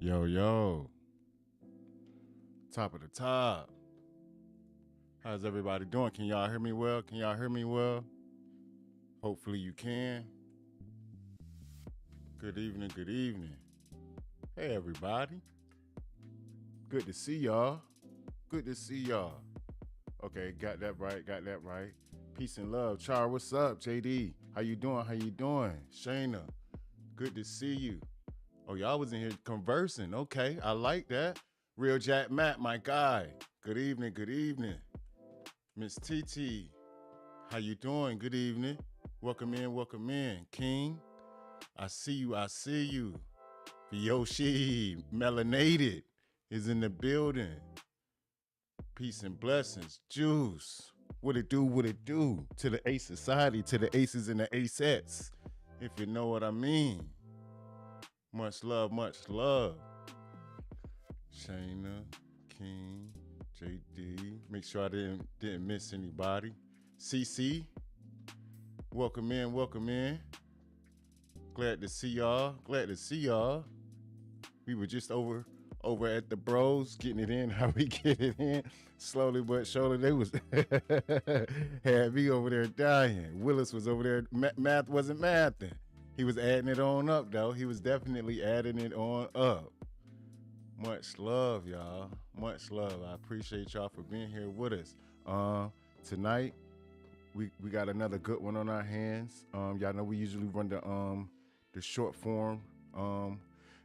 Yo, yo, top of the top. How's everybody doing? Can y'all hear me well? Can y'all hear me well? Hopefully you can. Good evening, good evening. Hey, everybody. Good to see y'all. Good to see y'all. Okay, got that right, got that right. Peace and love. Char, what's up? JD, how you doing? How you doing? Shayna, good to see you. Oh, y'all was in here conversing. Okay, I like that. Real Jack Matt, my guy. Good evening, good evening. Miss TT, how you doing? Good evening. Welcome in, welcome in. King, I see you, I see you. Yoshi, melanated, is in the building. Peace and blessings. Juice, what it do, what it do. To the Ace Society, to the Aces and the Acettes, if you know what I mean. Much love, much love. Shayna, King, JD. Make sure I didn't miss anybody. CC, welcome in, welcome in. Glad to see y'all. Glad to see y'all. We were just over at the bros, getting it in. How we get it in, slowly but surely. They was had me over there dying. Willis was over there. Math wasn't mathing. He was adding it on up though. He was definitely adding it on up. Much love, y'all. Much love. I appreciate y'all for being here with us. Tonight we got another good one on our hands. Y'all know we usually run the short form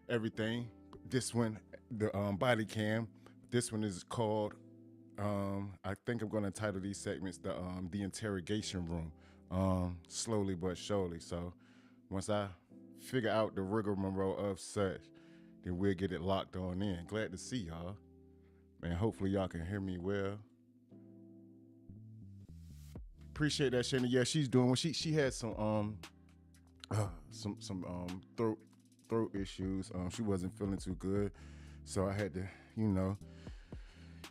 everything. This one, the body cam. This one is called I think I'm going to title these segments the interrogation room. Slowly but surely. So once I figure out the rigmarole of such, then we'll get it locked on in. Glad to see y'all. Man, hopefully y'all can hear me well. Appreciate that, Shana. Yeah, she's doing well. She had some throat issues. She wasn't feeling too good. So I had to,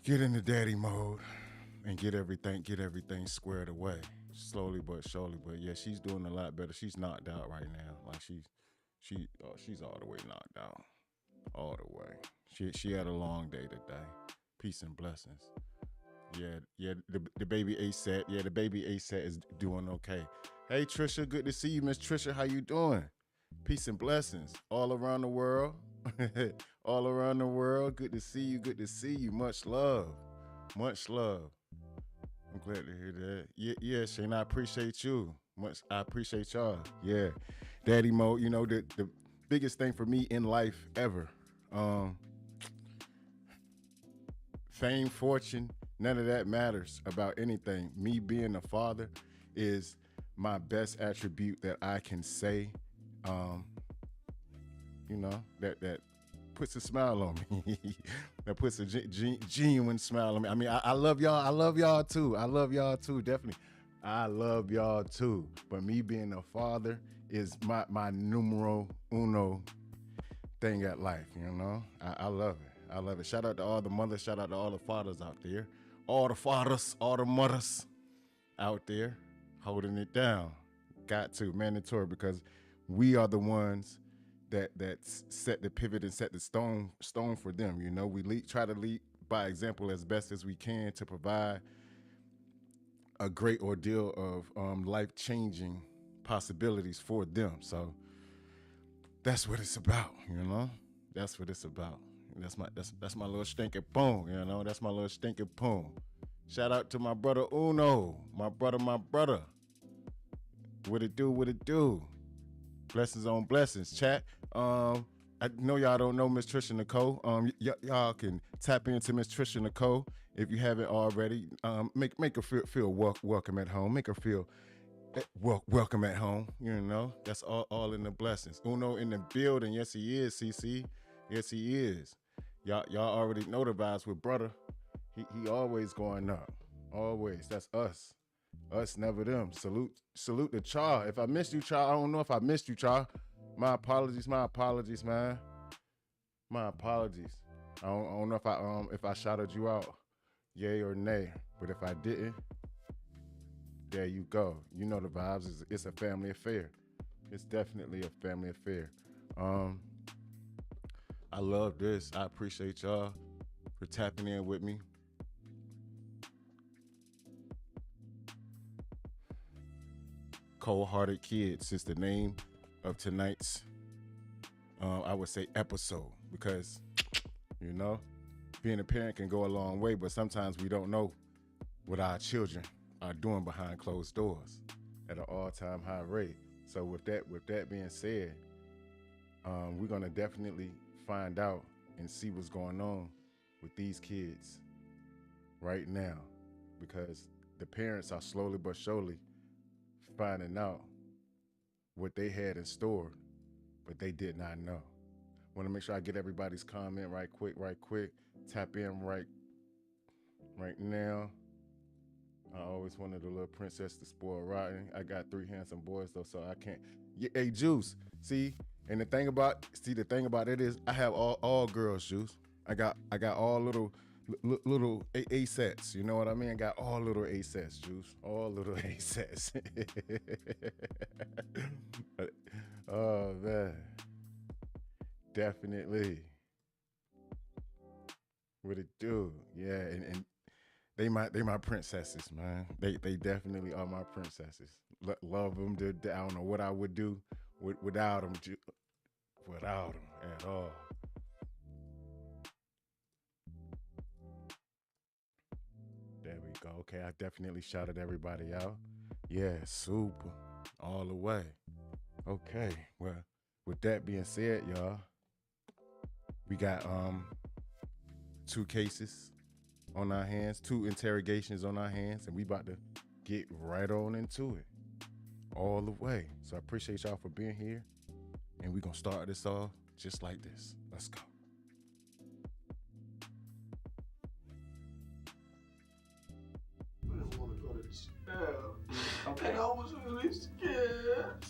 get into daddy mode and get everything squared away. Slowly but surely. But yeah, she's doing a lot better. She's knocked out right now. Like she's all the way knocked out. All the way. She had a long day today. Peace and blessings. Yeah, the baby ASAT. Yeah, the baby ASAT is doing okay. Hey Trisha, good to see you, Miss Trisha. How you doing? Peace and blessings all around the world. All around the world. Good to see you. Good to see you. Much love. Much love. I'm glad to hear that. Yeah, Shane, I appreciate you. I appreciate y'all. Yeah. Daddy mode, the biggest thing for me in life ever. Fame, fortune, none of that matters about anything. Me being a father is my best attribute that I can say. That puts a smile on me. That puts a genuine smile on me. I mean, I love y'all. I love y'all too. I love y'all too. Definitely. I love y'all too. But me being a father is my numero uno thing at life. I love it. I love it. Shout out to all the mothers. Shout out to all the fathers out there. All the fathers, all the mothers out there holding it down. Got to, mandatory, because we are the ones that set the pivot and set the stone for them. We try to lead by example as best as we can to provide a great ordeal of life-changing possibilities for them. So that's what it's about. That's what it's about. That's my little stinking poem. That's my little stinking poem. Shout out to my brother Uno, my brother. What it do? What it do? Blessings on blessings, chat. I know y'all don't know Miss Trisha Nicole. Y'all can tap into Miss Trisha Nicole if you haven't already. Make her feel welcome at home. Make her feel welcome at home. That's all in the blessings. Uno in the building. Yes, he is. CC. Yes, he is. Y'all already know the vibes with brother. He always going up. Always. That's us. Us, never them. Salute to Char. If I missed you, Char, I don't know if I missed you, Char. My apologies, man. My apologies. I don't know if I shouted you out, yay or nay. But if I didn't, there you go. You know the vibes. It's a family affair. It's definitely a family affair. I love this. I appreciate y'all for tapping in with me. Cold-Hearted Kids is the name of tonight's, I would say, episode, because, you know, being a parent can go a long way, but sometimes we don't know what our children are doing behind closed doors at an all-time high rate. So with that being said, we're gonna definitely find out and see what's going on with these kids right now, because the parents are slowly but surely finding out what they had in store, but they did not know. Want to make sure I get everybody's comment right quick. Tap in right now. I always wanted a little princess to spoil rotten. I got 3 handsome boys though, so I can't. Yeah, hey, Juice. See, and the thing about it is, I have all girls, Juice. I got all little A sets. You know what I mean? I got all little A sets, Juice. All little A sets. Oh man, definitely. What it do? Yeah, and they my princesses, man. They definitely are my princesses. Love them. I don't know what I would do without them. Without them at all. There we go. Okay, I definitely shouted everybody out. Yeah, super, all the way. Okay, well, with that being said, y'all, we got 2 cases on our hands, 2 interrogations on our hands, and we about to get right on into it all the way. So I appreciate y'all for being here, and we're gonna start this off just like this. Let's go. I just want to go to the shower. Okay. And I was really scared.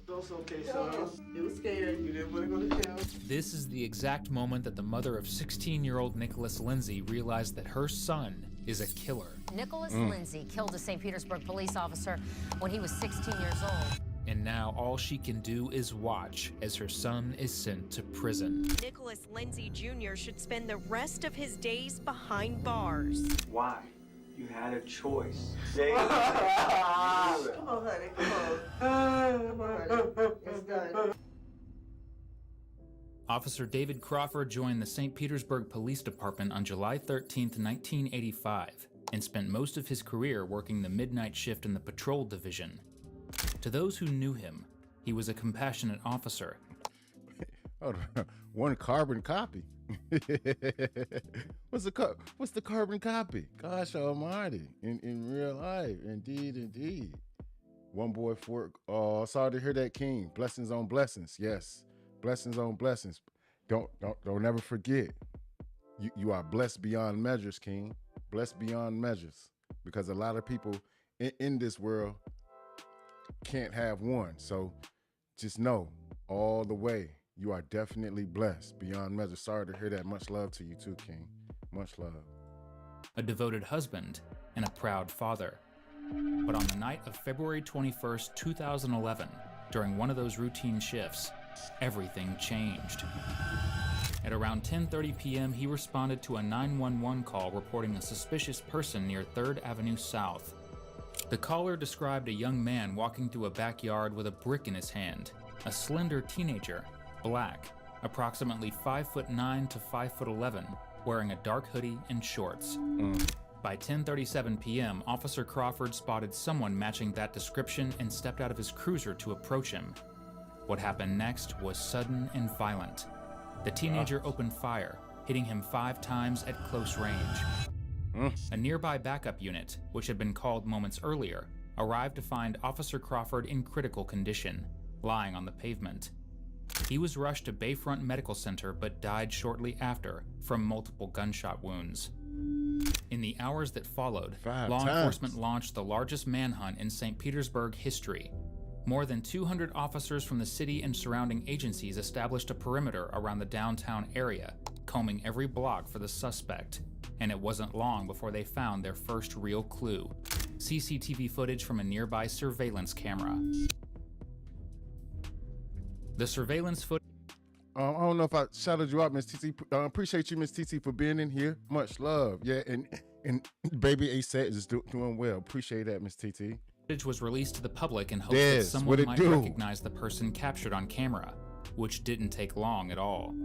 That's okay, son. You were scared. You didn't want to go to jail. This is the exact moment that the mother of 16-year-old Nicholas Lindsay realized that her son is a killer. Nicholas Lindsay killed a St. Petersburg police officer when he was 16 years old. And now all she can do is watch as her son is sent to prison. Nicholas Lindsay Jr. should spend the rest of his days behind bars. Why? You had a choice. Come on, honey. Come on. Come on, honey. It's done. Officer David Crawford joined the St. Petersburg Police Department on July 13, 1985, and spent most of his career working the midnight shift in the patrol division. To those who knew him, he was a compassionate officer. One carbon copy. What's the carbon copy? Gosh almighty. In real life. Indeed. One boy for sorry to hear that, King. Blessings on blessings. Yes. Blessings on blessings. Don't ever forget. You are blessed beyond measures, King. Blessed beyond measures. Because a lot of people in this world can't have one. So just know all the way, you are definitely blessed beyond measure. Sorry to hear that. Much love to you too, King. Much love. A devoted husband and a proud father. But on the night of February 21st, 2011, during one of those routine shifts, everything changed. At around 10:30 p.m., he responded to a 911 call reporting a suspicious person near 3rd Avenue South. The caller described a young man walking through a backyard with a brick in his hand, a slender teenager, black, approximately 5'9" to 5'11", wearing a dark hoodie and shorts. By 10:37 p.m., Officer Crawford spotted someone matching that description and stepped out of his cruiser to approach him. What happened next was sudden and violent. The teenager opened fire, hitting him 5 times at close range. A nearby backup unit, which had been called moments earlier, arrived to find Officer Crawford in critical condition, lying on the pavement. He was rushed to Bayfront Medical Center but died shortly after from multiple gunshot wounds. In the hours that followed, law enforcement launched the largest manhunt in St. Petersburg history. More than 200 officers from the city and surrounding agencies established a perimeter around the downtown area, combing every block for the suspect. And it wasn't long before they found their first real clue: CCTV footage from a nearby surveillance camera. The surveillance footage... I don't know if I shouted you out, Miss TT. Appreciate you, Miss TT, for being in here. Much love. Yeah, and baby A-Set is doing well. Appreciate that, Miss TT. Footage was released to the public in hopes that someone might recognize the person captured on camera, which didn't take long at all.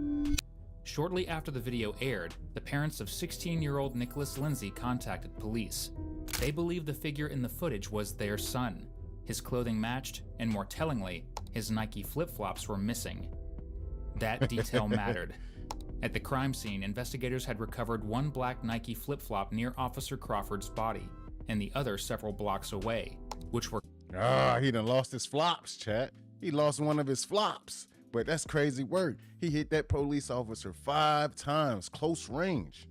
Shortly after the video aired, the parents of 16-year-old Nicholas Lindsay contacted police. They believed the figure in the footage was their son. His clothing matched, and more tellingly, his Nike flip-flops were missing. That detail mattered. At the crime scene, investigators had recovered one black Nike flip-flop near Officer Crawford's body, and the other several blocks away, which were... he done lost his flops, chat. He lost one of his flops. But that's crazy work. He hit that police officer 5 times, close range,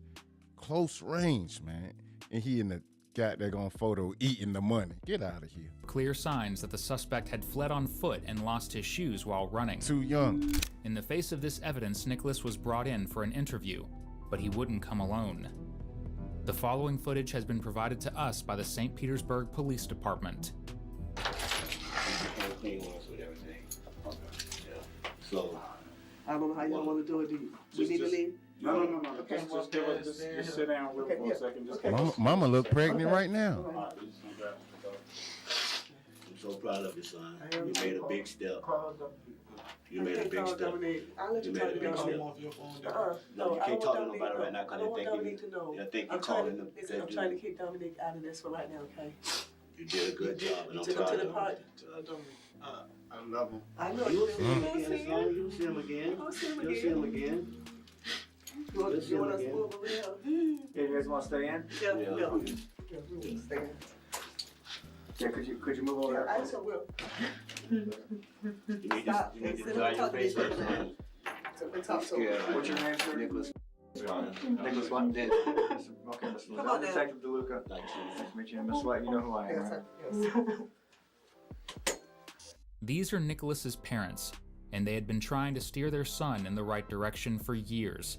man. And he in the goddamn photo eating the money. Get out of here. Clear signs that the suspect had fled on foot and lost his shoes while running. Too young. In the face of this evidence, Nicholas was brought in for an interview, but he wouldn't come alone. The following footage has been provided to us by the St. Petersburg Police Department. So, I don't know how y'all want to do it. We need to leave? No. Okay. Just sit down for a second. Mama look pregnant right now. I'm so proud of you, son. You made a big step. You made a big step. I'll let you talk to Dominique. No, you can't talk to nobody right now because they think you're calling them. I'm trying to keep Dominique out of this for right now, okay? You did a good job, and I'm Took him proud to the of park. you. I love him. I know You'll see him again, son. You'll see him again. You'll see him You'll see him again. You want us to move over here? Yeah, you guys want to stay in? Yeah. Yeah. We stay in. Yeah, could you move over there? I also will. You need to dry your face up, son. So we talk to him. What's your name, sir? Nicholas. Nicholas what? Okay, Mr. Come on now. Detective DeLuca. Nice to meet you. Miss White, you know who I am, Yes, right? yes. These are Nicholas's parents, and they had been trying to steer their son in the right direction for years.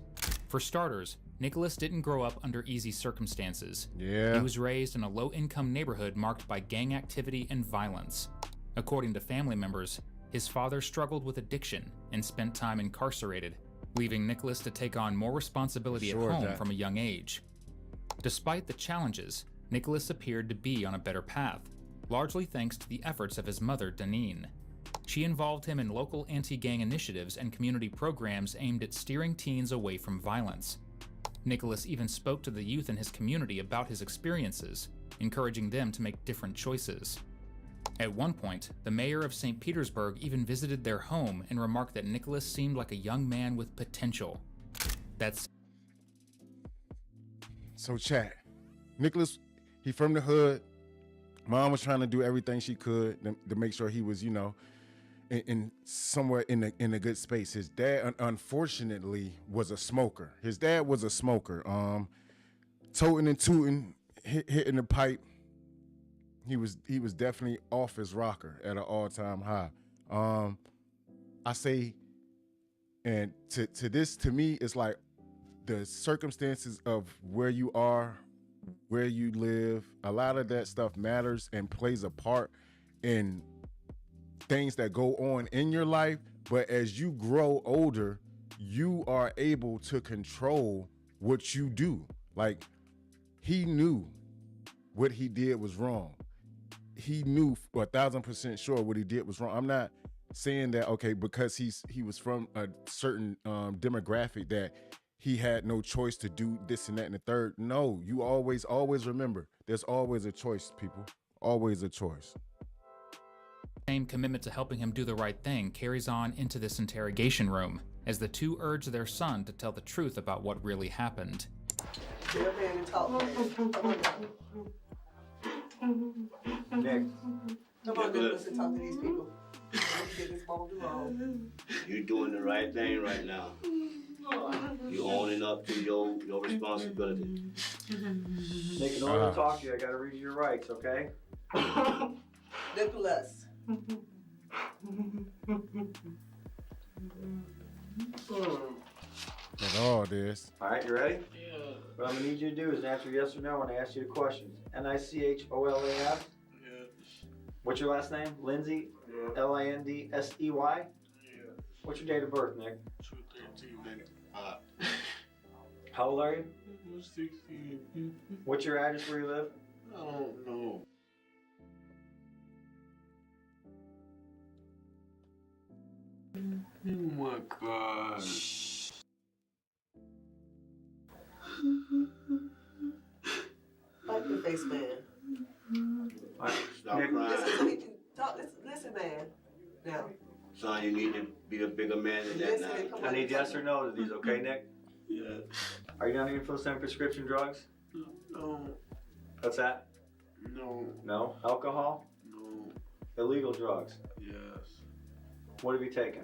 For starters, Nicholas didn't grow up under easy circumstances. Yeah. He was raised in a low-income neighborhood marked by gang activity and violence. According to family members, his father struggled with addiction and spent time incarcerated, leaving Nicholas to take on more responsibility at home from a young age. Despite the challenges, Nicholas appeared to be on a better path, largely thanks to the efforts of his mother, Deneen. She involved him in local anti-gang initiatives and community programs aimed at steering teens away from violence. Nicholas even spoke to the youth in his community about his experiences, encouraging them to make different choices. At one point, the mayor of St. Petersburg even visited their home and remarked that Nicholas seemed like a young man with potential. That's... So chat, Nicholas, he from the hood. Mom was trying to do everything she could to make sure he was, in somewhere in a good space. His dad, unfortunately, was a smoker. His dad was a smoker. Toting and tooting, hitting the pipe. He was definitely off his rocker at an all-time high. I say, and to me, it's like the circumstances of where you are, where you live, a lot of that stuff matters and plays a part in things that go on in your life. But as you grow older, you are able to control what you do. Like, he knew what he did was wrong. He knew 1,000% sure what he did was wrong. I'm not saying that, okay, because he was from a certain demographic that he had no choice to do this and that and the third. No, you always remember, there's always a choice, people. Always a choice. Same commitment to helping him do the right thing carries on into this interrogation room, as the two urge their son to tell the truth about what really happened. Get up there and talk. Nick. Come on, Nicholas, and talk to these people. Get this ball wrong. You're doing the right thing right now. You're owning up to your responsibility. Nick, in order to talk to you, I gotta read you your rights, okay? Nicholas. And all this. All right, you ready? Yeah. What I'm gonna need you to do is answer yes or no when I ask you the questions. Nicholas? Yeah. What's your last name? Lindsay? Yeah. Lindsey? Yeah. What's your date of birth, Nick? 2/13/95. How old are you? I'm 16. What's your address where you live? I don't know. Oh my God. Like the face, man. Stop Nick, crying. Listen to me. Talk. Listen, man. Now. Son, you need to be a bigger man than that Listen, now. come I on. need yes or no to these, okay, Nick? Yeah. Are you on any some prescription drugs? No. What's that? No. No. Alcohol? No. Illegal drugs? Yes. What have you taken?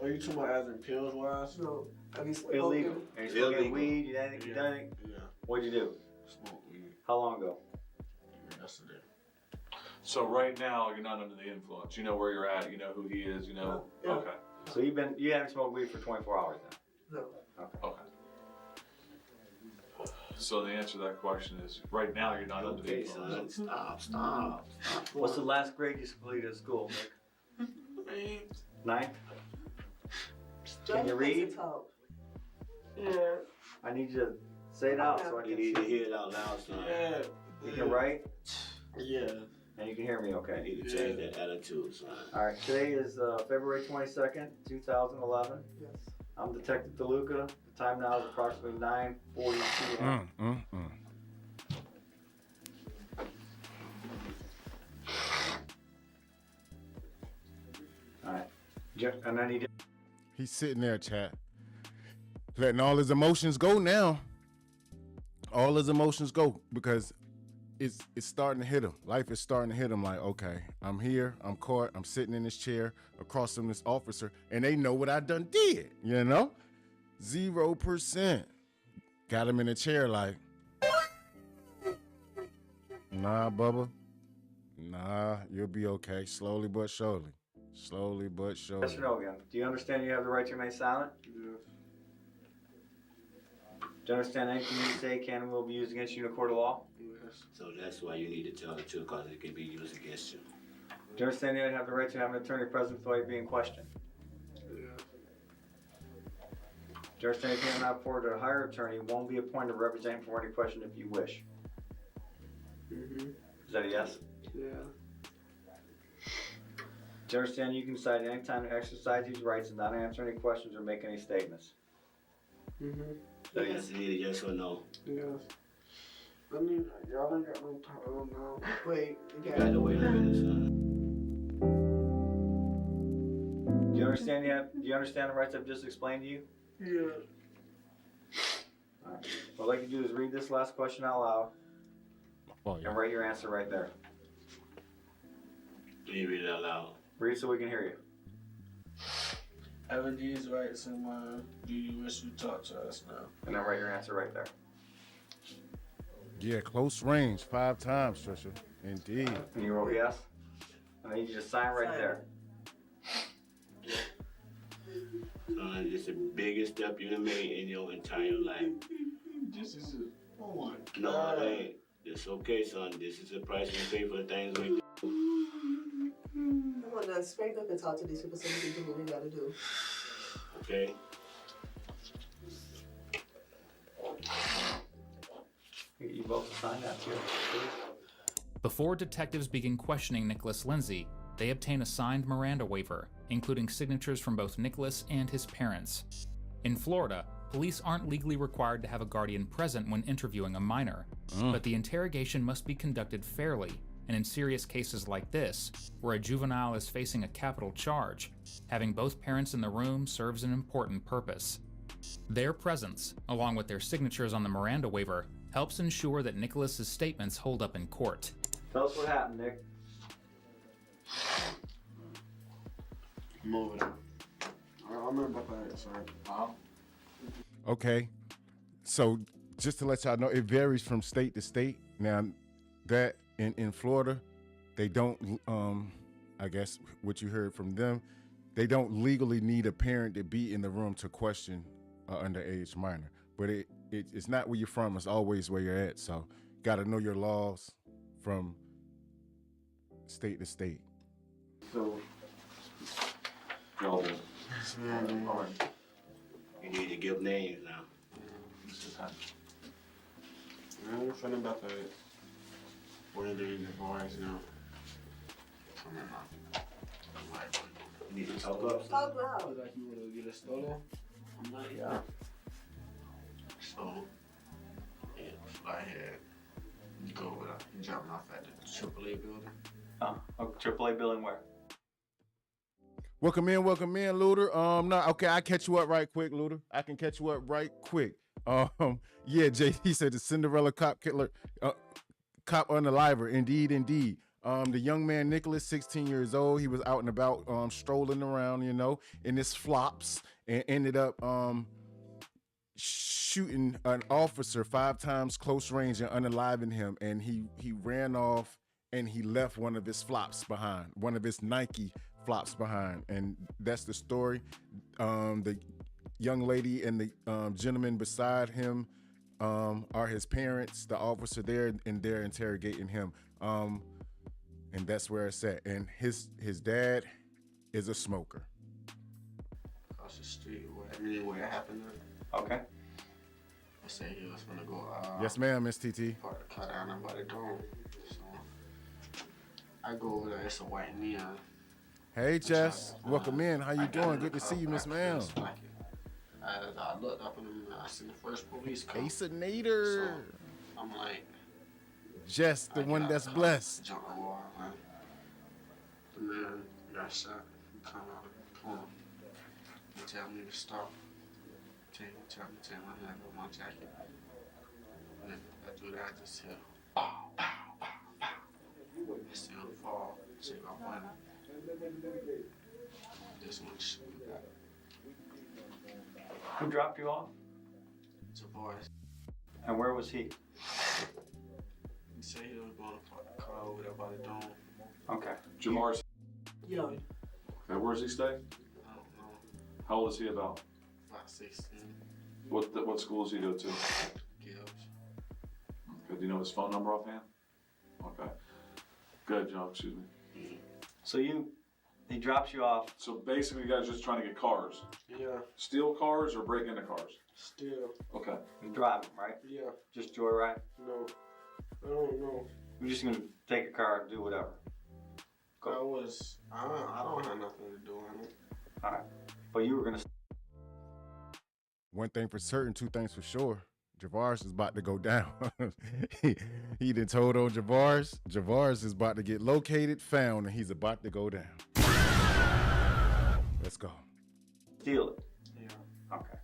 Are you talking about as in pills wise? No. Have you spoken? Illegal. Are you smoking Illegal. weed? You done anything? You done anything? Yeah. What'd you do? Smoke weed. How long ago? Yesterday. So right now you're not under the influence. You know where you're at. You know who he is. You know. Yeah. Okay. So you haven't smoked weed for 24 hours then? No. Okay. So the answer to that question is right now you're not under the Okay, influence. son, stop. What's the last grade you completed at school, Nick? Ninth? Can you read? Talk. Yeah. I need you to say it out so I You can need to see. hear it out loud, son. Yeah. You can write Yeah. and you can hear me You okay? need to change that attitude, son. Alright, today is February 22nd, 2011. Yes. I'm Detective DeLuca. The time now is approximately 9:42 a.m. Alright. And I need to He's sitting there, chat, letting all his emotions go now. All his emotions go because it's starting to hit him. Life is starting to hit him like, okay, I'm here, I'm caught, I'm sitting in this chair across from this officer, and they know what I done did, you know? 0%. Got him in a chair like, nah, Bubba. Nah, you'll be okay. Slowly but surely. Slowly but surely. yes or no again. Do you understand you have the right to remain silent? Yeah. Do you understand anything you say can and will be used against you in a court of law? Yes. So that's why you need to tell the truth, because it can be used against you. Do you understand you have the right to have an attorney present before you being questioned? Yeah. Do you understand you cannot afford to hire an attorney, won't be appointed to represent for any question if you wish? Mhm. Is that a yes? Yeah. Do you understand you can decide any time to exercise these rights and not answer any questions or make any statements? Mhm. Is that a yes? You need a yes or no. Yes. I mean, y'all ain't got no time now. Wait. You got to wait a minute, son. Do you understand do you understand the rights I've just explained to you? Yeah. Alright. What I'd like you to do is read this last question out loud Oh, and write your answer right there. Can you read it out loud? Read so we can hear you. Having these rights in mind, do you wish to talk to us now? And then write your answer right there. Yeah, close range, 5 times, Trisha. Indeed. And you wrote yes? And then you just sign right there. Son, it's the biggest step you have made in your entire life. This is it. Oh my God. No, it ain't. It's okay, son. This is the price you pay for the things we do. Come on now, straight up and talk to these people so we can do what we gotta do. Okay? You both sign that too, please. Before detectives begin questioning Nicholas Lindsay, they obtain a signed Miranda waiver, including signatures from both Nicholas and his parents. In Florida, police aren't legally required to have a guardian present when interviewing a minor, but the interrogation must be conducted fairly, and in serious cases like this, where a juvenile is facing a capital charge, having both parents in the room serves an important purpose. Their presence, along with their signatures on the Miranda waiver, helps ensure that Nicholas's statements hold up in court. Tell us what happened, Nick. Moving. I remember that, sorry. Okay. So just to let y'all know, it varies from state to state. Now, that in Florida, they don't, I guess what you heard from them, they don't legally need a parent to be in the room to question an underage minor. But it's not where you're from, it's always where you're at. So got to know your laws from state to state. So, Y'all All right. You need to give names now. This is time. I'm finna about to one of the boys now. Coming out. You need to talk up. Talk loud. You like you wanna get a stolen? I'm like, yeah. So, yeah, fly here. You go with you jumping off at the AAA building. Oh, AAA building where? Welcome in, Looter. No, okay, I catch you up right quick, Looter. I can catch you up right quick. Yeah, Jay, he said the Cinderella cop killer, cop unaliver. Indeed. The young man Nicholas, 16 years old, he was out and about, strolling around, you know, in his flops, and ended up shooting an officer 5 times close range and unaliving him. And he ran off and he left one of his flops behind, one of his Nike flops behind. And that's the story. The young lady and the gentleman beside him are his parents, the officer there, and they're interrogating him. And that's where it's at. And his dad is a smoker. Across the street, where it happened at. Okay. I said he was gonna go. Yes, ma'am, Miss TT. Cut down by the dome. So I go over there. It's a white neon. Hey, Jess. Welcome in. How you doing? Good to see you, Miss Ma'am. I looked up and I seen the first police car. Ace-a-nator. So I'm like, Jess, the one that's blessed. Jump the wall, man. The man got shot. He come out of the corner. He tell me to stop. Tell my hand on my jacket. And I do that, I just hear, pow, pow, pow, pow. I still fall. Check my money. This one shoot that. Who dropped you off? It's a boy. And where was he? He said he was going to park the car over there by the dome. Okay. Jamar's. Yeah. Okay, where does he stay? I don't know. How old is he about? About 16. What school does he go to? Gibbs. Okay, do you know his phone number offhand? Okay. Good job, excuse me. So he drops you off. So basically, you guys are just trying to get cars. Yeah. Steal cars or break into cars? Still. Okay. You drive them, right? Yeah. Just joyride? No. I don't know. You're just gonna take a car and do whatever. I don't have nothing to do on it. All right. But you were gonna. One thing for certain, 2 things for sure. Javars is about to go down. he done told on Javars. Javars is about to get located, found, and he's about to go down. Let's go. Steal it. Yeah. Okay.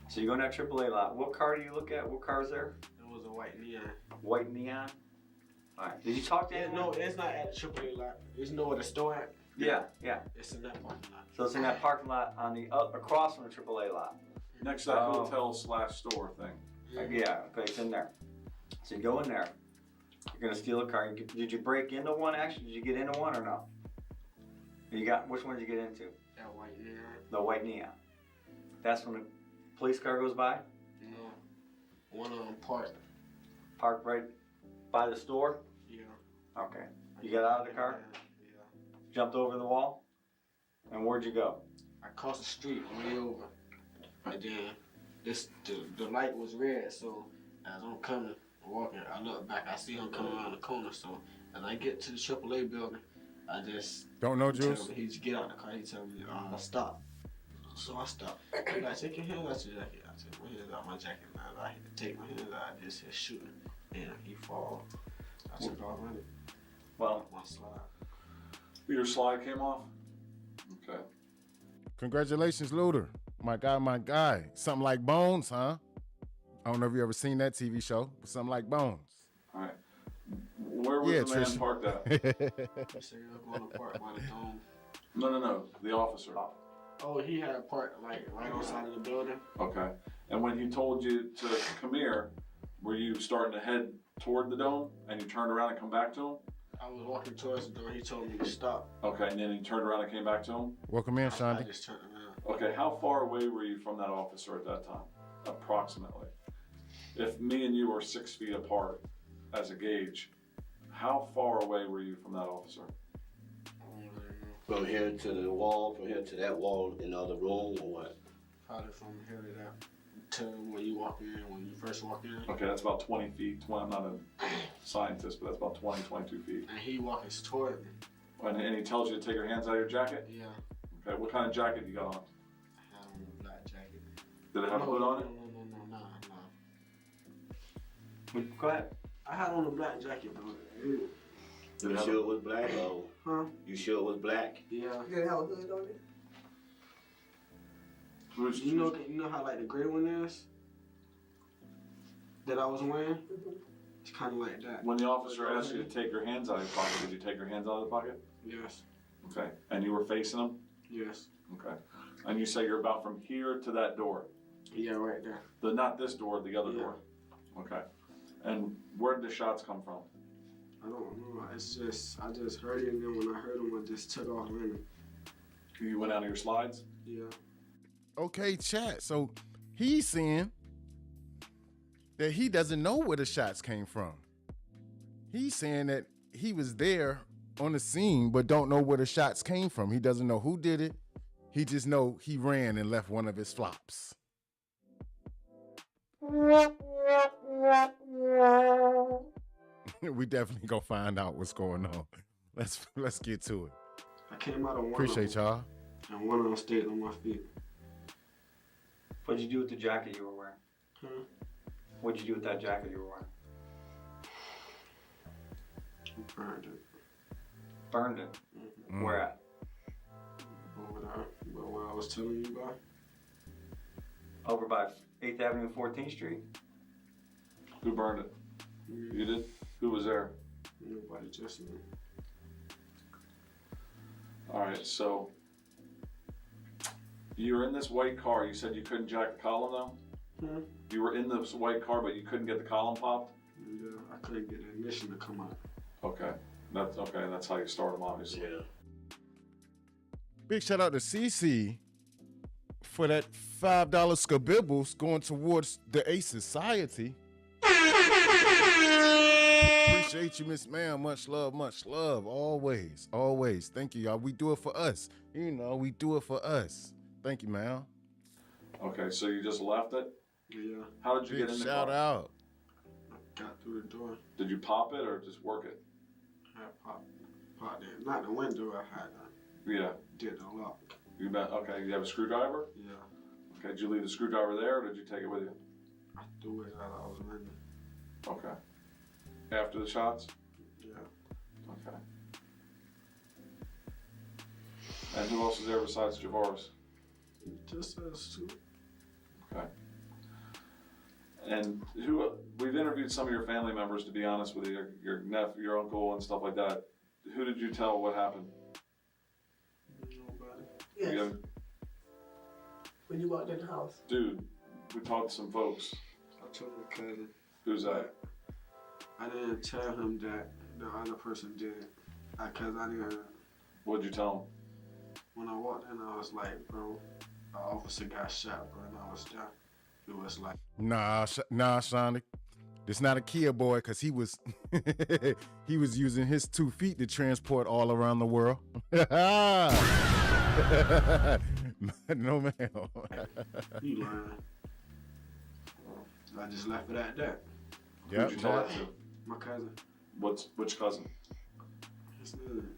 So you go in that AAA lot. What car do you look at? What car is there? It was a white neon. White neon? All right. Did you talk to anyone? No, it's not at the AAA lot. It's nowhere the store at. Yeah. It's in that parking lot. So it's in that parking lot on the across from the AAA lot. Next to that hotel/store thing. Yeah, okay, it's in there. So you go in there. You're gonna steal a car. Did you break into one? Actually, did you get into one or no? Which one did you get into? That white neon. The white neon. That's when the police car goes by. No. One of them parked. Parked right by the store. Yeah. Okay. You got out of the car. Yeah. Jumped over the wall. And where'd you go? I crossed the street way over. And then the light was red, so as I'm coming, walking, I look back, I see him coming around the corner. So as I get to the AAA building, I just don't know, Juice. He just get out the car. He tell me, stop. So I stopped. He's like, take your hands out your jacket. I take my hands out my jacket. Man, I had to take my hands out. I just said shooting, and he fall. I took off running. Well, my slide. Your slide came off. Okay. Congratulations, Looter. My guy. Something like Bones, huh? I don't know if you ever seen that TV show, but something like Bones. All right. Where was the man parked at? He said he was going to park by the dome. No. The officer. Oh, he had a park like right outside of the building. Okay. And when he told you to come here, were you starting to head toward the dome and you turned around and come back to him? I was walking towards the door. He told me to stop. Okay, and then he turned around and came back to him? Welcome in, Shonda. I just turned around. Okay, how far away were you from that officer at that time, approximately? If me and you were 6 feet apart as a gauge, how far away were you from that officer? From here to the wall, from here to that wall in the other room, or what? Probably from here to that. To when you walk in, when you first walk in. Okay, that's about 20 feet. I'm not a scientist, but that's about 20, 22 feet. And he walking toward me. And he tells you to take your hands out of your jacket? Yeah. Okay, what kind of jacket you got on? I had on a black jacket. Did it have a hood on it? No. Go ahead. I had on a black jacket, bro. You sure it was black? Oh. Huh? You sure it was black? Yeah. Did it have a hood on it? You know how like the gray one is that I was wearing? It's kind of like that. When the officer asked you to take your hands out of your pocket, did you take your hands out of the pocket? Yes. Okay. And you were facing them? Yes. Okay. And you say you're about from here to that door? Yeah, right there. Not this door, the other door? Okay. And where did the shots come from? I don't know. It's just, I just heard it, and then when I heard them, I just took off running. You went out of your slides? Yeah. Okay, chat. So he's saying that he doesn't know where the shots came from. He's saying that he was there on the scene, but don't know where the shots came from. He doesn't know who did it. He just know he ran and left one of his flops. We definitely gonna find out what's going on. Let's get to it. I came out of one. Appreciate y'all. And one of them stayed on my feet. What'd you do with the jacket you were wearing? Huh? What'd you do with that jacket you were wearing? Burned it. Burned it? Mm-hmm. Where at? Over there. But what I was telling you about? Over by 8th Avenue and 14th Street? Who burned it? You did? Who was there? Nobody, just me. All right, so you were in this white car. You said you couldn't jack the column though? You were in this white car, but you couldn't get the column popped? Yeah, I couldn't get the ignition to come out. Okay. That's how you start them, obviously. Yeah. Big shout out to CC for that $5 skabibbles going towards the A Society. Appreciate you, Miss Ma'am. Much love, much love. Always, always. Thank you, y'all. We do it for us. You know, we do it for us. Thank you, ma'am. Okay, so you just left it? Yeah. How did you Big get in the shout car? out. I got through the door. Did you pop it or just work it? I popped it. Not the window, I had Yeah. did the lock. You bet. Okay, you have a screwdriver? Yeah. Okay, did you leave the screwdriver there or did you take it with you? I threw it as I was running. Okay. After the shots? Yeah. Okay. And who else is there besides Javaris? Just us two. Okay. And we've interviewed some of your family members, to be honest with you, your nephew, your uncle, and stuff like that. Who did you tell what happened? Nobody. Yes. You When you walked in the house. dude, we talked to some folks. I told my cousin. Who's that? I didn't tell him that the other person did it. Because I didn't. What'd you tell him? When I walked in, I was like, bro, the officer got shot, bro, and I was there. It was like, Nah, Sonic. This not a Kia boy, cause he was he was using his 2 feet to transport all around the world. No, ma'am. you lying. I just left it at that. Yep. Who'd you tell that to? My cousin. Which cousin? His name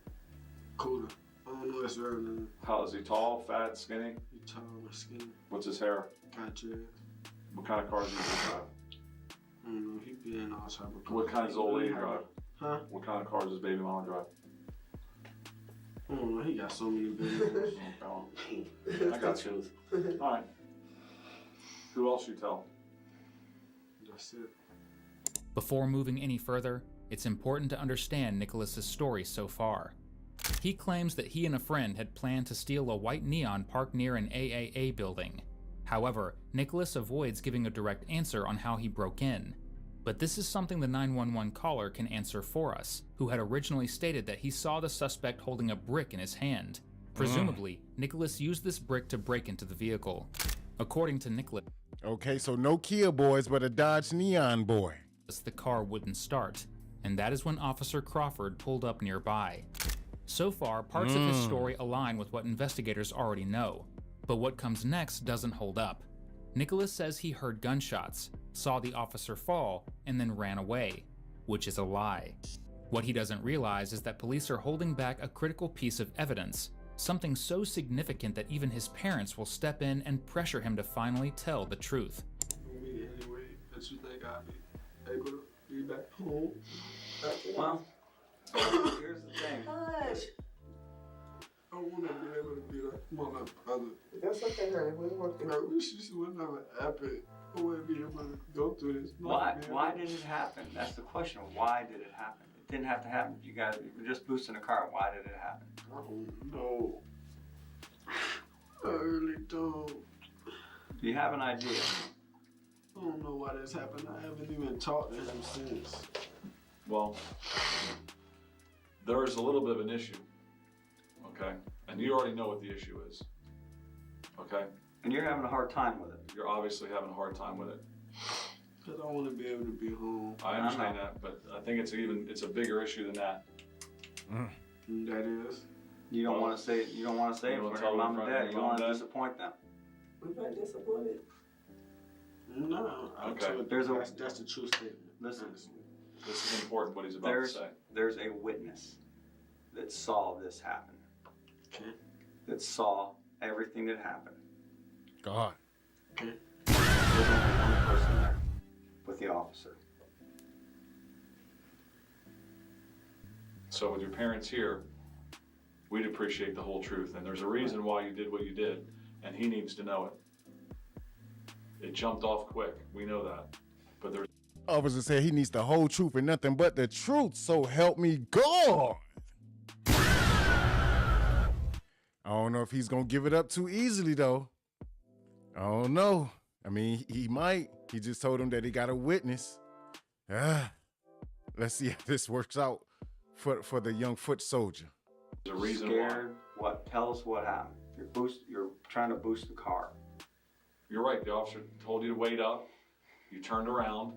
Cooler. I don't know his real name. How is he? Tall, fat, skinny? He tall and skinny. What's his hair? Got dread. What kind of cars does he drive? I don't know. He be in all type of cars. What kind does old lady drive? Huh? What kind of cars does baby mama drive? I don't know. He got so many businesses. I got you. All right. Who else you tell? That's it. Before moving any further, it's important to understand Nicholas's story so far. He claims that he and a friend had planned to steal a white neon parked near an AAA building. However, Nicholas avoids giving a direct answer on how he broke in. But this is something the 911 caller can answer for us, who had originally stated that he saw the suspect holding a brick in his hand. Presumably, Nicholas used this brick to break into the vehicle. According to Nicholas, Okay, so no Kia boys, but a Dodge Neon boy. the car wouldn't start, and that is when Officer Crawford pulled up nearby. So far, parts of his story align with what investigators already know, but what comes next doesn't hold up. Nicholas says he heard gunshots, saw the officer fall, and then ran away, which is a lie. What he doesn't realize is that police are holding back a critical piece of evidence, something so significant that even his parents will step in and pressure him to finally tell the truth. Anyway, that you think I'll be able to be back home? Well, here's the thing. Hush. I want to be able to be like my brother. That's okay, honey. We're working. I wish this would never happen. I wouldn't be able to go through this. Why? Why did it happen? That's the question. Why did it happen? It didn't have to happen. You were just boosting a car. Why did it happen? I don't know. I really don't. Do you have an idea? I don't know why this happened. I haven't even talked to him since. Well, there is a little bit of an issue, okay? And you already know what the issue is, okay? And you're having a hard time with it. You're obviously having a hard time with it. Because I want to be able to be home. I understand that, but I think it's a bigger issue than that. That is. You don't want to say it. You don't want to say it You in wanna front of tell mom and them in dad. You front don't of want to mom and disappoint them. We're not disappointed. No. Okay. That's the true statement. Listen, This is important what he's about to say. there's a witness that saw this happen. Okay. That saw everything that happened. God. Okay. There's only one person there with the officer. So with your parents here, we'd appreciate the whole truth. And there's a reason why you did what you did, and he needs to know it. It jumped off quick. We know that. But there's Officer said he needs the whole truth and nothing but the truth, so help me God. I don't know if he's gonna give it up too easily though. I don't know. I mean, he might. He just told him that he got a witness. Let's see how this works out for the young foot soldier. a reason Scared? What? Tell us what happened. You're trying to boost the car. You're right. The officer told you to wait up. You turned around.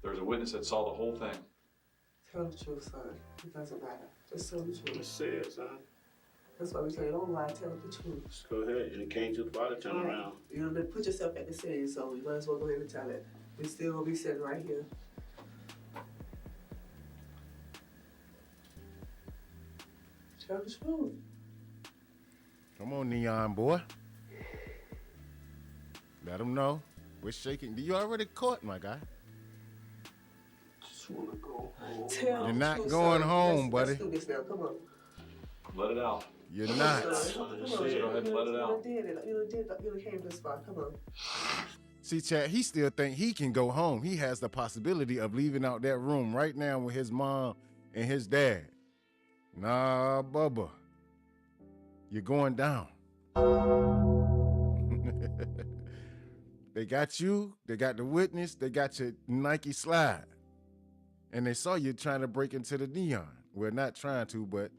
There's a witness that saw the whole thing. Tell the truth, son. It doesn't matter. Just tell the truth. Just say it, son. That's why we tell you, don't lie, tell the truth. Just go ahead. And it came too far to turn around. You know, put yourself at the scene, so you might as well go ahead and tell it. We still gonna be sitting right here. Tell the truth. Come on, Neon boy. Let him know. We're shaking. You already caught, my guy. Just want to go home. Tell You're the not truth, going son. home, buddy. Let's do this now. Come on. Let it out. You're Come not. on, son. Come on. Go ahead and let it out. You came this far. Come on. See, Chad, he still think he can go home. He has the possibility of leaving out that room right now with his mom and his dad. Nah, Bubba. You're going down. They got you, they got the witness, they got your Nike slide. And they saw you trying to break into the Neon. Well, not trying to, but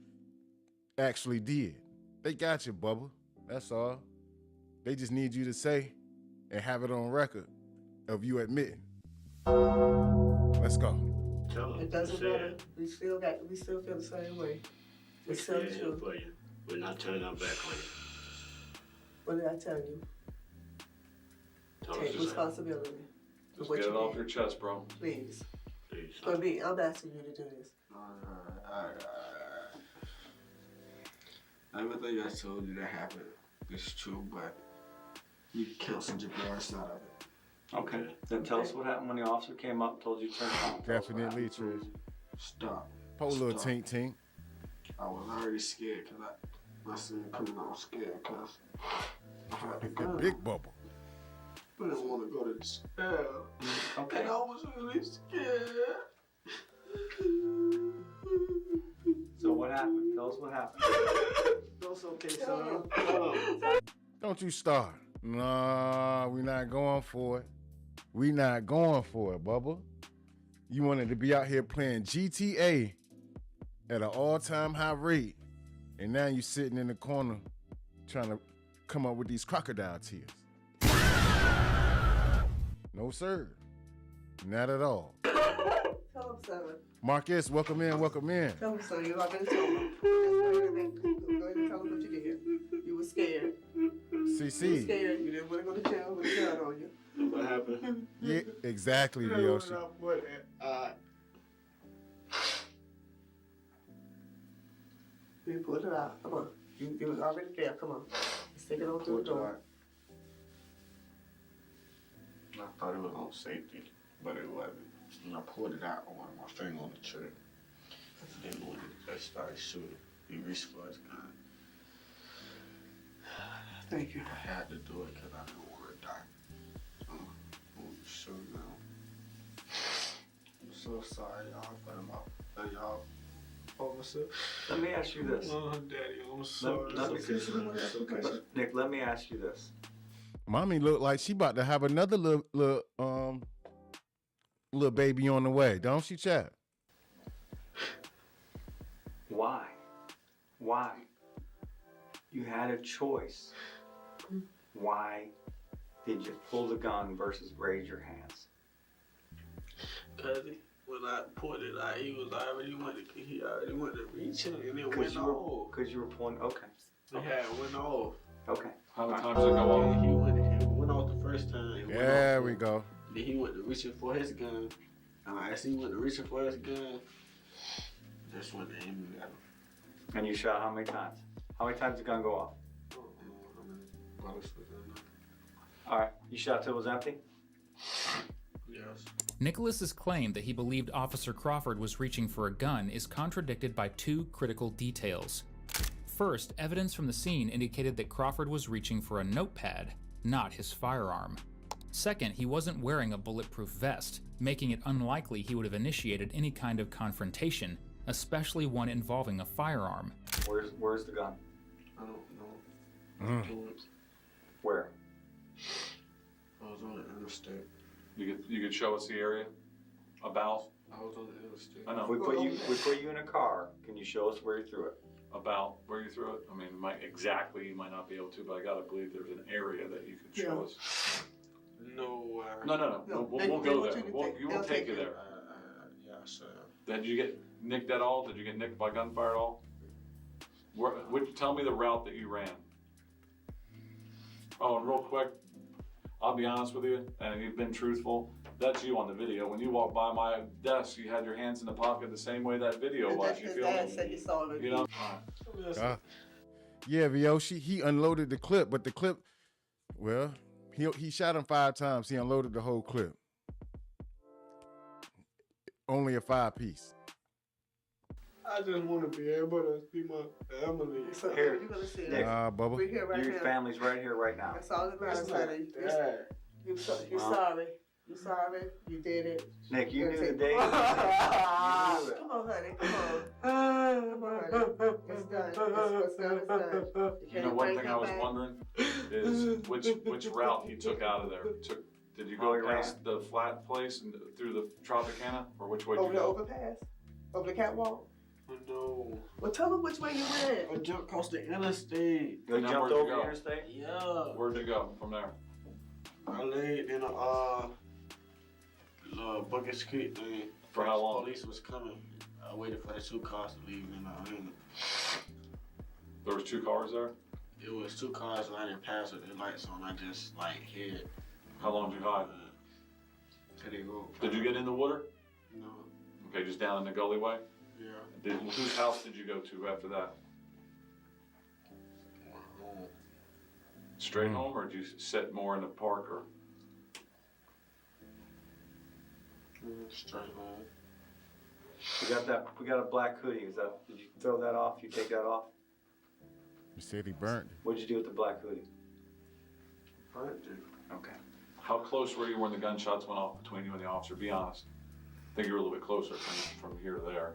actually did. They got you, Bubba. That's all. They just need you to say and have it on record of you admitting. Let's go. Tell him. It doesn't Say matter. it. We still feel the same way. We're Just tell the here truth. for you. We're not turning our back on you. What did I tell you? Tell us Take the same. responsibility. for Just what get you it off did. your chest, bro. Please. Please. For me, I'm asking you to do this. Alright. Everything I told you that happened is true, but you canceled your side of it. Okay. Then tell us what happened when the officer came up and told you to turn around. Tell us what Definitely, happened. Trish. Stop. Pull a little Stop. tink tink. I was already scared because I seen it coming. I was scared because I had the gun. Big bubble. I didn't want to go to jail. Okay. And I was really scared. So what happened? Tell us what happened. That's okay, son. Don't you start. Nah, we not going for it. We not going for it, Bubba. You wanted to be out here playing GTA at an all-time high rate, and now you sitting in the corner trying to come up with these crocodile tears. No, sir. Not at all. Tell him, son. Marcus, welcome in, welcome in. Tell him, son. You already told him. Go ahead and tell them what you did. You were scared. You were CC. scared. You didn't want to go to jail with a gun on you. What happened? Yeah, exactly, Yoshi. You pulled it out. Come on. You was already there. Come on. Let's take it on through the door. I thought it was on safety, but it wasn't. And I pulled it out on my finger on the trigger. Then when they started shooting, he reached for his gun. Thank you. I had to do it because I didn't want to die. I'm sure now. I'm so sorry, y'all, but y'all, officer. Let me ask you this. Oh, Daddy, I'm sorry. Nick, let me ask you this. Mommy look like she about to have another little baby on the way, don't she, Chad? Why? Why? You had a choice. Why did you pull the gun versus raise your hands? Cause when I pulled it out, he already went to reach him and it went off. Cause you were pulling. Okay. It went off. Okay. How many times did it go off? He went off the first time. There we go. Then he went to reaching for his gun. As he went to reaching for his gun, that's when they aiming at him. And you shot how many times? How many times did the gun go off? I don't know how many bullets was in there. All right. You shot till it was empty? Yes. Nicholas's claim that he believed Officer Crawford was reaching for a gun is contradicted by two critical details. First, evidence from the scene indicated that Crawford was reaching for a notepad, not his firearm. Second, he wasn't wearing a bulletproof vest, making it unlikely he would have initiated any kind of confrontation, especially one involving a firearm. Where's the gun? I don't know. Where? I was on the interstate. You could show us the area? About? I was on the interstate. I know. We put you in a car. Can you show us where you threw it? About where you threw it? I mean, you might not be able to, but I gotta believe there's an area that you could show us. No. No. We'll go there. You will take you there. Yeah, sir. Did you get nicked at all? Did you get nicked by gunfire at all? Tell me the route that you ran. Oh, and real quick, I'll be honest with you, and you've been truthful. That's you on the video. When you walked by my desk, you had your hands in the pocket the same way that video was. You feel me? Said you saw it. You know? Yeah, Vyoshi, he unloaded the clip, but the clip, well, he shot him 5 times. He unloaded the whole clip. Only a 5-piece. I just want to be able to see my family. So Here, you're gonna see Nick. us. Bubba. We're here right Your now. family's right here, right now. That's all that matters, honey. You're sorry. You're sorry. You did it. Nick, you knew the day. Come on, honey. Come on. Come on, honey. It's done. What's done is done. You know, one thing I was wondering is which route he took out of there. Did you go past the flat place and through the Tropicana, or which way did you go? Over the overpass? Over the catwalk? No. Well, tell them which way you went. I jumped across the interstate. You jumped over the interstate? Yeah. Where'd you go from there? I laid in a Bucket Street thing. For how long? Police was coming. I waited for the 2 cars to leave and There was 2 cars there? it was 2 cars and I didn't pass with the lights on. I just hid. How long did you hide? Till they go. Did you get in the water? No. Okay, just down in the gullyway? Yeah. Whose house did you go to after that? Home. Straight home, or did you sit more in the park? Or Straight home. We got a black hoodie. Did you throw that off? You take that off? He said he burnt it. What'd you do with the black hoodie? Burnt it. Okay. how close were you when the gunshots went off between you and the officer? Be honest. I think you were a little bit closer from here to there.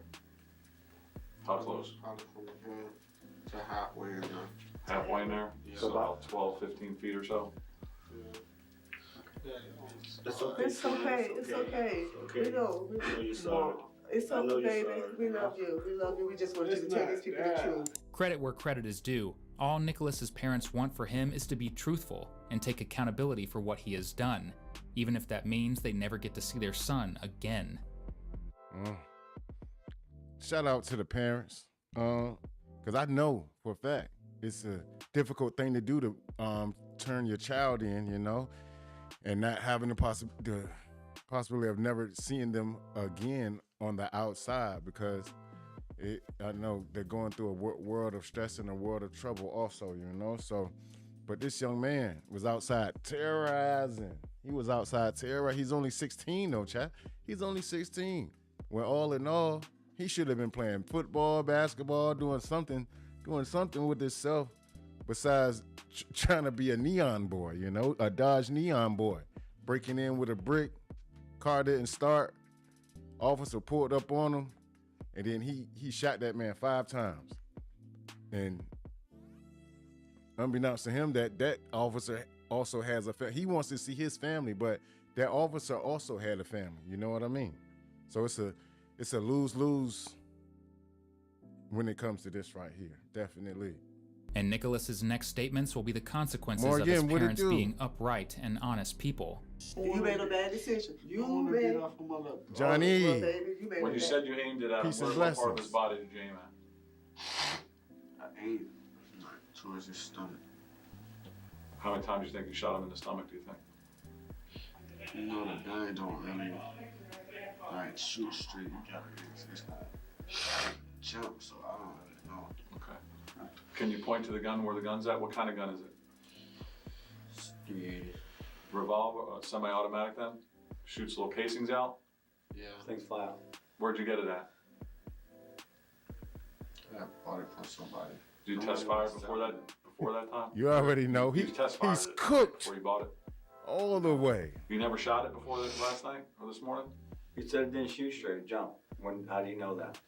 How close? Probably from here to halfway in there. Halfway in there? Yeah. So about 12, 15 feet or so? Yeah. It's okay. It's okay. It's okay. We know. you're sorry. It's I know okay, you're baby. sorry. We love you. We love you. We just want you to tell these people the truth. Credit where credit is due. All Nicholas's parents want for him is to be truthful and take accountability for what he has done, even if that means they never get to see their son again. Shout out to the parents, because because I know for a fact it's a difficult thing to do to turn your child in, you know, and not having the possibility of never seeing them again on the outside, because I know they're going through a world of stress and a world of trouble also, you know. So, but this young man was outside terrorizing. He was outside terrorizing. He's only 16 though, chat. He's only 16. When all in all, he should have been playing football, basketball, doing something with himself besides trying to be a neon boy, you know, a Dodge neon boy, breaking in with a brick. Car didn't start. Officer pulled up on him, and then he shot that man 5 times. And unbeknownst to him, that officer also has a family. He wants to see his family, but that officer also had a family. You know what I mean? So it's a lose-lose when it comes to this right here. Definitely. And Nicholas's next statements will be the consequences of his parents being upright and honest people. You made a bad decision. You made made Johnny. When you said you aimed it at him, what part of his body did you aim at? I aimed like towards his stomach. How many times do you think you shot him in the stomach, do you think? You know, the guy don't really like shoot straight. It's like jump, so I don't really know. Okay. Can you point to the gun where the gun's at? What kind of gun is it? 380. Revolver, semi-automatic then? Shoots little casings out? Yeah. Things fly out. Where'd you get it at? I bought it from somebody. Did you test fire before that time? You already know. He's cooked before you bought it? all the way. You never shot it before last night or this morning? You said it didn't shoot straight, jump. How do you know that?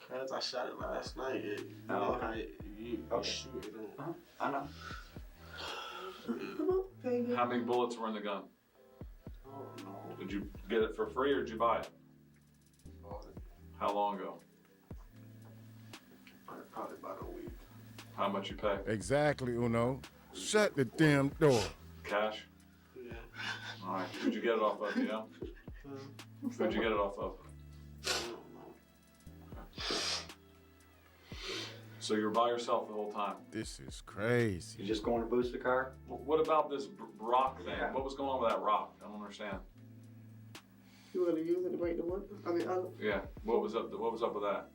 Cause I shot it last night. You Oh, know okay. how you shoot it on. I know. Come on, baby. How many bullets were in the gun? I don't know. Did you get it for free or did you buy it? Bought it How long ago? probably about a week. How much you pay? Exactly, Uno. Shut the damn door. Cash? Yeah. All right. Who'd you get it off of, you know? Who'd you get it off of? I don't know. So you were by yourself the whole time? This is crazy. You just going to boost the car? What about this rock thing? Yeah. What was going on with that rock? I don't understand. You want to use it to break the window? I mean, Yeah. What was up with that?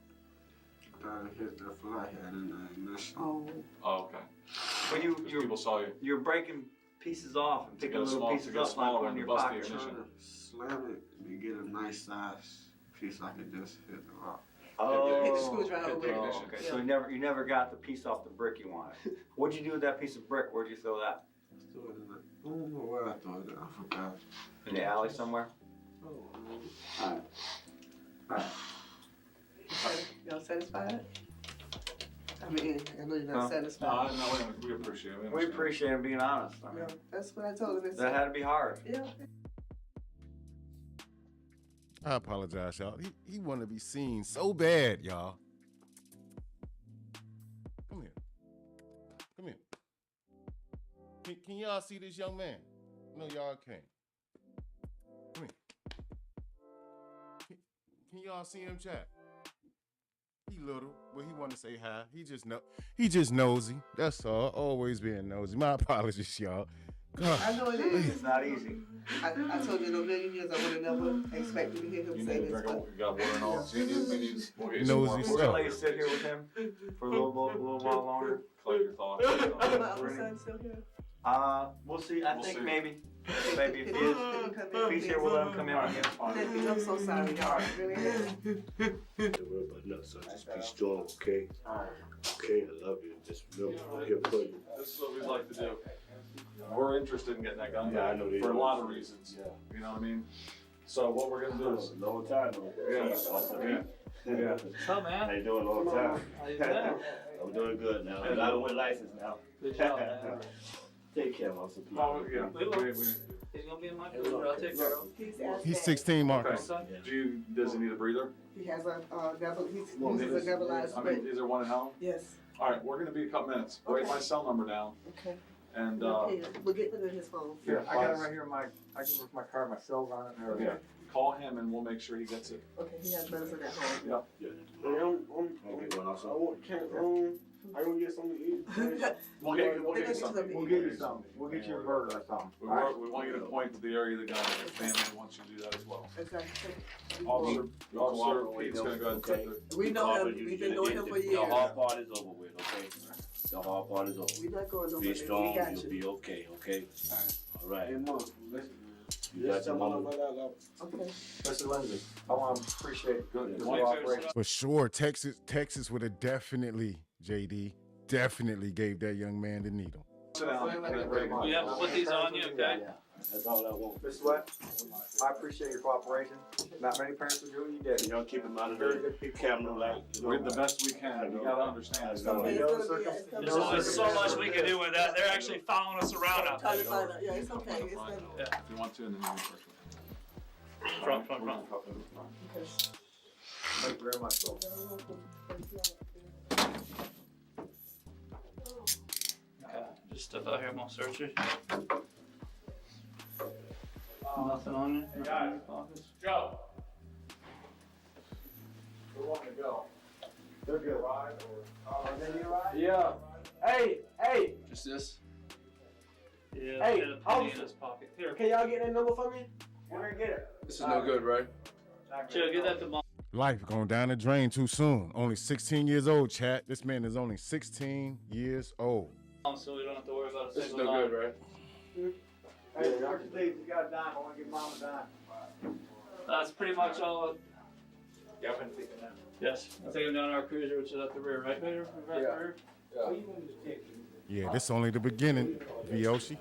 I hit the flathead in the ignition. oh, Oh, okay. When People saw you. you're breaking pieces off and picking little pieces to get up, smaller like one in to your bust the pocket. ignition. Trying to slam it to get a nice size piece I could just hit the rock. Oh, Hit the screwdriver hit the with it. ignition. okay. So you never got the piece off the brick you wanted. What'd you do with that piece of brick? Where'd you throw that? I threw it in the, I don't know where I threw it. I forgot. In the alley somewhere? Oh, Alright. Alright. y'all satisfied? I mean, I know you're not No. satisfied. No, we appreciate it. We appreciate him being honest. I mean, Yeah, that's what I told him. that had to be hard. Yeah. I apologize, y'all. He want to be seen so bad, y'all. Come here. Come here. Can y'all see this young man? No, y'all can't. Come here. Can y'all see him, chat? He little, but he want to say hi. He just nosy. That's all. Always being nosy. My apologies, y'all. God. I know it is. It's not easy. I told you in a million years I would have never expected to hear him You say need to this. drink But you got water and all. So we'll get you some Nosy more. We're stuff. gonna let you sit here with him for a little while longer. Collect your thoughts. my other son still here. We'll see. I We'll think see. maybe if he is, if he's here, we'll let him come in on his phone. I'm so sorry, y'all. I really am. Don't worry about nothing, son. Just be strong, okay? Okay, I love you. Just remember, I'm here for you. This is what we'd like to do. We're interested in getting that gun Yeah, I back know they for a are. lot of reasons. Yeah. You know what I mean? So what we're gonna do is, Long time, though. yeah. What's up, man? How you doing? Long time. How you doing? I'm doing good now. I got a win license now. Good job, man. Take care, man. Some Oh, people. yeah. He's gonna be in my crew. I'll take care of him. He's 16, Marcus. Okay. Does he need a breather? He has a he Well, uses a nebulized I mean, spray. is there one at home? Yes. All right, we're gonna be a couple minutes. Write my cell number down Okay. and, Okay. We'll get it in his phone. Here, I got it right here. I can work my car, my cell's on it and everything. yeah, call him and we'll make sure he gets it. Okay. He has medicine at home. Yeah. I'll get one also. I gonna get something to eat. We'll get you something. We'll get you something. We'll get you a burger or something. We want you to point to the area of the gun, and the family wants you to do that as well. Exactly. Officer Pete's gonna go ahead and take the. We know him. We've been knowing him for years. The hard part is over with, okay? The hard part is over. We're not going nowhere. Be strong, We got you'll you. be okay, okay? All right. Hey, Mom, listen. You got your mama. Okay. Mr. Lindsay, I want to appreciate your Good. cooperation. For sure, Texas would have definitely, JD, definitely gave that young man the needle. Sit down. We have to put these on you, okay? That's all I want. Mr. What? I appreciate your cooperation. Not many parents would do what you did. You know, keep him out of the camera light. We're the best we can. You gotta understand. It's gonna be It's gonna be- it's gonna be- There's only so much we can do with that. They're actually following us around out Trying there. to find out. Yeah, it's okay. It's gonna. Yeah. If you want to, and then you can first. Front. Okay. Thank you very much, bro. Okay, just step out here, I'm gonna search you. Nothing on you? Nothing in your pockets? Go. We want to go. They're good. Ride or? Then you ride? Yeah. Hey. Just this? Yeah, Hey, get a penny in his pocket. Here, Can y'all get that number for me? We're gonna get it. This is no good, right? chill, get that to mom. Life going down the drain too soon. Only 16 years old, chat. This man is only 16 years old. So we don't have to worry about a This is single no dime. good, right? Hey, Dr. Steve, you got a dime. I want to give mom a dime. That's pretty much all. Yeah, I've been thinking that. Yes, I'll take him down our cruiser, which is at the rear, right, Peter? Right Yeah. rear? Yeah. Yeah, this only the beginning, Vyoshi.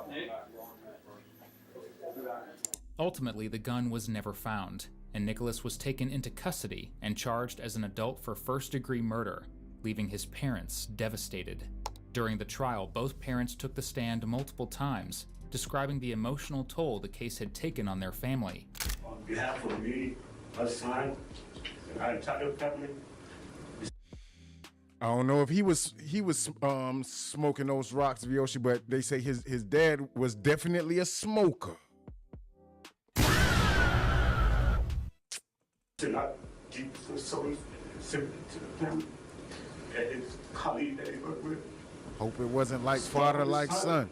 Nick? Ultimately, the gun was never found, and Nicholas was taken into custody and charged as an adult for first-degree murder, leaving his parents devastated. During the trial, both parents took the stand multiple times, describing the emotional toll the case had taken on their family. On behalf of me, my son, and our entire family, I don't know if he was smoking those rocks, Vyoshi, but they say his dad was definitely a smoker. to our deep sorrow, sympathy to the family and his colleague that he worked with. Hope it wasn't like father, like son.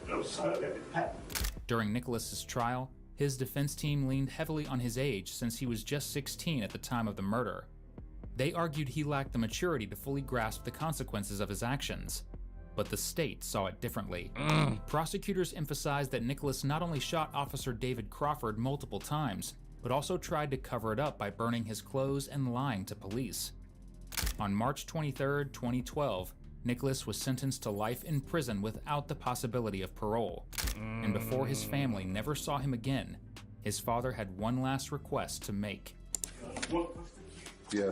No son that it happened. During Nicholas's trial, his defense team leaned heavily on his age since he was just 16 at the time of the murder. They argued he lacked the maturity to fully grasp the consequences of his actions. But the state saw it differently. Prosecutors emphasized that Nicholas not only shot Officer David Crawford multiple times, but also tried to cover it up by burning his clothes and lying to police. On March 23, 2012, Nicholas was sentenced to life in prison without the possibility of parole. And before his family never saw him again, his father had one last request to make. Yeah,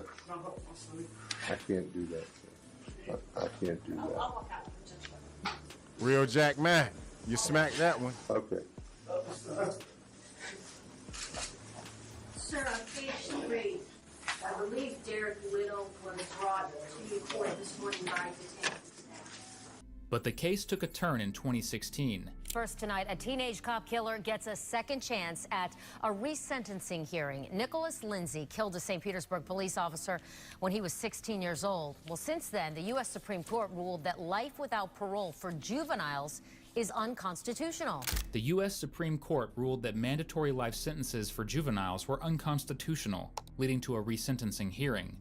I can't do that. I can't do that. Real Jack Mack, you smacked that one. Okay. Sir, on page 3, I believe Derek Little was brought to your court this morning by detectives. But the case took a turn in 2016. First tonight, a teenage cop killer gets a second chance at a resentencing hearing. Nicholas Lindsay killed a St. Petersburg police officer when he was 16 years old. Well, since then, the U.S. Supreme Court ruled that life without parole for juveniles is unconstitutional. The U.S. Supreme Court ruled that mandatory life sentences for juveniles were unconstitutional, leading to a resentencing hearing.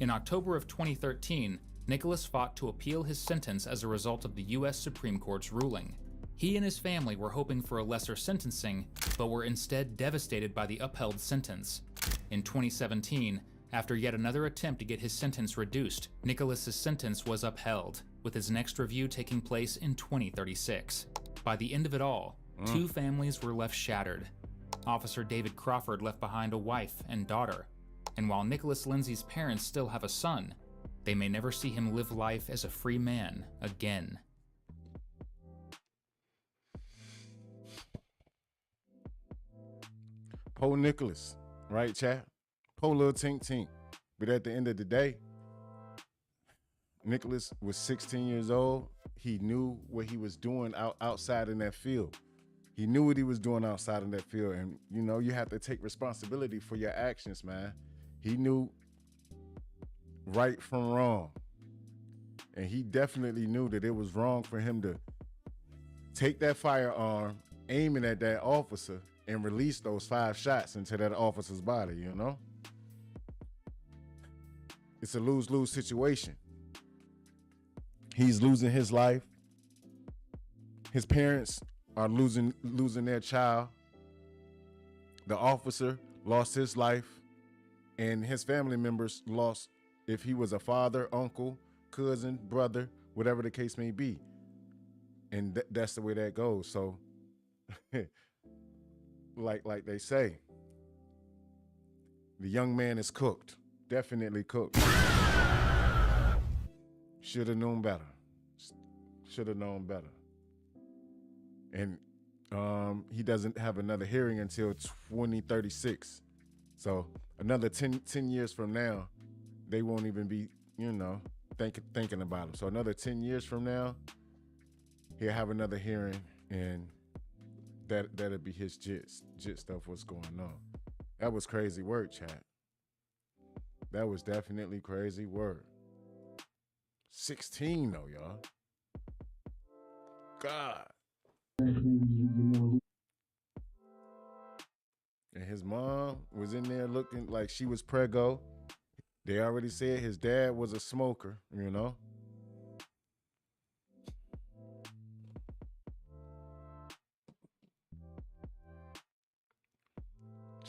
In October of 2013, Nicholas fought to appeal his sentence as a result of the U.S. Supreme Court's ruling. He and his family were hoping for a lesser sentencing, but were instead devastated by the upheld sentence. In 2017, after yet another attempt to get his sentence reduced, Nicholas's sentence was upheld, with his next review taking place in 2036. By the end of it all, two families were left shattered. Officer David Crawford left behind a wife and daughter, and while Nicholas Lindsay's parents still have a son, they may never see him live life as a free man again. Poor Nicholas, right, chat? Poor little tink tink. But at the end of the day, Nicholas was 16 years old. He knew what he was doing outside in that field. He knew what he was doing outside in that field. And, you know, you have to take responsibility for your actions, man. He knew right from wrong. And he definitely knew that it was wrong for him to take that firearm, aiming at that officer, and release those 5 shots into that officer's body, you know? It's a lose-lose situation. He's losing his life. His parents are losing their child. The officer lost his life, and his family members lost, if he was a father, uncle, cousin, brother, whatever the case may be. And that's the way that goes. So, like they say, the young man is cooked, definitely cooked. Should have known better. Should have known better. And he doesn't have another hearing until 2036. So another 10 years from now, they won't even be, thinking about him. So another 10 years from now, he'll have another hearing, and that'll be his jit stuff, what's going on. That was crazy work, chat. That was definitely crazy work. 16 though, y'all. God. And his mom was in there looking like she was preggo. They already said his dad was a smoker,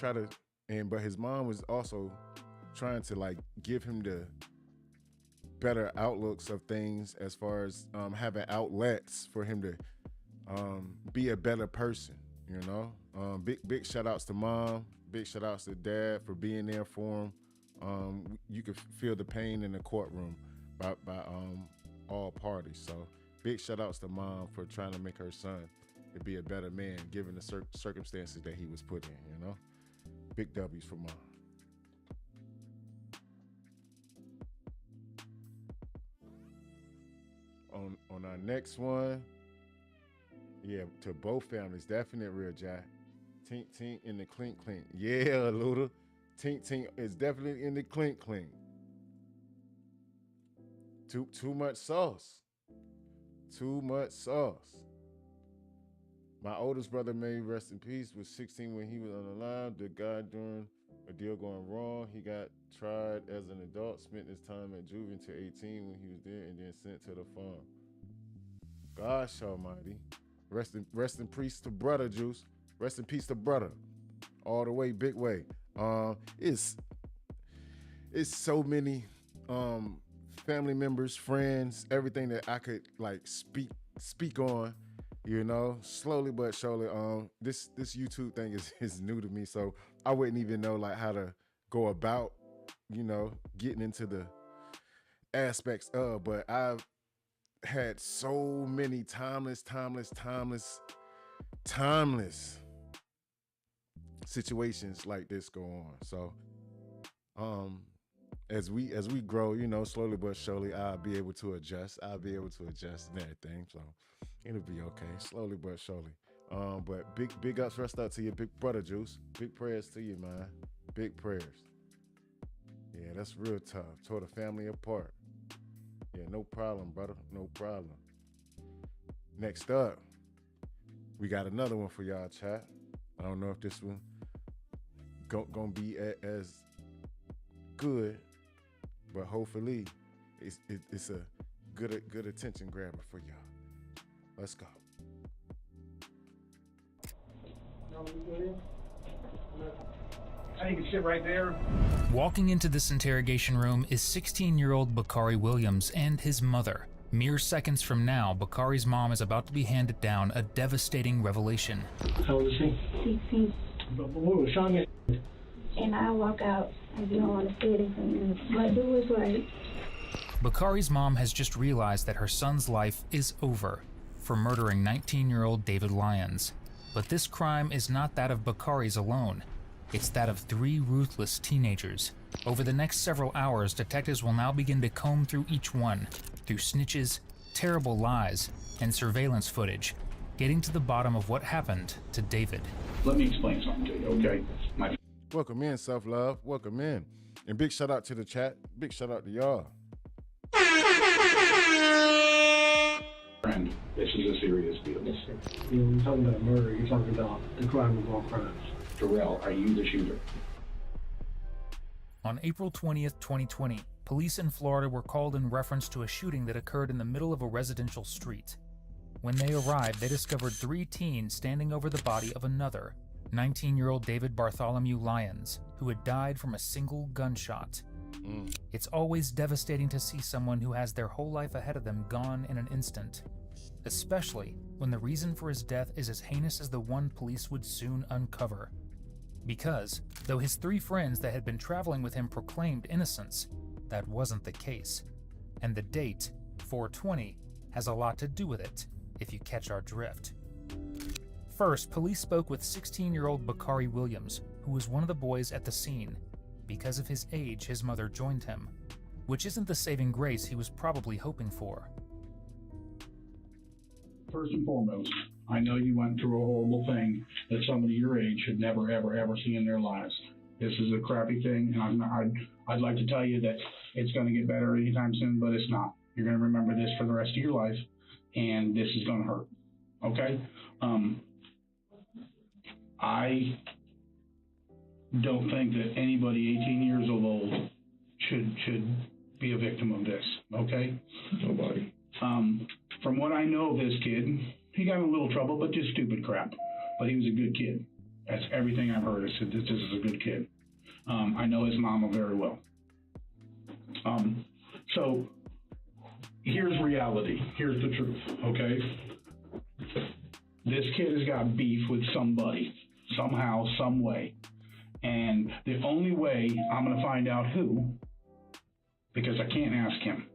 But his mom was also trying to give him the better outlooks of things, as far as having outlets for him to be a better person, big shout outs to mom, big shout outs to dad for being there for him. You could feel the pain in the courtroom by all parties. So big shout outs to mom for trying to make her son to be a better man, given the circumstances that he was put in, Big W's for mom. On our next one, yeah, to both families, definite real Jack. Tink Tink in the clink clink. Yeah, Luda. Tink Tink is definitely in the clink clink. Too much sauce. Too much sauce. My oldest brother, may rest in peace, was 16 when he was on the line. The guy during a deal going wrong, he got tried as an adult, spent his time at juvie until 18 when he was there, and then sent to the farm. Gosh almighty. Rest in peace to brother, Juice. Rest in peace to brother. All the way, big way. It's so many family members, friends, everything that I could speak on, slowly but surely. This YouTube thing is new to me, so I wouldn't even know how to go about, getting into the aspects of, but I've had so many timeless situations like this go on. So as we grow, slowly but surely, I'll be able to adjust and everything. So it'll be okay, slowly but surely. But big ups, rest out to your big brother, Juice. Big prayers to you, man. Big prayers. Yeah, that's real tough. Tore the family apart. Yeah, no problem, brother. No problem. Next up, we got another one for y'all, chat. I don't know if this one gonna be as good, but hopefully it's a good attention grabber for y'all. Let's go. You can sit right there. Walking into this interrogation room is 16-year-old Bakari Williams and his mother. Mere seconds from now, Bakari's mom is about to be handed down a devastating revelation. How old is he? 16. And I walk out and you don't want to say anything, but do what's right. Bakari's mom has just realized that her son's life is over for murdering 19-year-old David Lyons. But this crime is not that of Bakari's alone. It's that of 3 ruthless teenagers. Over the next several hours, detectives will now begin to comb through each one, through snitches, terrible lies, and surveillance footage, getting to the bottom of what happened to David. Let me explain something to you, okay? Welcome in, self-love. Welcome in. And big shout out to the chat. Big shout out to y'all. Friend, this is a serious deal. You're talking about murder. You're talking about the crime of all crimes. Terrell, are you the shooter? On April 20th, 2020, police in Florida were called in reference to a shooting that occurred in the middle of a residential street. When they arrived, they discovered 3 teens standing over the body of another, 19-year-old David Bartholomew Lyons, who had died from a single gunshot. It's always devastating to see someone who has their whole life ahead of them gone in an instant, especially when the reason for his death is as heinous as the one police would soon uncover. Because, though his 3 friends that had been traveling with him proclaimed innocence, that wasn't the case. And the date, 4/20, has a lot to do with it, if you catch our drift. First, police spoke with 16-year-old Bakari Williams, who was one of the boys at the scene. Because of his age, his mother joined him, which isn't the saving grace he was probably hoping for. First and foremost, I know you went through a horrible thing that somebody your age should never, ever, ever see in their lives. This is a crappy thing, and I'd like to tell you that it's going to get better anytime soon, but it's not. You're going to remember this for the rest of your life, and this is going to hurt. Okay? I don't think that anybody 18 years old should be a victim of this. Okay? Nobody. From what I know of this kid, he got in a little trouble, but just stupid crap. But he was a good kid. That's everything I've heard. Is that this is a good kid. I know his mama very well. So here's reality. Here's the truth. Okay? This kid has got beef with somebody, somehow, some way. And the only way I'm going to find out who, because I can't ask him,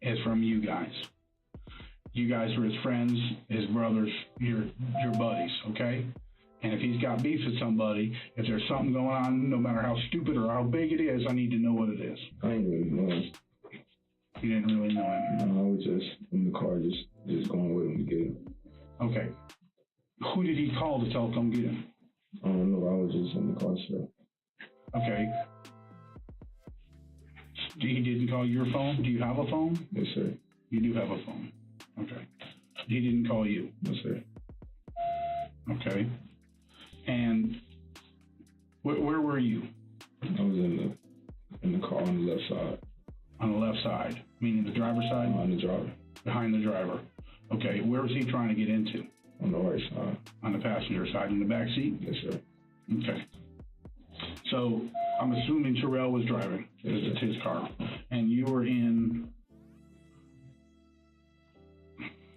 is from you guys. You guys are his friends, his brothers, your buddies, okay? And if he's got beef with somebody, if there's something going on, no matter how stupid or how big it is, I need to know what it is. I ain't really know him. You didn't really know him? No, I was just in the car, just going with him to get him. Okay. Who did he call to tell come get him? I don't know. I was just in the car, sir. Okay. He didn't call your phone? Do you have a phone? Yes, sir. You do have a phone. Okay. He didn't call you? Yes, sir. Okay. And where were you? I was in the car on the left side. On the left side? Meaning the driver's side? Behind the driver. Behind the driver. Okay. Where was he trying to get into? On the right side. On the passenger side, in the back seat? Yes, sir. Okay. So I'm assuming Terrell was driving. It's his car. And you were in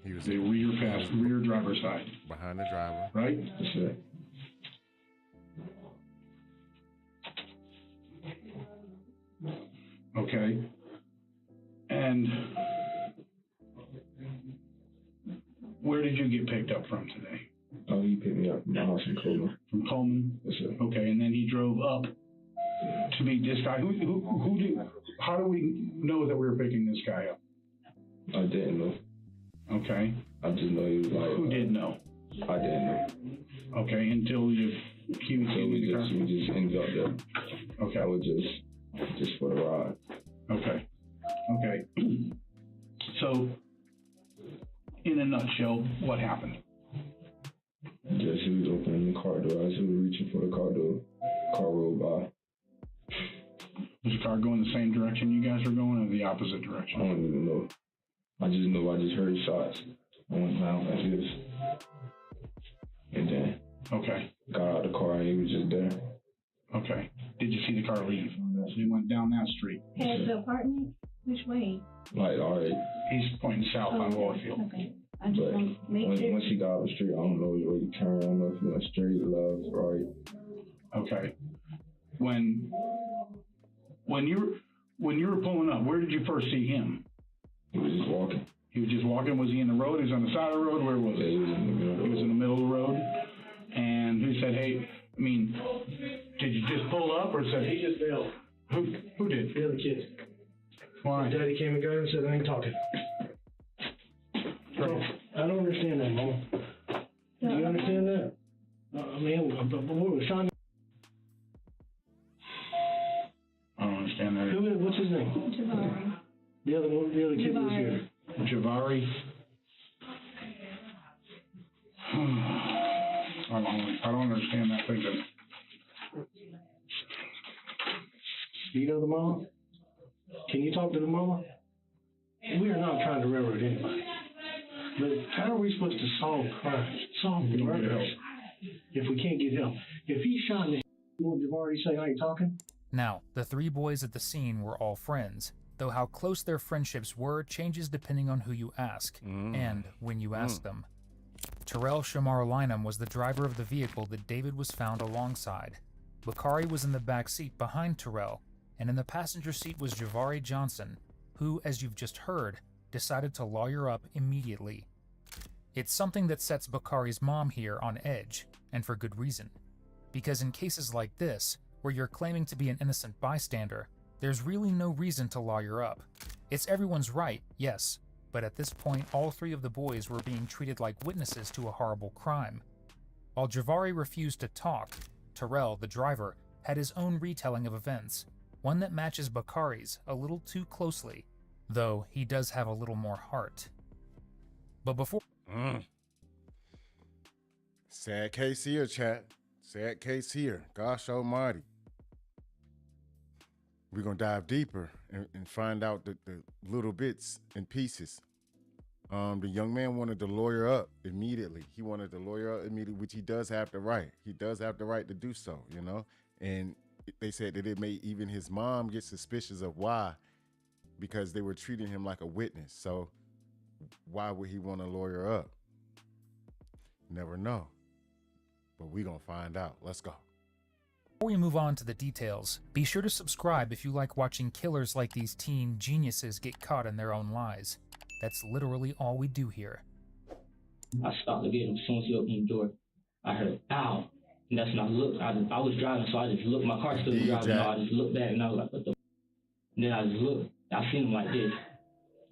the rear driver's side. Behind the driver. Right? Yes, sir. Okay. And where did you get picked up from today? Oh, he picked me up from the house in Coleman. From Coleman? Yes, sir. Okay, and then he drove up to meet this guy. How do we know that we were picking this guy up? I didn't know. Okay. I just know he was like... Who did know? I didn't know. Okay, until he just ended up there. Okay. I was just for the ride. Okay. Okay. So, in a nutshell, what happened? Just he was opening the car door. As he was reaching for the car door, car rolled by. Was the car going the same direction you guys were going, or the opposite direction? I don't even know. I just know I just heard shots. I went down like this. And then got out of the car and he was just there. Okay. Did you see the car leave? So he went down that street. Head the apartment? Which way? Like, all right. He's pointing south on Warfield. Okay. I just want to make sure. Once he got out the street, I don't know where he turned. I don't know if he went straight, left, right. Okay. When you were pulling up, where did you first see him? He was just walking. He was just walking. Was he in the road? He was on the side of the road? Where was he? He was in the middle. He was in the middle of the road. And who said, hey, I mean, did you just pull up or said... He just bailed. Who did? The other kid. Why? His daddy came and got him and said, I ain't talking. I don't understand that, Mama. Do you understand that? I mean, but we were trying to... I don't understand that thinking. Do you know the mama? Can you talk to the mama? We are not trying to railroad anybody. But how are we supposed to solve crimes, solve murders, if we can't get help? If he shot in the would have already say I ain't talking? Now, the three boys at the scene were all friends, though how close their friendships were changes depending on who you ask, and when you ask them. Terrell Shamar Lynham was the driver of the vehicle that David was found alongside. Bakari was in the back seat behind Terrell, and in the passenger seat was Javari Johnson, who, as you've just heard, decided to lawyer up immediately. It's something that sets Bakari's mom here on edge, and for good reason. Because in cases like this, where you're claiming to be an innocent bystander, there's really no reason to lawyer up. It's everyone's right, yes, but at this point all three of the boys were being treated like witnesses to a horrible crime. While Javari refused to talk, Terrell, the driver, had his own retelling of events, one that matches Bakari's a little too closely, though he does have a little more heart. But before... Sad case here, chat. Sad case here. Gosh almighty. We're going to dive deeper and find out the little bits and pieces. The young man wanted to lawyer up immediately. He wanted to lawyer up immediately, which he does have the right. He does have the right to do so, you know? And they said that it made even his mom get suspicious of why, because they were treating him like a witness. So why would he want to lawyer up? Never know. But we're going to find out. Let's go. Before we move on to the details, be sure to subscribe if you like watching killers like these teen geniuses get caught in their own lies. That's literally all we do here. I stopped to get him. As soon as he opened the door, I heard, ow. And that's when I looked. I was driving, so I just looked. My car still driving, so I just looked back, and I was like, what the f***? And then I just looked. I seen him like this.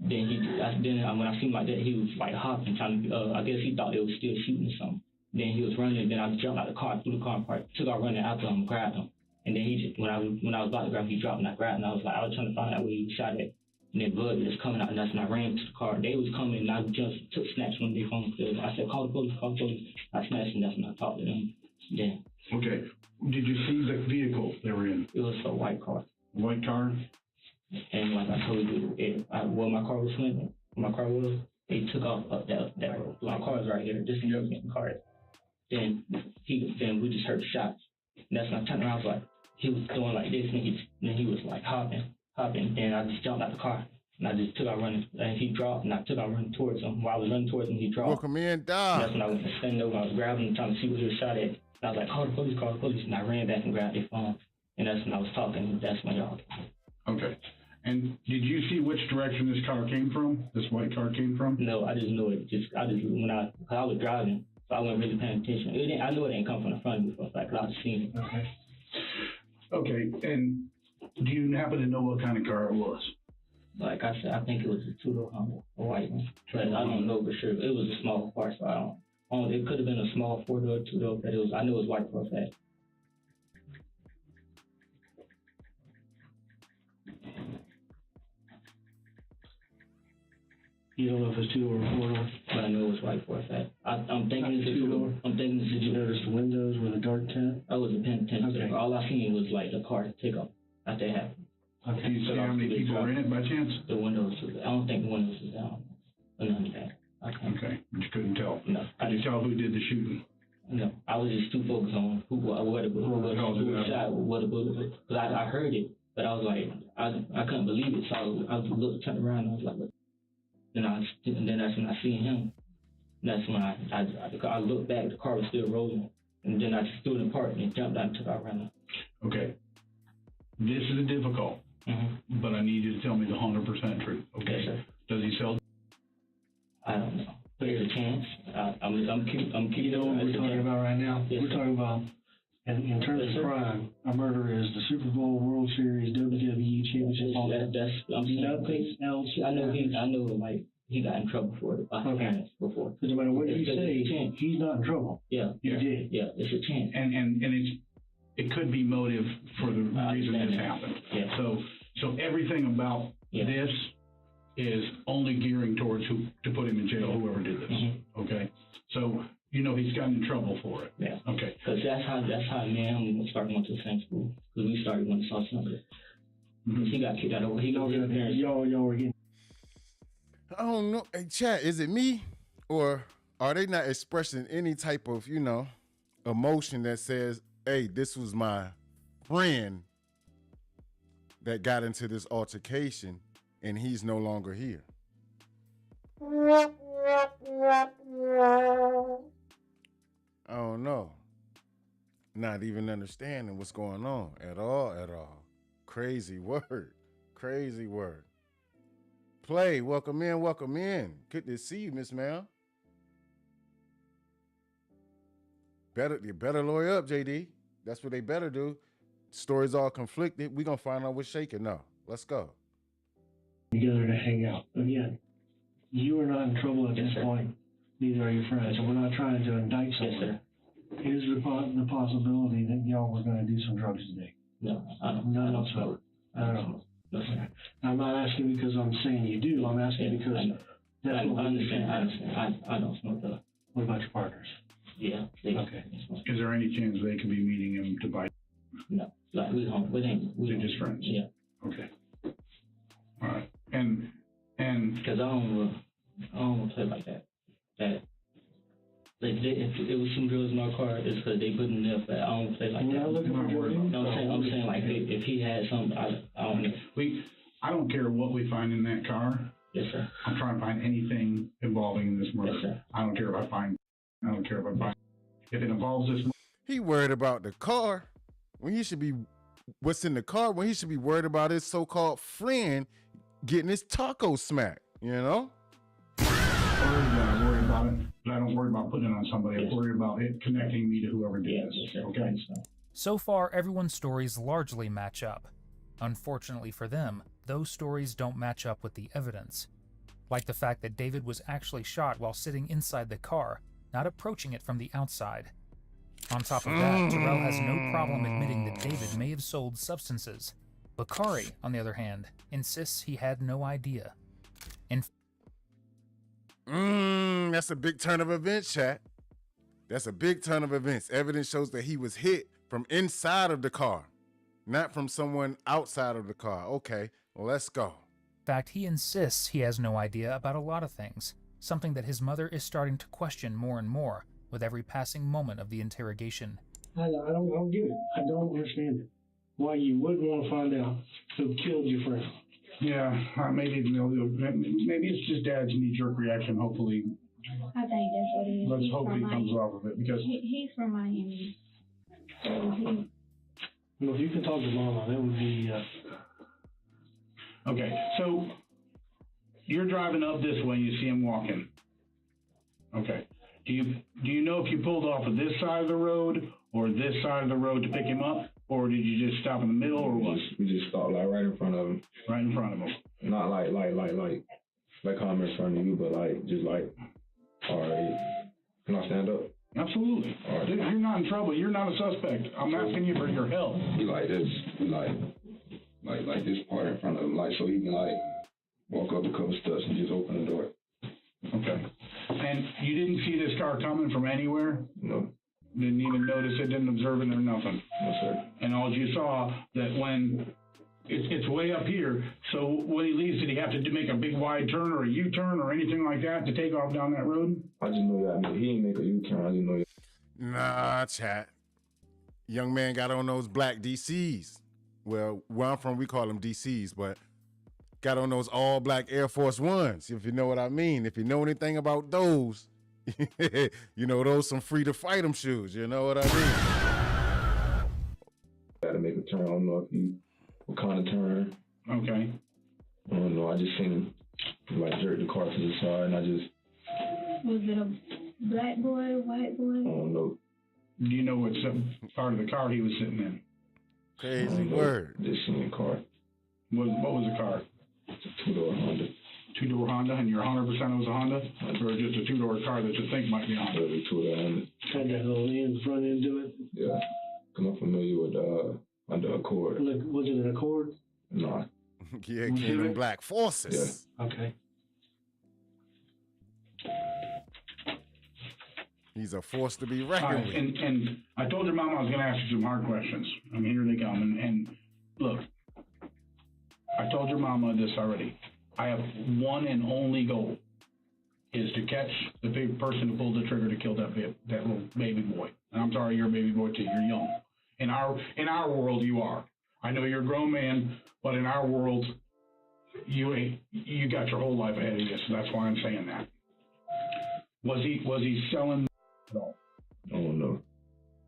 Then when I seen him like that, he was like hopping, trying to, I guess he thought they was still shooting or something. Then he was running, then I jumped out of the car, threw the car apart, took out running after him, grabbed him. And then he just, when I was about to grab him, he dropped and I grabbed him. I was trying to find out where he was shot at. And then blood was coming out, and that's when I ran to the car. They was coming, and I just snatched one of their phones. I said, call the police, call the police. I snatched, and that's when I talked to them. Then. Okay. Did you see the vehicle they were in? It was a white car. White car? And like I told you, where my car was swimming, they took off up that road. My car is right here. This is the car. Then we just heard shots. And that's when I turned around, I was like, he was doing like this, and he was like hopping. Then I just jumped out the car, and I just took out running. And he dropped, and I took out running towards him. While I was running towards him, he dropped. Welcome in, dog. That's when I went to stand over, I was grabbing him, trying to see where he was shot at. And I was like, call the police. And I ran back and grabbed their phone. And that's when I was talking, and that's when y'all came. Okay. And did you see which direction this car came from? This white car came from? No, I just knew it. When I was driving, so I wasn't really paying attention. I knew it didn't come from the front of me for a fact, because I was seeing it. Okay. And do you happen to know what kind of car it was? Like I said, I think it was a two-door Hummer, a white one. But I don't know for sure. It was a small car, so I don't. It could have been a small four-door, two-door, but I knew it was white for a fact. You don't know if it's two or four door, but I know it was white for a fact. I'm thinking it's a two-door. Did you notice the windows with a dark tint? I was a pen tint. Okay. All I seen was like the car take off after it happened. Okay. Do you see how many people were in it by chance? The windows. I don't think the windows was down. Or none of that. Okay, but you couldn't tell. No. Could you tell who did the shooting? No, I was just too focused on who shot, what the bullet was. Because I heard it, but I was like, I couldn't believe it. So I looked, turned around, and I was like, what? And then that's when I seen him. That's when I looked back, the car was still rolling. And then I just threw it apart and jumped out and took out running. Okay. This is difficult, but I need you to tell me the 100% truth. Okay. Yes, sir. Does he sell? I don't know. But there's a chance. I'm keeping. You know what we're talking about right now? Yes, we're talking about, in terms of crime, a murder is the Super Bowl, World Series, WWE Championship. All that. Nothing else. I know, like he got in trouble for it. Parents before. Because no matter what you say, he's not in trouble. Yeah. He did. Yeah. It's a chance. And it could be motive for the reason this happened. Yeah. So everything about this is only gearing towards who to put him in jail, whoever did this. Okay. So you know that's how me and him started going to the same school. Because we started going to South Central. He got kicked out of he got his parents. Y'all were getting. I don't know. Hey, chat, is it me or are they not expressing any type of, emotion that says, hey, this was my friend that got into this altercation and he's no longer here? I don't know. Not even understanding what's going on at all. Crazy word. Crazy word. Play, welcome in. Good to see you, Miss Mel. You better lawyer up, JD. That's what they better do. Stories all conflicted. We're gonna find out what's shaking now. Let's go. Together to hang out. Again, you are not in trouble at this point. Neither are your friends. And we're not trying to indict someone. Is the possibility that y'all were going to do some drugs today? No, I don't. No, sir. I don't know. No, sir. I'm not asking because I'm saying you do. I'm asking because that's what I understand. I don't smoke drugs. What about your partners? Yeah. Okay. Is there any chance they could be meeting him to buy? No. Like They're just friends? Yeah. Okay. All right. And because I don't want to play like that. Like if it was some drugs in my car, it's because they put in there. But I don't play like that. No, I'm saying like if he had something, I don't know. I don't care what we find in that car. Yes, sir. I'm trying to find anything involving this murder. Yes, sir. I don't care if I find. If it involves this. He worried about the car when he should be what's in the car when he should be worried about his so-called friend getting his taco smacked. I worry about it, but I don't worry about putting it on somebody. I worry about it connecting me to whoever did this. Okay. So far, everyone's stories largely match up. Unfortunately for them, those stories don't match up with the evidence. Like the fact that David was actually shot while sitting inside the car, not approaching it from the outside. On top of that, Terrell has no problem admitting that David may have sold substances. Bakari, on the other hand, insists he had no idea. That's a big turn of events, chat. That's a big turn of events. Evidence shows that he was hit from inside of the car, not from someone outside of the car. Okay, let's go. In fact, he insists he has no idea about a lot of things, something that his mother is starting to question more and more with every passing moment of the interrogation. I don't get it. I don't understand it. Why you wouldn't want to find out who killed your friend. Yeah, maybe it's just Dad's knee-jerk reaction. Hopefully, I think that's what it is. Let's hope he comes off of it because he's from Miami. So well, if you can talk to Mama, that would be. Okay, so you're driving up this way and you see him walking. Okay, do you know if you pulled off of this side of the road or this side of the road to pick him up? Or did you just stop in the middle, or what? We just stopped like right in front of him. Right in front of him. Not like I'm in front of you, but just all right. Can I stand up? Absolutely. All right. Dude, you're not in trouble. You're not a suspect. I'm asking you for your help. Be like this, like this part in front of him, so he can walk up a couple steps and just open the door. Okay. And you didn't see this car coming from anywhere? No. Didn't even notice it, didn't observe it or nothing? No, sir. And all you saw that when it's way up here, so when he leaves, did he have to make a big wide turn or a U-turn or anything like that to take off down that road? I just know that he didn't make a U-turn. I just know Nah, chat. Young man got on those black DCs. Well, where I'm from, we call them DCs, but got on those all black Air Force Ones, if you know what I mean. If you know anything about those, you know, those some free to fight them shoes. You know what I mean? Got to make a turn. I don't know what kind of turn. Okay. I don't know. I just seen him jerk the car to the side, and I just. Was it a black boy, white boy? I don't know. Do you know what part of the car he was sitting in? Crazy word. Just seen the car. What was the car? It's a two-door Honda. Two-door Honda, and you're 100% it was a Honda? Or just a two-door car that you think might be a Honda? It was a two-door Honda. Had that little end, front end to it? Yeah. I'm familiar with the Accord. Was it an Accord? Nah. Yeah, it came in black forces. Yeah. Okay. He's a force to be reckoned with. And I told your mom I was going to ask you some hard questions. I mean, here they come. And look, I told your mama this already. I have one and only goal, is to catch the big person who pulled the trigger to kill that little baby boy. And I'm sorry, you're a baby boy too. You're young. In our world, you are. I know you're a grown man, but in our world, you got your whole life ahead of you. So that's why I'm saying that. Was he selling at all? I don't know.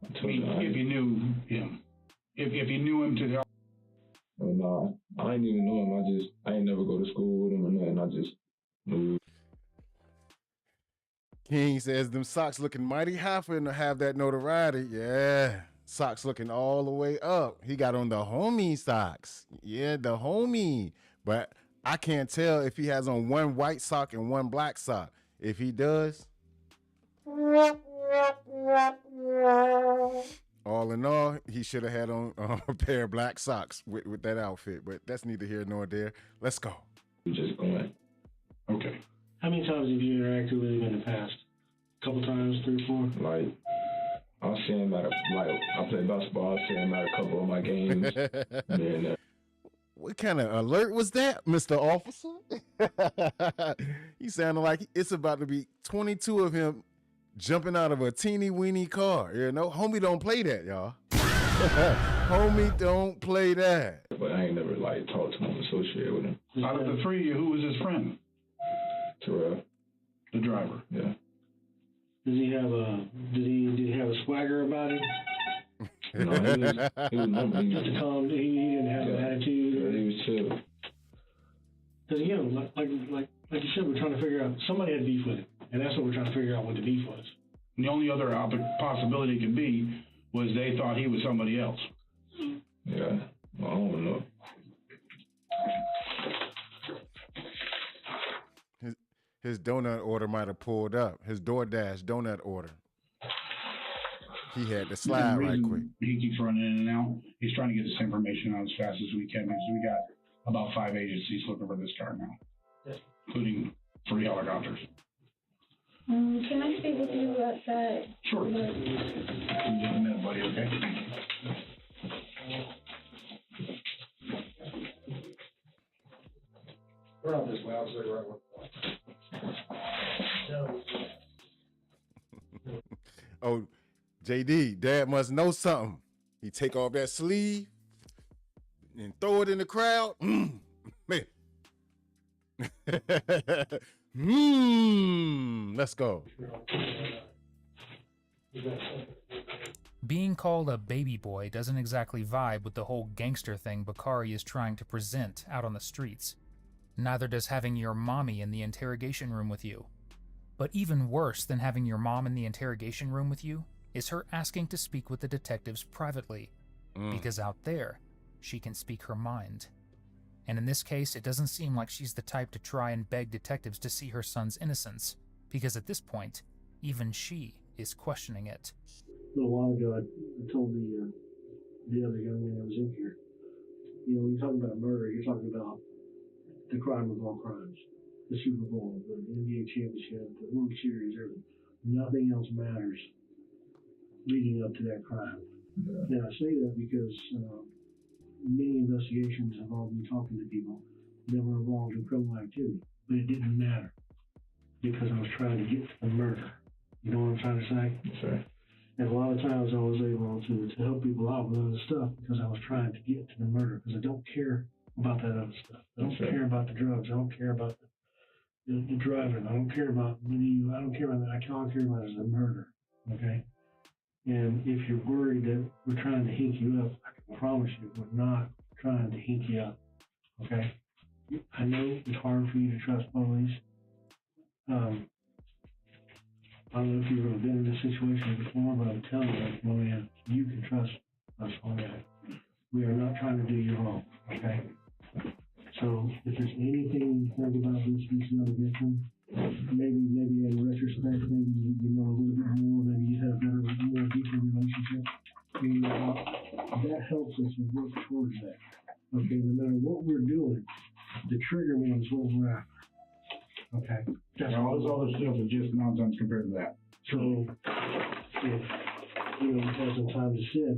I mean, if you knew him, if you knew him to the. Oh, no, I didn't even know him. I ain't never go to school with him or nothing. I just moved. King says them socks looking mighty high for him to have that notoriety. Yeah, socks looking all the way up. He got on the homie socks. Yeah, the homie. But I can't tell if he has on one white sock and one black sock. If he does, all in all, he should have had on a pair of black socks with that outfit. But that's neither here nor there. Let's go. We just going. Okay. How many times have you interacted with him in the past? A couple times, 3 or 4? Like, I'll see him at I play basketball. I'll see him at a couple of my games. And, what kind of alert was that, Mr. Officer? He sounded like it's about to be 22 of him jumping out of a teeny weeny car. You know, homie don't play that, y'all. Homie don't play that. But I ain't never talked to him, associated with him. Out of the 3 of you, who was his friend? Terrell. The driver. Yeah. Did he have a swagger about him? No, he was humble. Just a calm. He didn't have an attitude. Yeah, he was chill. Because again, like you said, we're trying to figure out somebody had beef with him, and that's what we're trying to figure out what the beef was. And the only other possibility could be was they thought he was somebody else. Yeah, well, I don't know. His donut order might have pulled up. His DoorDash donut order. He had to slide right quick. He keeps running in and out. He's trying to get this information out as fast as we can because we got about 5 agencies looking for this car now, including 3 helicopters. Can I speak with you outside? Sure. In just a minute, buddy, okay? We're not this way. I'll say right one. Oh, JD, Dad must know something. He take off that sleeve and throw it in the crowd. Man. Let's go. Being called a baby boy doesn't exactly vibe with the whole gangster thing Bakari is trying to present out on the streets. Neither does having your mommy in the interrogation room with you. But even worse than having your mom in the interrogation room with you is her asking to speak with the detectives privately, because out there, she can speak her mind. And in this case, it doesn't seem like she's the type to try and beg detectives to see her son's innocence, because at this point, even she is questioning it. A little while ago, I told the other young man that was in here, when you're talking about murder, you're talking about the crime of all crimes. The Super Bowl, the NBA championship, the World Series, everything. Nothing else matters leading up to that crime. Now, I say that because many investigations involved me talking to people that were involved in criminal activity, but it didn't matter because I was trying to get to the murder. You know what I'm trying to say? Sure. And a lot of times I was able to help people out with other stuff because I was trying to get to the murder because I don't care about that other stuff. I don't care about the drugs. I don't care about the driving. I don't care about I don't care about that. All I care about is the murder. Okay? And if you're worried that we're trying to hink you up, I can promise you we're not trying to hink you up. Okay? I know it's hard for you to trust police. I don't know if you've ever been in this situation before, but I'm telling you, Moya, you can trust us on that. We are not trying to do you wrong, okay? So if there's anything you think about this other victim, maybe in retrospect, maybe you know a little bit more, maybe you had a better, more deeper relationship. That helps us work towards that. Okay, no matter what we're doing, the trigger man is what we're after. Okay. All this other stuff is just nonsense compared to that. So, if, you know, have some time to sit,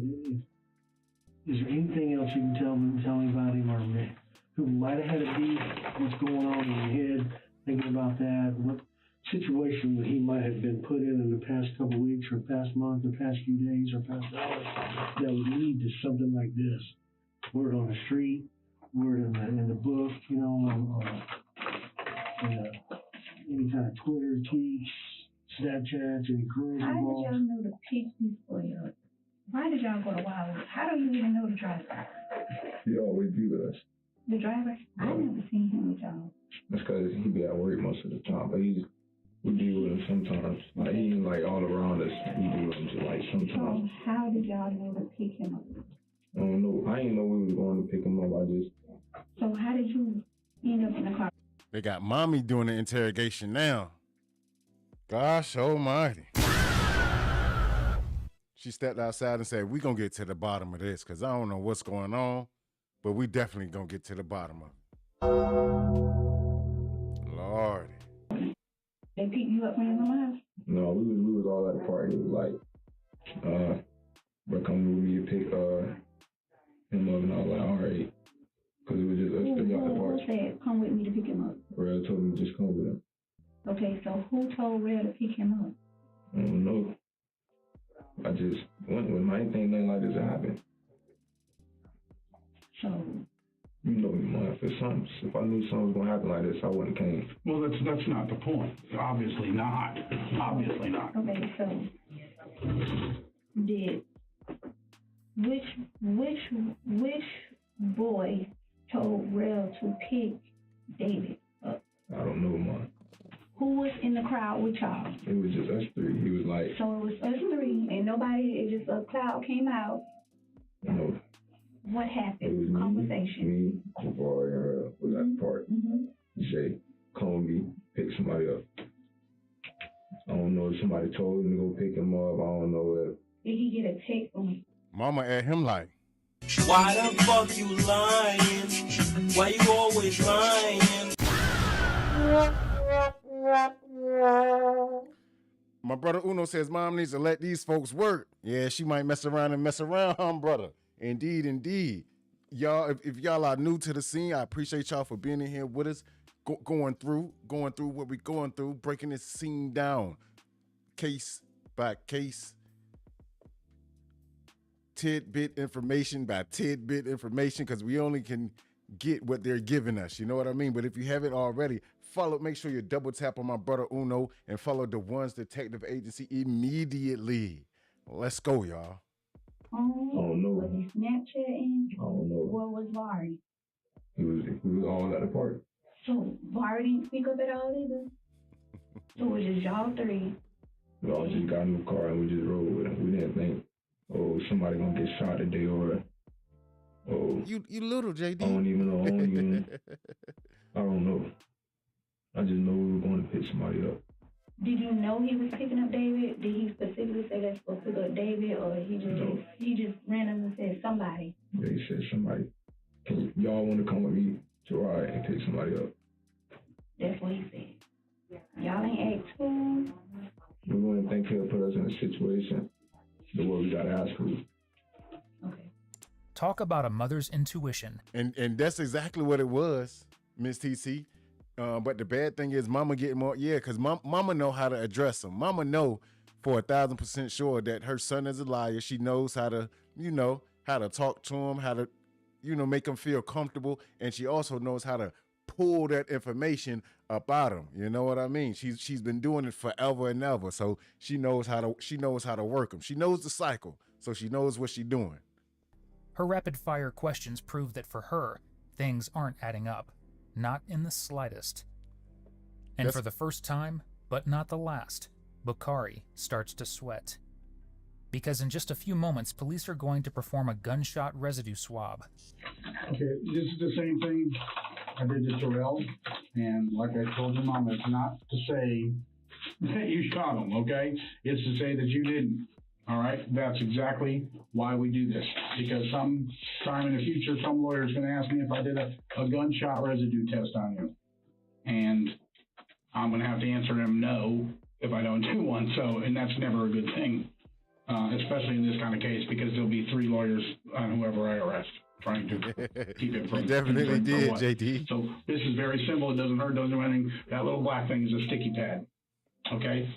is there anything else you can tell me about him, or who might have had a beef? What's going on in your head, thinking about that? What situation that he might have been put in the past couple of weeks, or past month, or past few days, or past hours that would lead to something like this? Word on the street, word in the book, you know, any kind of Twitter tweets, Snapchats, any girls How did involved? y'all know to pick before you? Why did y'all go to Wild? How do you even know the driver? He always be with us. The driver? I never seen him with y'all. That's because he be at work most of the time, but we be with him sometimes. Like, he ain't like all around us. We be with him just like sometimes. So how did y'all know to pick him up? I don't know. I didn't know we was going to pick him up. So how did you end up in the car? They got mommy doing the interrogation now. Gosh almighty. She stepped outside and said, we gonna get to the bottom of this, because I don't know what's going on, but we definitely gonna get to the bottom of it. Lordy. They picked you up when you were in the house? No, we was all at the party. It was like, but come with me to pick him up, and I was like, all right. Because it was just us three at the party. Who said, come with me to pick him up? Red told me to just come with him. Okay, so who told Red to pick him up? I don't know. I just went with him. I didn't think nothing like this would happen. So, you know me, man. If I knew something was going to happen like this, I wouldn't have came. Well, that's not the point. Obviously not. Obviously not. Okay, so which boy told Rel to pick David up? I don't know, man. Who was in the crowd with y'all? It was just us three. He was like... So it was us three, and nobody, it just a cloud came out. No. What happened? Conversation. Me, Jabari, and Rel was at the party. He said, call me, pick somebody up. I don't know if somebody told him to go pick him up. I don't know if... Did he get a text from him? Mama at him like... Why the fuck you lying? Why you always lying? My brother Uno says mom needs to let these folks work. Yeah, she might mess around, brother. Indeed. Y'all, if y'all are new to the scene, I appreciate y'all for being in here with us, going through what we're going through, breaking this scene down, case by case, tidbit information by tidbit information, because we only can get what they're giving us. You know what I mean? But if you haven't already, make sure you double tap on my brother Uno and follow the Ones Detective Agency immediately. Let's go, y'all. Oh no. Was he Snapchatting? Oh no. Where was Vari? He was all at the party. So Vari didn't speak up at all either? So it was just y'all three? We all just got in the car and we just rode with him. We didn't think, oh, somebody gonna get shot today, or you little JD. I don't even know. I don't know. I just know we were going to pick somebody up. Did you know he was picking up David? Did he specifically say let's go pick up David, or he just randomly said somebody? Yeah, he said somebody. Y'all want to come with me to ride and pick somebody up? That's what he said. Y'all ain't asked who? We wouldn't think he'll put us in a situation the way we got to ask who. Talk about a mother's intuition. And that's exactly what it was, Miss TC. But the bad thing is mama getting more, because mama know how to address him. Mama know for 1,000% sure that her son is a liar. She knows how to, how to talk to him, how to, make him feel comfortable. And she also knows how to pull that information about him. You know what I mean? She's been doing it forever and ever. So she knows how to work him. She knows the cycle. So she knows what she's doing. Her rapid-fire questions prove that for her, things aren't adding up. Not in the slightest. And for the first time, but not the last, Bakari starts to sweat. Because in just a few moments, police are going to perform a gunshot residue swab. Okay, this is the same thing I did to Terrell, and like I told your mom, it's not to say that you shot him, okay? It's to say that you didn't. All right, that's exactly why we do this. Because some time in the future, some lawyer's going to ask me if I did a gunshot residue test on you. And I'm going to have to answer him no, if I don't do one. So, and that's never a good thing, especially in this kind of case, because there'll be 3 lawyers on whoever I arrest trying to keep it from. You definitely did, what. JD. So this is very simple. It doesn't hurt, doesn't do anything. That little black thing is a sticky pad. Okay?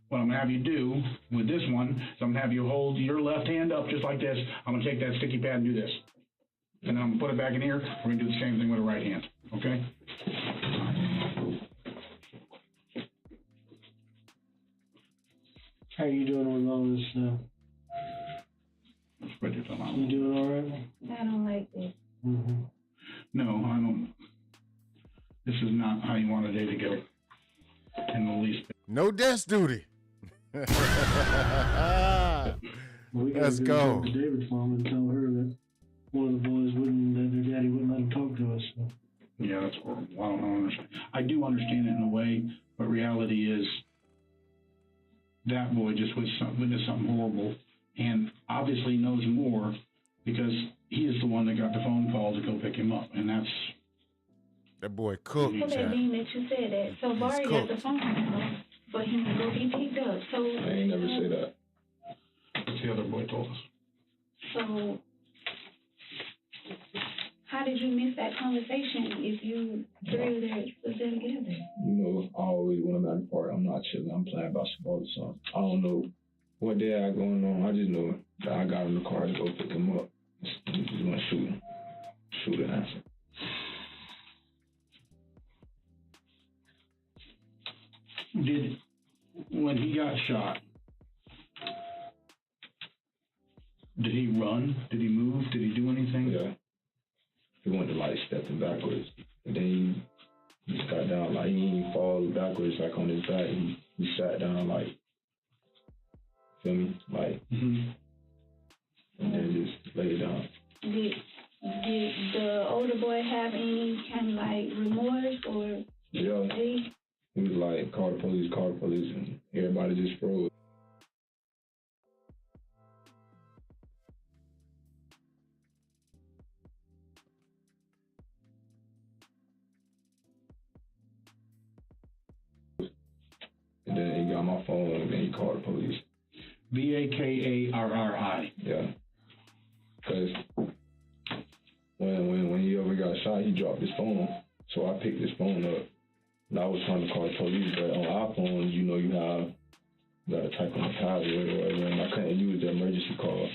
What I'm going to have you do with this one is I'm going to have you hold your left hand up just like this. I'm going to take that sticky pad and do this. And then I'm going to put it back in here. We're going to do the same thing with the right hand. Okay? How are you doing with all this stuff? You doing all right? I don't like this. Mm-hmm. No, I don't. This is not how you want a day to go. In the least. No desk duty. Let's go. Talk to David's mom and tell her that one of the boys their daddy wouldn't let him talk to us. So. Yeah, that's horrible. I don't understand. I do understand it in a way, but reality is that boy just witnessed something horrible and obviously knows more because he is the one that got the phone call to go pick him up, and that's... That boy cooked. So that being that you said that, so Barry got the phone call for him to go get picked up. So I ain't never say that. That's the other boy told us. So how did you miss that conversation if you three there was there together? You know, always when I'm at the park, I'm not chilling. I'm playing basketball or something. I don't know what day I going on. I just know that I got in the car to go pick him up. He's gonna shoot him. Shoot an answer. When he got shot, did he run? Did he move? Did he do anything? Yeah. He went to like stepping backwards. And then he just got down, like he didn't fall backwards like on his back. He sat down like, feel me? Like, and then just laid down. Did the older boy have any kind of like remorse or? Yeah. He was like, call the police, and everybody just froze. And then he got my phone, and then he called the police. Bakkarri. Yeah. Because when he ever got shot, he dropped his phone. So I picked his phone up. And I was trying to call the police, but on iPhones, you know, you gotta type on the pad or whatever, and I couldn't use the emergency call.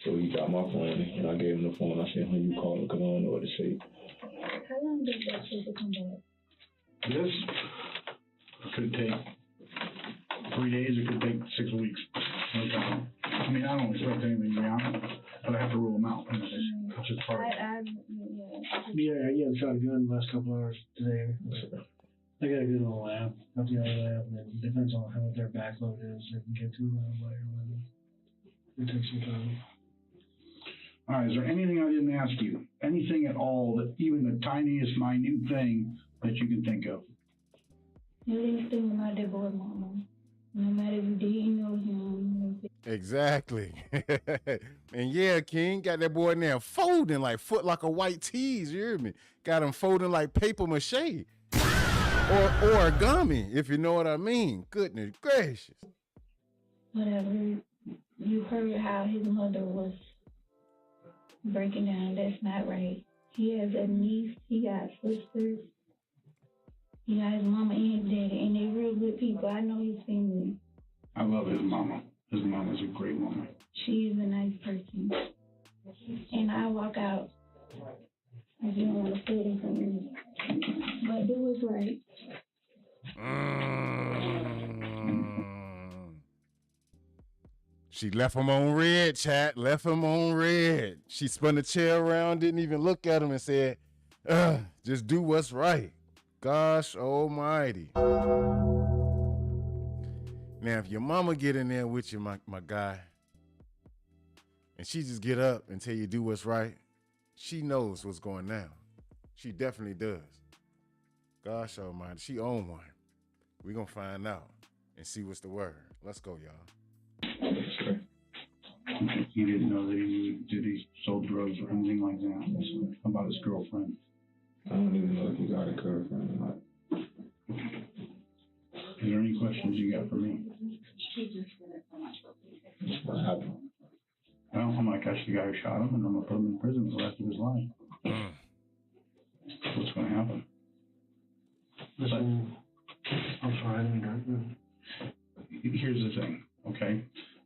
So he got my phone, and I gave him the phone. I said, "Honey, you call him, because I don't know what to say." How long did that take to come back? This could take 3 days. It could take 6 weeks. No problem. I mean, I don't expect anything to be honest, but I have to rule them out. It's just part of it. Yeah, you haven't shot a gun the last couple hours today. They got a good little lab, up the other lab, and it depends on how their backload is. They can get to it later. It takes some time. All right, is there anything I didn't ask you? Anything at all, that even the tiniest, minute thing that you can think of? You didn't think about that boy, Mama. No matter if you didn't know him. Exactly. And yeah, King got that boy in there folding like Foot Locker white tees, you hear me? Got him folding like paper mache. Or origami, if you know what I mean. Goodness gracious. Whatever. You heard how his mother was breaking down. That's not right. He has a niece. He got sisters. He got his mama and his daddy. And they're real good people. I know his family. I love his mama. His mama's a great woman. She is a nice person. And I walk out. I don't want to say it in front of me. But do what's right. She left him on red, chat. Left him on red. She spun the chair around, didn't even look at him and said, just do what's right. Gosh almighty. Now, if your mama get in there with you, my guy, and she just get up and tell you do what's right, she knows what's going down. She definitely does. Gosh almighty, she own one. We gonna find out and see what's the word. Let's go, y'all. You didn't know that he sold drugs or anything like that. How about his girlfriend? I don't even know if he got a girlfriend or not. Is there any questions you got for me? What happened? Well, I'm gonna catch the guy who shot him, and I'm gonna put him in prison for the rest of his life. What's gonna happen? Listen, I'm sorry, I didn't know. Here's the thing, okay?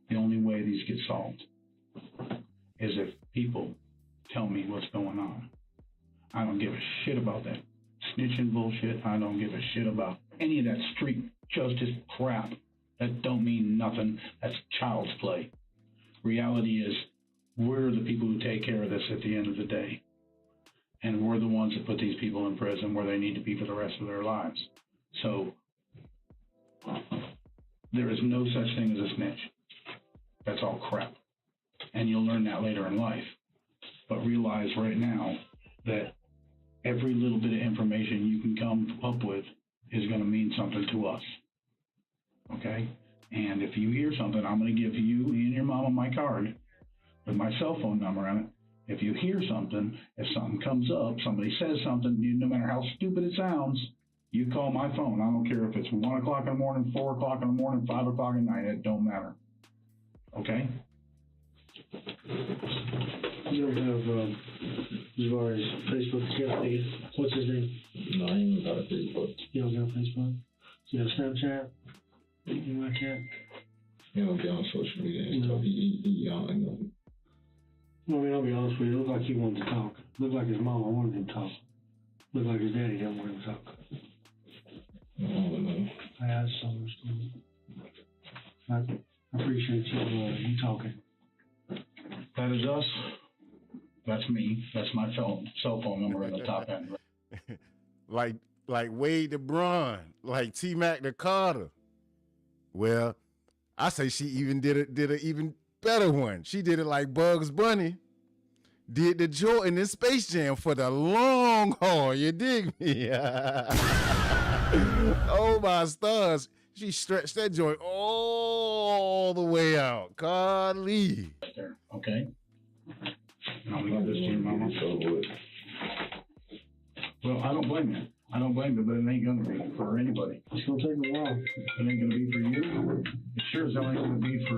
The only way these get solved is if people tell me what's going on. I don't give a shit about that snitching bullshit. I don't give a shit about any of that street justice crap. That don't mean nothing. That's child's play. Reality is, we're the people who take care of this at the end of the day. And we're the ones that put these people in prison where they need to be for the rest of their lives. So, there is no such thing as a snitch. That's all crap. And you'll learn that later in life. But realize right now that every little bit of information you can come up with is going to mean something to us. Okay? And if you hear something, I'm going to give you and your mama my card with my cell phone number on it. If you hear something, if something comes up, somebody says something, no matter how stupid it sounds, you call my phone. I don't care if it's 1 o'clock in the morning, 4 o'clock in the morning, 5 o'clock at night. It don't matter. Okay? You don't have, as far as Facebook account, what's his name? No, I ain't got a Facebook. You don't got Facebook? You got Snapchat? Anything like that? He don't get on social media and stuff. He young. I mean, I'll be honest with you. It looked like he wanted to talk. Looked like his mama wanted him to talk. Looked like his daddy didn't want him to talk. I don't know. I asked some I appreciate you talking. That is us. That's me. That's my cell phone number in the top end. like Wade to Braun, like T-Mac to Carter. Well, I say she even did an even better one. She did it like Bugs Bunny did the Jordan in Space Jam for the long haul. You dig me? Oh my stars. She stretched that joint all the way out. Golly. Okay. And I'm gonna give this to your mama. Well, I don't blame you. I don't blame you, but it ain't gonna be for anybody. It's gonna take a while. It ain't gonna be for you. It sure as hell ain't gonna be for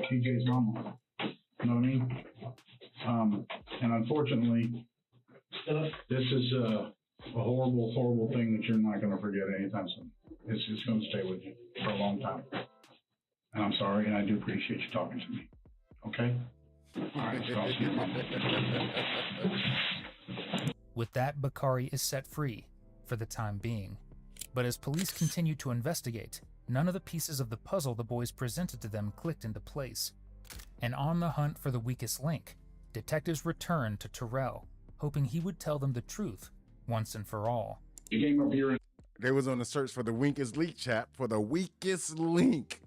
TJ's mama. You know what I mean? And unfortunately, this is a horrible, horrible thing that you're not gonna forget anytime soon. It's just gonna stay with you for a long time. And I'm sorry, and I do appreciate you talking to me. Okay? All right, so I'll see you Monday. With that, Bakari is set free for the time being. But as police continue to investigate, none of the pieces of the puzzle the boys presented to them clicked into place. And on the hunt for the weakest link, detectives returned to Terrell, hoping he would tell them the truth once and for all. You came up here. They was on the search for the weakest link, chap, for the weakest link.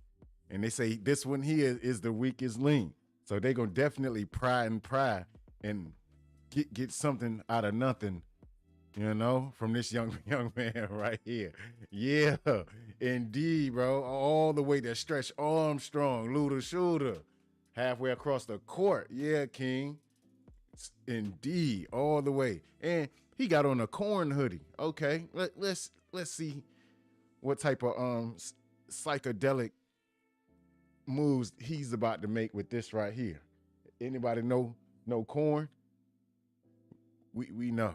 And they say this one here is the weakest link. So they gonna definitely pry and get something out of nothing, you know, from this young man right here. Yeah, indeed, bro. All the way to Stretch Armstrong, Luda Shooter, halfway across the court. Yeah, King. Indeed, all the way. And he got on a corn hoodie. Okay, let's see what type of psychedelic moves he's about to make with this right here. Anybody know corn? We know.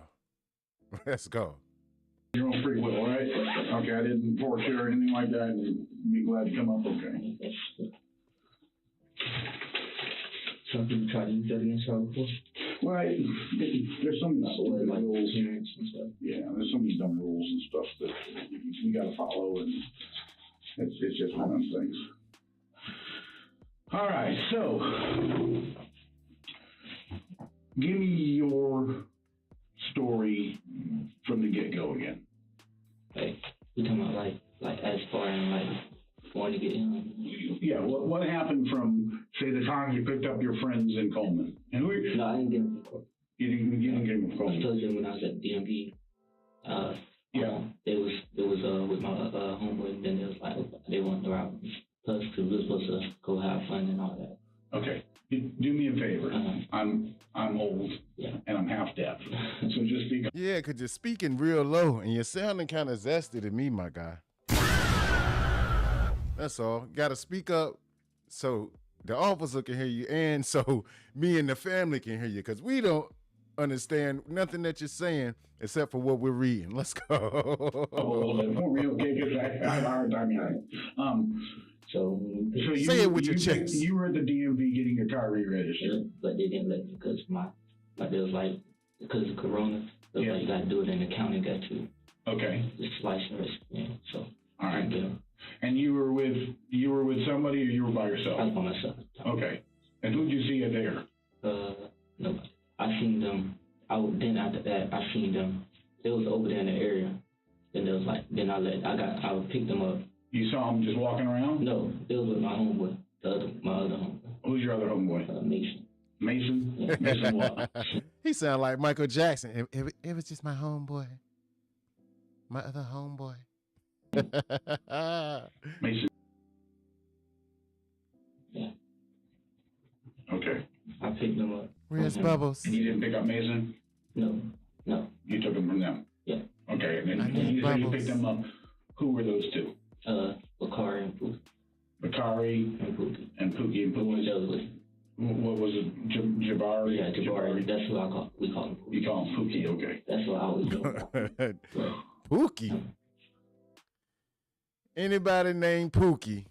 Let's go. You're on free will, right? Okay, I didn't force you or anything like that. Be glad to come up okay. Something you tried to use that against her before? Well, there's some like rules and stuff. Yeah, there's some dumb rules and stuff that we got to follow, and it's just one of those things. All right, so give me your story from the get-go again. Like, you talking about like as far as like wanting to get in? Yeah, what happened from, say, the time you picked up your friends in Coleman? And no, I didn't get them in court. You didn't get them in Coleman? I told you when I was at DMV. Yeah. It was with my homeboy, and then it was like they wanted to rob me. Plus, we were supposed to go have fun and all that. Okay. Do me a favor. I'm old, and I'm half deaf. So just speak. Yeah, because you're speaking real low, and you're sounding kind of zesty to me, my guy. That's all. Got to speak up so the officer can hear you and so me and the family can hear you, because we don't understand nothing that you're saying except for what we're reading. Let's go. Real because I have a hard time hearing. So you, say it with your chest. You were at the DMV getting your car re-registered. But they didn't let me because it was like, because of Corona, it was like you got to do it in the county, got to. Okay. It's license, yeah, so. All right. And you were with somebody, or you were by yourself? I was by myself. Okay. And who'd you see there? Nobody. I seen them. Then after that, I seen them. They was over there in the area. Then they was like, I picked them up. You saw them just walking around? No, they was with my homeboy, my other homeboy. Who's your other homeboy? Mason. Mason? Yeah. Mason what? He sound like Michael Jackson. It was just my homeboy. My other homeboy. Mason. Yeah. Okay. I picked them up. Where's Bubbles? And you didn't pick up Mason? No. You took them from them? Yeah. Okay. And then you said you picked them up. Who were those two? Bakari and Pookie. Bakari and Pookie. What was it? Jabari? Yeah, Jabari. That's what we call him. You call him Pookie, okay. That's what I always do. Pookie? Anybody named Pookie?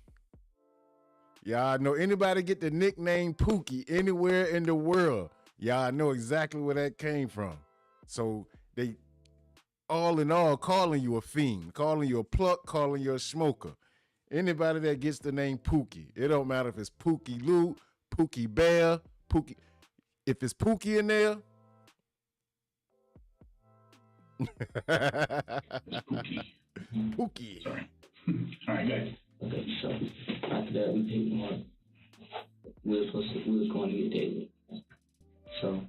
Y'all know anybody get the nickname Pookie anywhere in the world? Y'all know exactly where that came from. So they, all in all, calling you a fiend, calling you a pluck, calling you a smoker. Anybody that gets the name Pookie, it don't matter if it's Pookie Lou, Pookie Bear, Pookie. If it's Pookie in there, it's Pookie. Pookie. Sorry. All right, guys. Okay, so after that, we picked him up. We was going to get David. So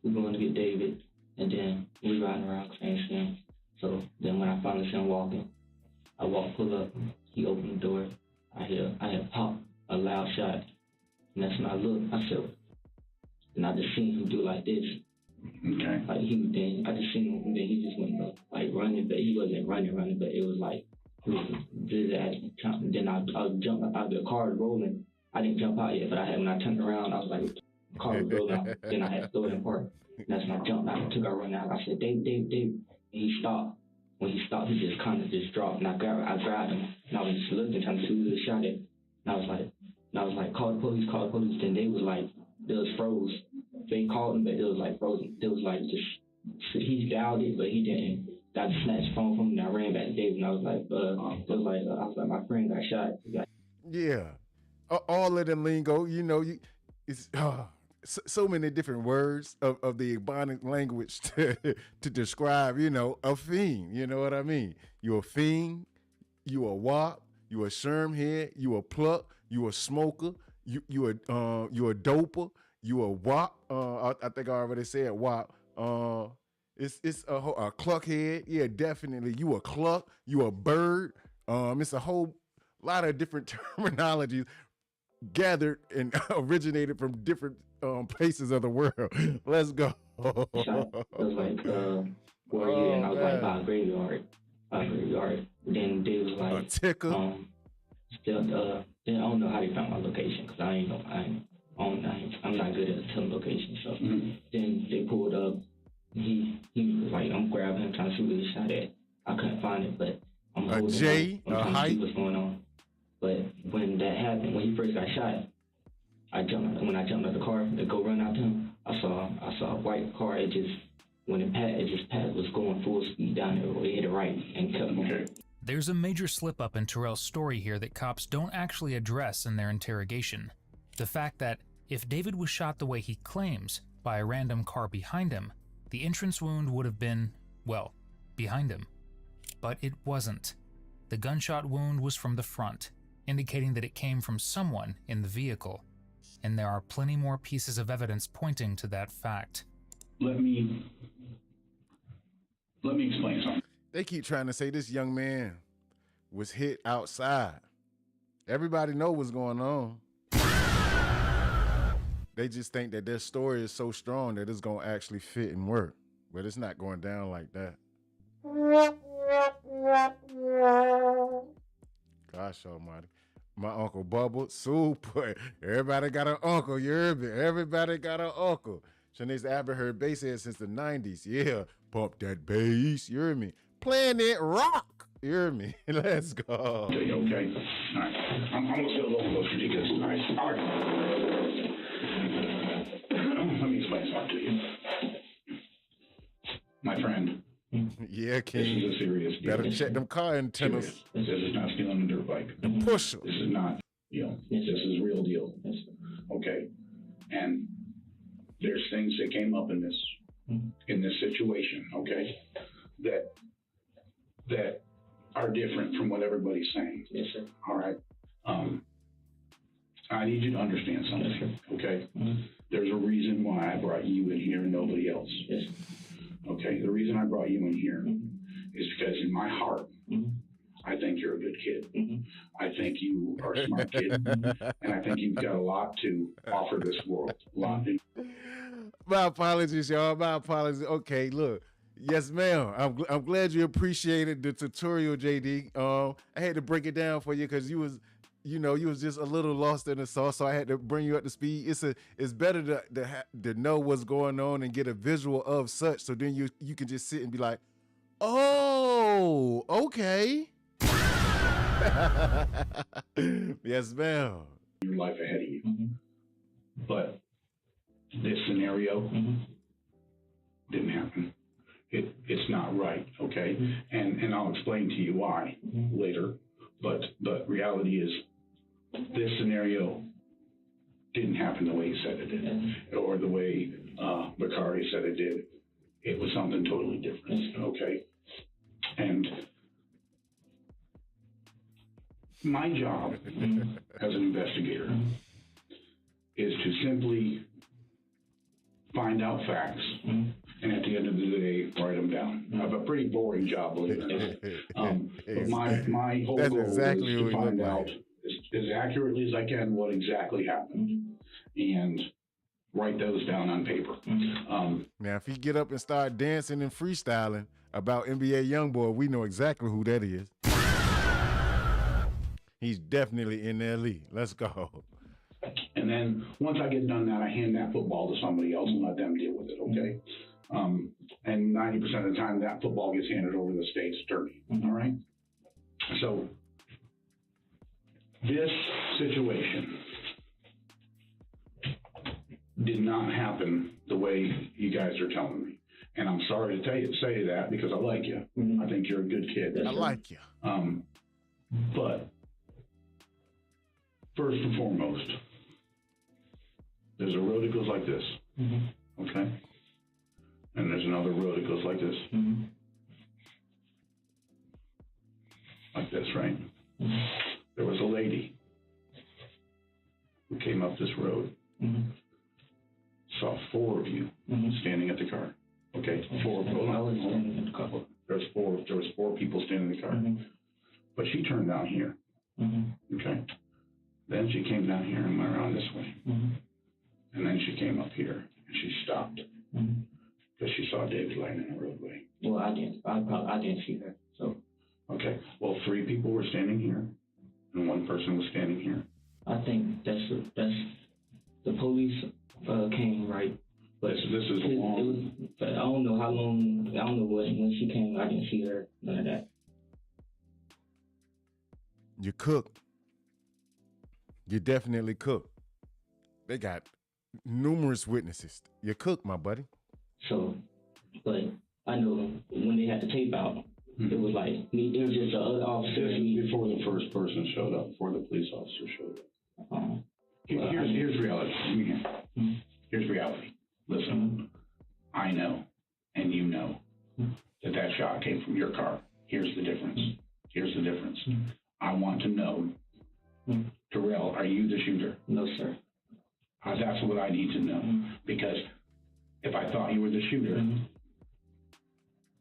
we going to get David, and then we riding around Cranston. So then when I finally see him walking, I pull up. He opened the door. I had pop a loud shot, and that's when I looked. I said, and I just seen him do like this. Okay. Like I just seen him, and then he just went like running, but he wasn't running, but it was like. Then I jumped out of the car rolling. I didn't jump out yet, but when I turned around, I was like, the car was rolling. Then I had to throw it in park. And that's when I jumped out and took our run out. I said, Dave. And he stopped. When he stopped, he just kind of just dropped. And I grabbed him. And I was just looking, trying to see who was shot at. And I was like, call the police. Then they was froze. They called him, but it was like frozen. It was like just, he dialed it, but he didn't. I just snatched the phone from him and I ran back to David, and I was like, my friend got shot. Yeah, all of them lingo, it's so many different words of the Ebonic language to describe, a fiend. You know what I mean? You a fiend, you a wop, you a shermhead, you a pluck, you a smoker, you a doper, you a wop. I think I already said wop. It's a cluck head. Yeah, definitely. You a cluck. You a bird. It's a whole lot of different terminologies gathered and originated from different places of the world. Let's go. It was like, where are you? And I was like, by a graveyard. Then they was like, a ticker. Then I don't know how they found my location because I'm not good at telling location. So then they pulled up. He was like, I'm grabbing him, trying to see where he shot at. I couldn't find it, but I'm holding him. I'm trying to see what's going on. But when that happened, when he first got shot, when I jumped out the car to go run out to him, I saw a white car. It just was going full speed down the road. It hit it right and kept moving. There's a major slip up in Terrell's story here that cops don't actually address in their interrogation. The fact that if David was shot the way he claims, by a random car behind him, the entrance wound would have been, well, behind him. But it wasn't. The gunshot wound was from the front, indicating that it came from someone in the vehicle. And there are plenty more pieces of evidence pointing to that fact. Let me explain something. They keep trying to say this young man was hit outside. Everybody know what's going on. They just think that their story is so strong that it's going to actually fit and work. But it's not going down like that. Gosh almighty. My Uncle Bubble, super. Everybody got an uncle, you heard me? Everybody got an uncle. Shanice Abbott heard bass head since the 90s. Yeah, pump that bass, you heard me? Planet Rock, you heard me? Let's go. Okay, all right. I'm gonna feel a little closer to this. All right. Let me explain something to you. My friend. Yeah, King. This is a serious deal. Better check them car antennas. This is not stealing a dirt bike. Push them. This is not, this is real deal. Okay. And there's things that came up in this situation, okay, that are different from what everybody's saying. Yes, sir. All right. I need you to understand something, okay? There's a reason why I brought you in here and nobody else. Yes. Okay, the reason I brought you in here is because in my heart, I think you're a good kid. I think you are a smart kid. And I think you've got a lot to offer this world. A lot to. My apologies, y'all. My apologies. Okay, look. Yes, ma'am. I'm glad you appreciated the tutorial, JD. I had to break it down for you because you was just a little lost in the sauce, so I had to bring you up to speed. It's better to know what's going on and get a visual of such, so then you can just sit and be like, oh, okay. Yes, ma'am. Your life ahead of you. But this scenario didn't happen. It's not right, okay? And I'll explain to you why later. But reality is, this scenario didn't happen the way he said it did, or the way Bakari said it did. It was something totally different, okay? And my job as an investigator is to simply find out facts and at the end of the day, write them down. I have a pretty boring job, believe it or not. But my whole goal is to find out as accurately as I can what exactly happened and write those down on paper. Now, if he get up and start dancing and freestyling about NBA Youngboy, we know exactly who that is. He's definitely in their league. Let's go. And then once I get done that, I hand that football to somebody else and let them deal with it, okay? And 90% of the time, that football gets handed over to the state's attorney, all right? So this situation did not happen the way you guys are telling me. And I'm sorry to say that because I like you. I think you're a good kid. I like you. But first and foremost, there's a road that goes like this, okay? And there's another road that goes like this. Like this, right? There was a lady who came up this road, saw four of you standing at the car. Okay, four. There was four people standing in the car. But she turned down here. Okay. Then she came down here and went around this way. And then she came up here and she stopped because she saw David laying in the roadway. Well, I didn't see her. So. Okay. Well, three people were standing here, and one person was standing here. I think that's the police came, right? But this is long. But I don't know how long. I don't know when she came. I didn't see her. None of that. You cooked. You definitely cooked. They got numerous witnesses. You cooked, my buddy. So, but I know when they had the tape out, it was like me. It was just the other officer. Before the first person showed up, before the police officer showed up. Here's reality. Here's reality. Listen, I know, and you know, that shot came from your car. Here's the difference. Here's the difference. I want to know, Terrell, are you the shooter? No, sir. That's what I need to know. Because if I thought you were the shooter,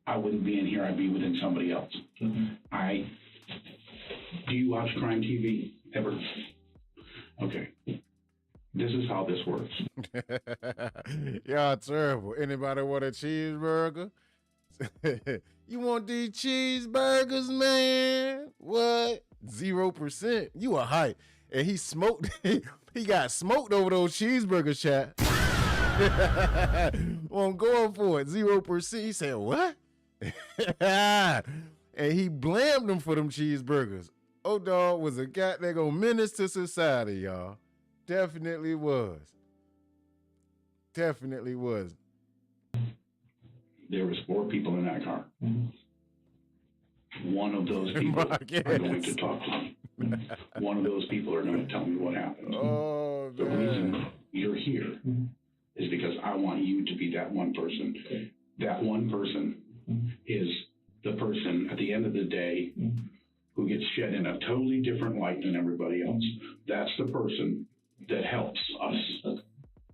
I wouldn't be in here. I'd be within somebody else. Do you watch crime TV ever? Okay. This is how this works. Y'all terrible. Anybody want a cheeseburger? You want these cheeseburgers, man? What? 0%. You a hype. And he smoked. He got smoked over those cheeseburgers, chat. Won't go for it. 0%. He said, what? And he blamed them for them cheeseburgers. O-Dog was a goddamn menace to society, y'all. Definitely was. Definitely was. There was 4 people in that car. One of those people are going to talk to me. One of those people are going to tell me what happened. Oh, the reason you're here is because I want you to be that one person. That one person is the person at the end of the day who gets shed in a totally different light than everybody else. That's the person that helps us,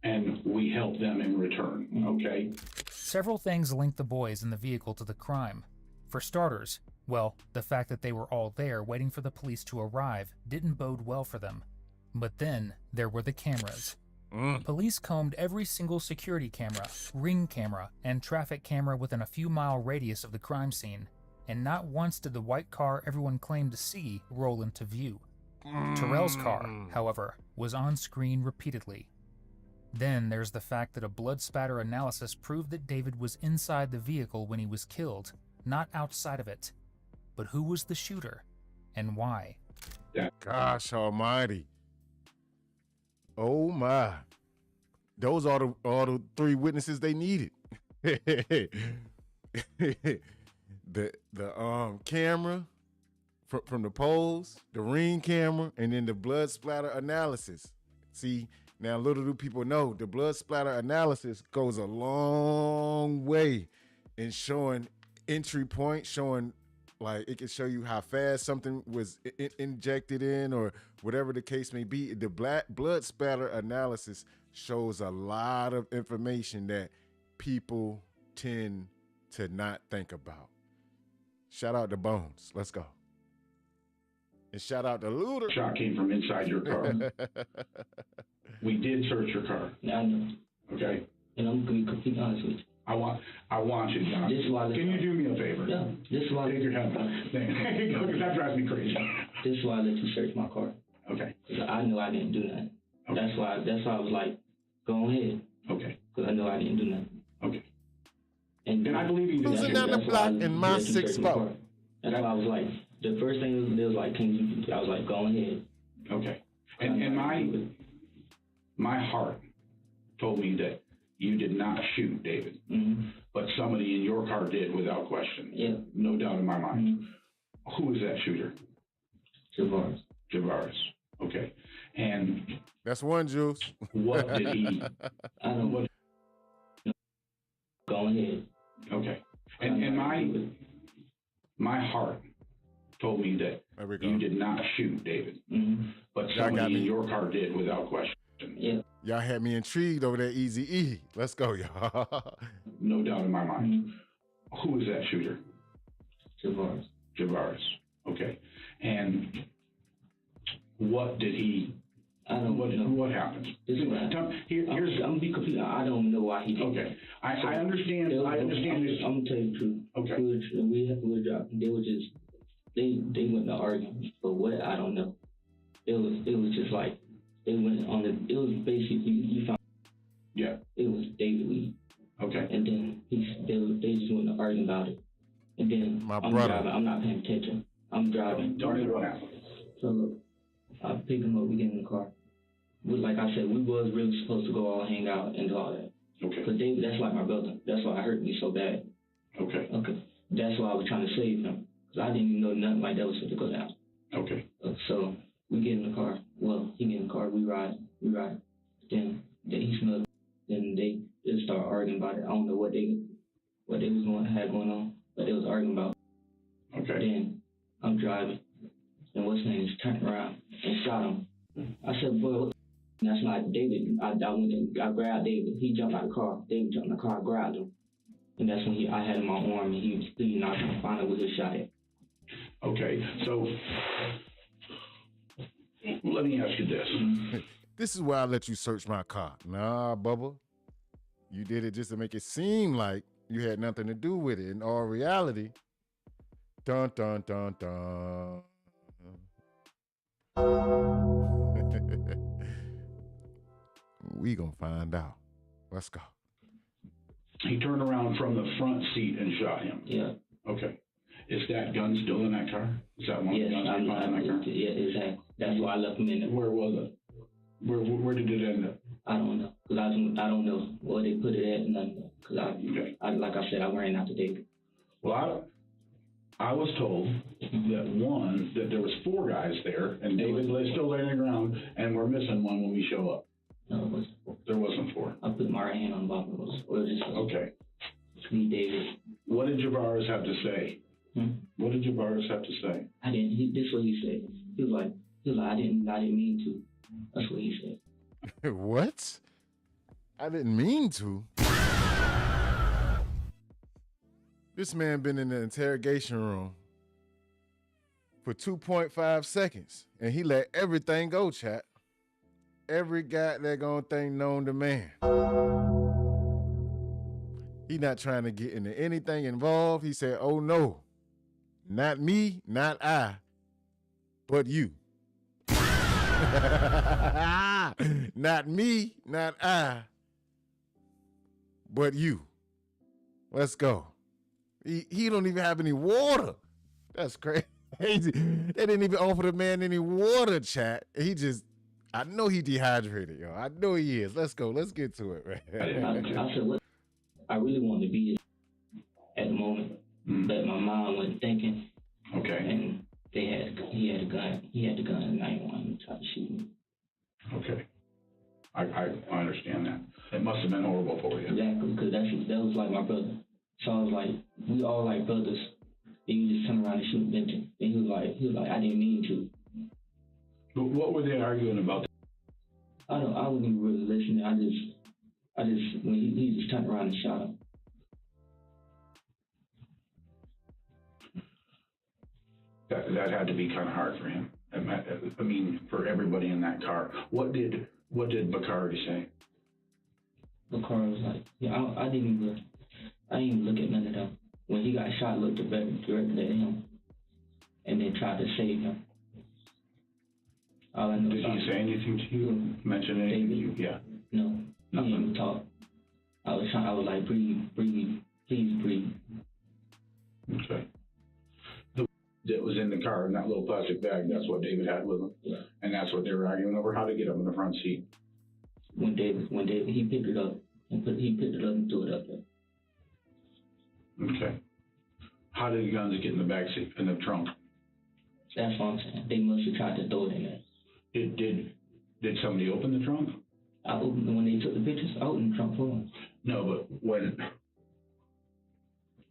and we help them in return, okay? Several things linked the boys in the vehicle to the crime. For starters, well, the fact that they were all there waiting for the police to arrive didn't bode well for them. But then there were the cameras. Police combed every single security camera, ring camera, and traffic camera within a few-mile radius of the crime scene, and not once did the white car everyone claimed to see roll into view. Terrell's car, however, was on screen repeatedly. Then there's the fact that a blood spatter analysis proved that David was inside the vehicle when he was killed, not outside of it. But who was the shooter, and why? Gosh almighty. Oh my. Those are the 3 witnesses they needed. the camera from the polls, the ring camera, and then the blood splatter analysis. See, now little do people know, the blood splatter analysis goes a long way in showing entry point, showing like it can show you how fast something was injected in or whatever the case may be. The blood spatter analysis shows a lot of information that people tend to not think about. Shout out to Bones. Let's go. And shout out to Luder. Shot came from inside your car. We did search your car. Yeah, I know. Okay? And I'm going to be completely honest with you. I want you, John. Can you do me a favor? Yeah. This is why take your head back. Because that drives me crazy. This is why I let you search my car. Okay. Because I knew I didn't do nothing. Okay. That's why I was like, go ahead. Okay. Because I know I didn't do nothing. Okay. And I believe you. Cruising down the block in my 6 spot. That's why I was like, the first thing they was like, I was like, go ahead. Okay. And my heart told me that you did not shoot David, but somebody in your car did without question. Yeah. No doubt in my mind. Who is that shooter? Javaris. Okay. And that's one, Juice. What did he? I don't know. Go ahead. Okay. And my heart told me that you did not shoot David, but somebody in your car did without question. Yeah. Y'all had me intrigued over that Easy-E. Let's go, y'all. No doubt in my mind. Who is that shooter? Javaris. Okay. And what did he? I don't know. What happened? I'm gonna be completely. I don't know why he did. Okay. I understand. I understand this. I'm gonna tell you the truth. Okay. We were dropping. They were just. They went to arguing for what I don't know. It was just like they went on the. It was basically you found. Yeah. It was David Lee. Okay. And then they just went to arguing about it. And then I'm driving. I'm not paying attention. I'm driving. Tell me what happened. So look, I picked him up. We get in the car. Like I said, we was really supposed to go all hang out and do all that. Okay. Because David, that's like my brother. That's why it hurt me so bad. Okay. Okay. That's why I was trying to save him. Because I didn't even know nothing like that was going to go down. Okay. So we get in the car. Well, he get in the car. We ride. Then he smelled. Then they just start arguing about it. I don't know what they was had going on, but they was arguing about. Okay. Then I'm driving, and what's his name is turned around and shot him. I said, boy, that's not David. I went and I grabbed David. He jumped out of the car. David jumped in the car. I grabbed him. And that's when I had him on my arm and he was bleeding. I couldn't find out where he shot at. Okay, so let me ask you this. This is why I let you search my car. Nah, Bubba. You did it just to make it seem like You had nothing to do with it. In all reality, dun dun dun dun. We gonna find out. Let's go. He turned around from the front seat and shot him. Yeah. Okay. Is that gun still in that car? Is that one of the guns they found in that car? Yeah, exactly. That's why I left him in there. Where was it? Where did it end up? I don't know. Cause I don't know where they put it at and nothing. Cause I like I said, I ran out to David. Well, I was told that there was 4 guys there, and David lay still laying on the ground, and we're missing one when we show up. No, it wasn't 4. There wasn't 4. I put my right hand on the bottom. It was just okay. It's me, David. What did Javaris have to say? What did Javaris have to say? I didn't. This is what he said. He was like, I didn't mean to. That's what he said. What? I didn't mean to. This man been in the interrogation room for 2.5 seconds, and he let everything go, chat. Every goddamn thing known to man. He not trying to get into anything involved. He said, oh no, not me, not I, but you. Not me, not I, but you. Let's go. He don't even have any water. That's crazy. They didn't even offer the man any water, chat. I know he dehydrated, yo. I know he is. Let's go. Let's get to it, right? I said, look, I really wanted to be at the moment, but my mom wasn't thinking. Okay. And he had a gun. He had the gun, and I didn't want him to try to shoot me. Okay. I understand that. It must have been horrible for you. Exactly, because that was like my brother. So I was like, we all like brothers. And you just turn around and shoot them. And he was like, I didn't mean to. But what were they arguing about? I wasn't even really listening. I just when he just turned around and shot him. That had to be kind of hard for him. I mean, for everybody in that car. What did Bakari say? Bakari was like, yeah, I didn't even look at none of them. When he got shot, I looked directly at him, and then tried to save him. Did he say anything to you? Mention anything to you? Yeah. No, he didn't even talk. I was like, breathe, please breathe. Okay. That was in the car in that little plastic bag. That's what David had with him, and that's what they were arguing over how to get him in the front seat. When David, he picked it up and threw it up there. Okay. How did the guns get in the back seat, in the trunk? That's what I'm saying. They must have tried to throw it in there. Did somebody open the trunk? I opened when they took the pictures. I opened the trunk for them. No, but when?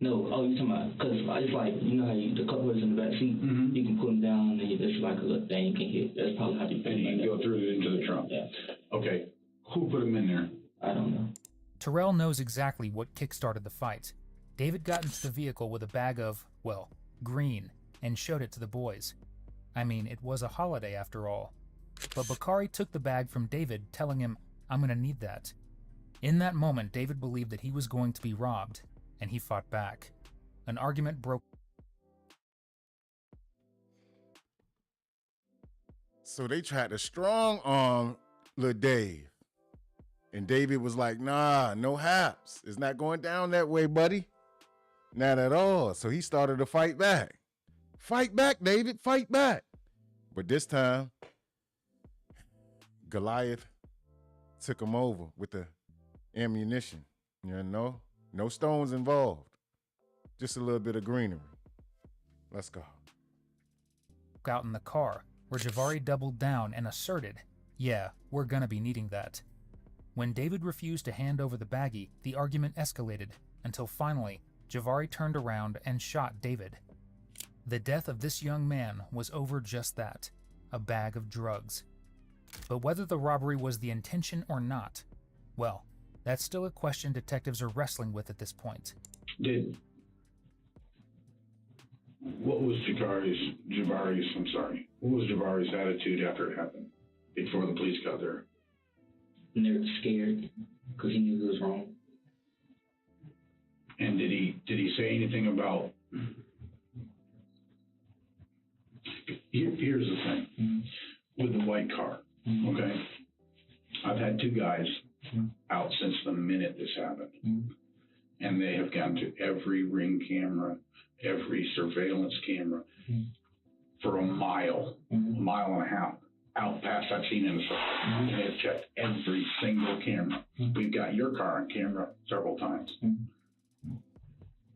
No, you're talking about, because it's like, you know how the covers in the back seat, you can put them down and it's like a little thing you can hit. That's probably how you put them in. And you go through it into the trunk. Yeah. Okay. Who put them in there? I don't know. Terrell knows exactly what kick-started the fight. David got into the vehicle with a bag of, well, green, and showed it to the boys. I mean, it was a holiday after all. But Bakari took the bag from David, telling him, I'm gonna need that. In that moment, David believed that he was going to be robbed, and he fought back. An argument broke. So they tried to strong arm Lil Dave. And David was like, nah, no haps. It's not going down that way, buddy. Not at all. So he started to fight back. Fight back, David, fight back. But this time, Goliath took him over with the ammunition. You know? No stones involved. Just a little bit of greenery. Let's go. Out in the car, where Javari doubled down and asserted, yeah, we're gonna be needing that. When David refused to hand over the baggie, the argument escalated, until finally, Javari turned around and shot David. The death of this young man was over just that, a bag of drugs. But whether the robbery was the intention or not, well, that's still a question detectives are wrestling with at this point. What was Javari's attitude after it happened, before the police got there? And they were scared, because he knew he was wrong. And did he say anything about? Here's the thing with the white car. Okay, I've had two guys out since the minute this happened, and they have gone to every ring camera, every surveillance camera for a mile and a half out past I've seen in the circle. They have checked every single camera. We've got your car on camera several times.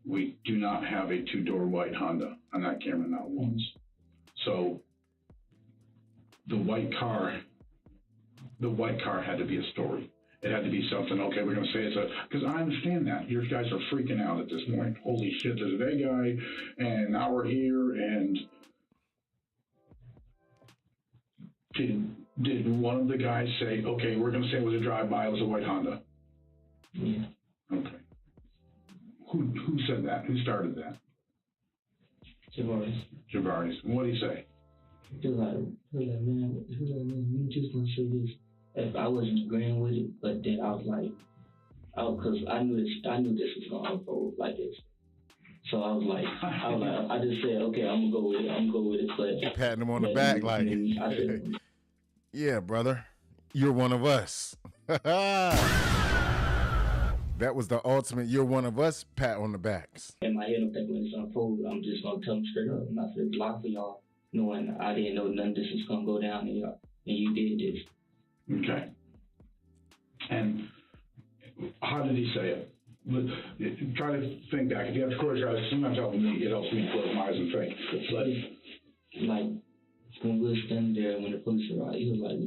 We do not have a two-door white Honda on that camera, not once. So the white car had to be a story. It had to be something, okay, we're going to say it's because I understand that. You guys are freaking out at this point. Holy shit, there's a guy, and now we're here, and did one of the guys say, okay, we're going to say it was a drive-by, it was a white Honda? Yeah. Okay. Who said that? Who started that? Javaris. What did he say? He was like, man, you just gonna say this. If I wasn't agreeing with it, but then I was like, because I knew this was gonna unfold like this. So I was like, I just said, okay, I'm gonna go with it. But patting him on the back, like, yeah, brother, you're one of us. That was the ultimate "you're one of us" pat on the backs. In my head, I'm thinking when it's unfolded, I'm just gonna tell them straight up. And I said, block for y'all, knowing I didn't know none of this was gonna go down, and you did this. Okay. And how did he say it? Try to think back. If you have to close your eyes, sometimes it helps me close my eyes and think. But like when we were standing there, when the police arrived, he was like, we're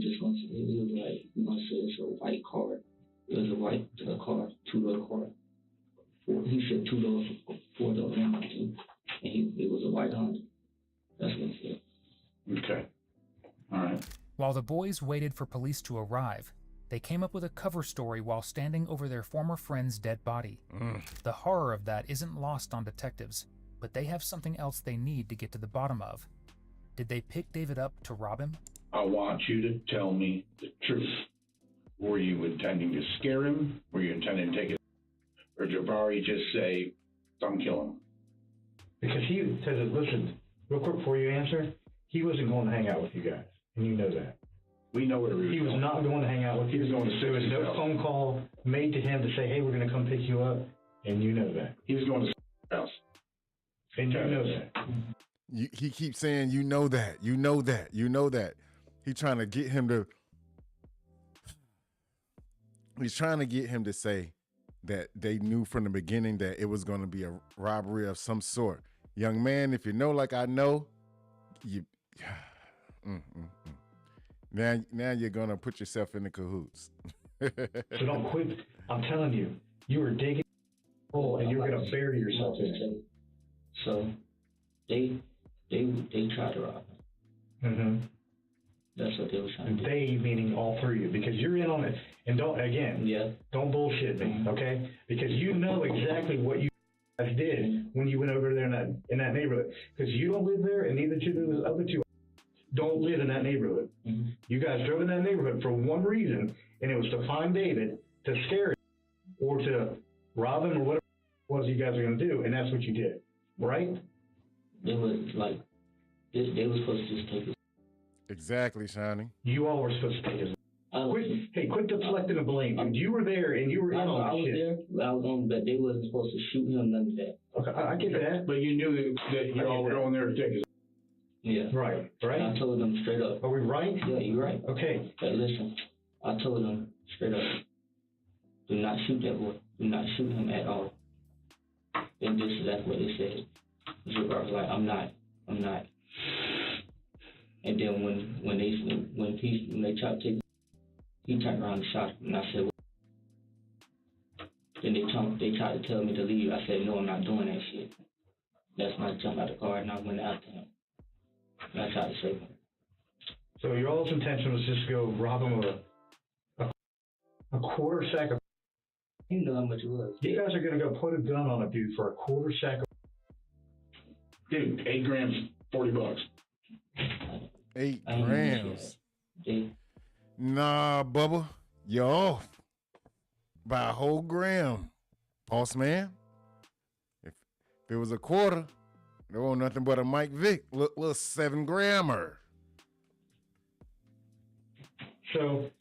gonna say it's a white car. It was a white car, two-door car. He said two-door, four-door, and it was a white Honda. That's what he said. Okay. All right. While the boys waited for police to arrive, they came up with a cover story while standing over their former friend's dead body. The horror of that isn't lost on detectives, but they have something else they need to get to the bottom of. Did they pick David up to rob him? I want you to tell me the truth. Were you intending to scare him? Were you intending to take it? Or Jabari just say, I'm killing him? Because he said, listen, real quick before you answer, he wasn't going to hang out with you guys, and you know that. We know where he was not going to hang out with you. He was going to There was no phone call made to him to say, hey, we're going to come pick you up, and you know that. He was going to the house. And you know that. He keeps saying, you know that, you know that, you know that. He's trying to get him to say that they knew from the beginning that it was going to be a robbery of some sort. Young man, if you know like I know, you now you're going to put yourself in the cahoots. So don't quit. I'm telling you, you were digging a hole and you're going to bury yourself in it. So they tried to rob him. Mm-hmm. That's what they were trying to do. They meaning all three of you, because you're in on it. And don't bullshit me, okay? Because you know exactly what you guys did when you went over there in that neighborhood. Because you don't live there, and neither do the other two don't live in that neighborhood. Mm-hmm. You guys drove in that neighborhood for one reason, and it was to find David, to scare him, or to rob him, or whatever it was you guys were going to do, and that's what you did, right? They were like, they were supposed to just take it. Exactly, Shining. You all were supposed to take his. Quit deflecting the blame, dude. You were there and you were in on I was shit. there. I was on, but they wasn't supposed to shoot him, none of that. Okay, I get that. But you knew that you all were going there to take his. Yeah. Right. And I told them straight up. Are we right? Yeah, you're right. Okay. But listen, I told them straight up, do not shoot that boy. Do not shoot him at all. And this is exactly what they said. I was like, I'm not. And then when they tried to take, he turned around and shot him, and I said, well. Then they tried to tell me to leave. I said, no, I'm not doing that shit. That's when I jumped out of the car and I went after him. And I tried to save him. So your all's intention was just to go rob him with a quarter sack of. You know how much it was. You guys are gonna go put a gun on a dude for a quarter sack of. Dude, 8 grams, $40. 8 grams. Nah, Bubba, you're off by a whole gram, boss man. If it was a quarter, there wasn't nothing but a Mike Vick, little 7-grammer. So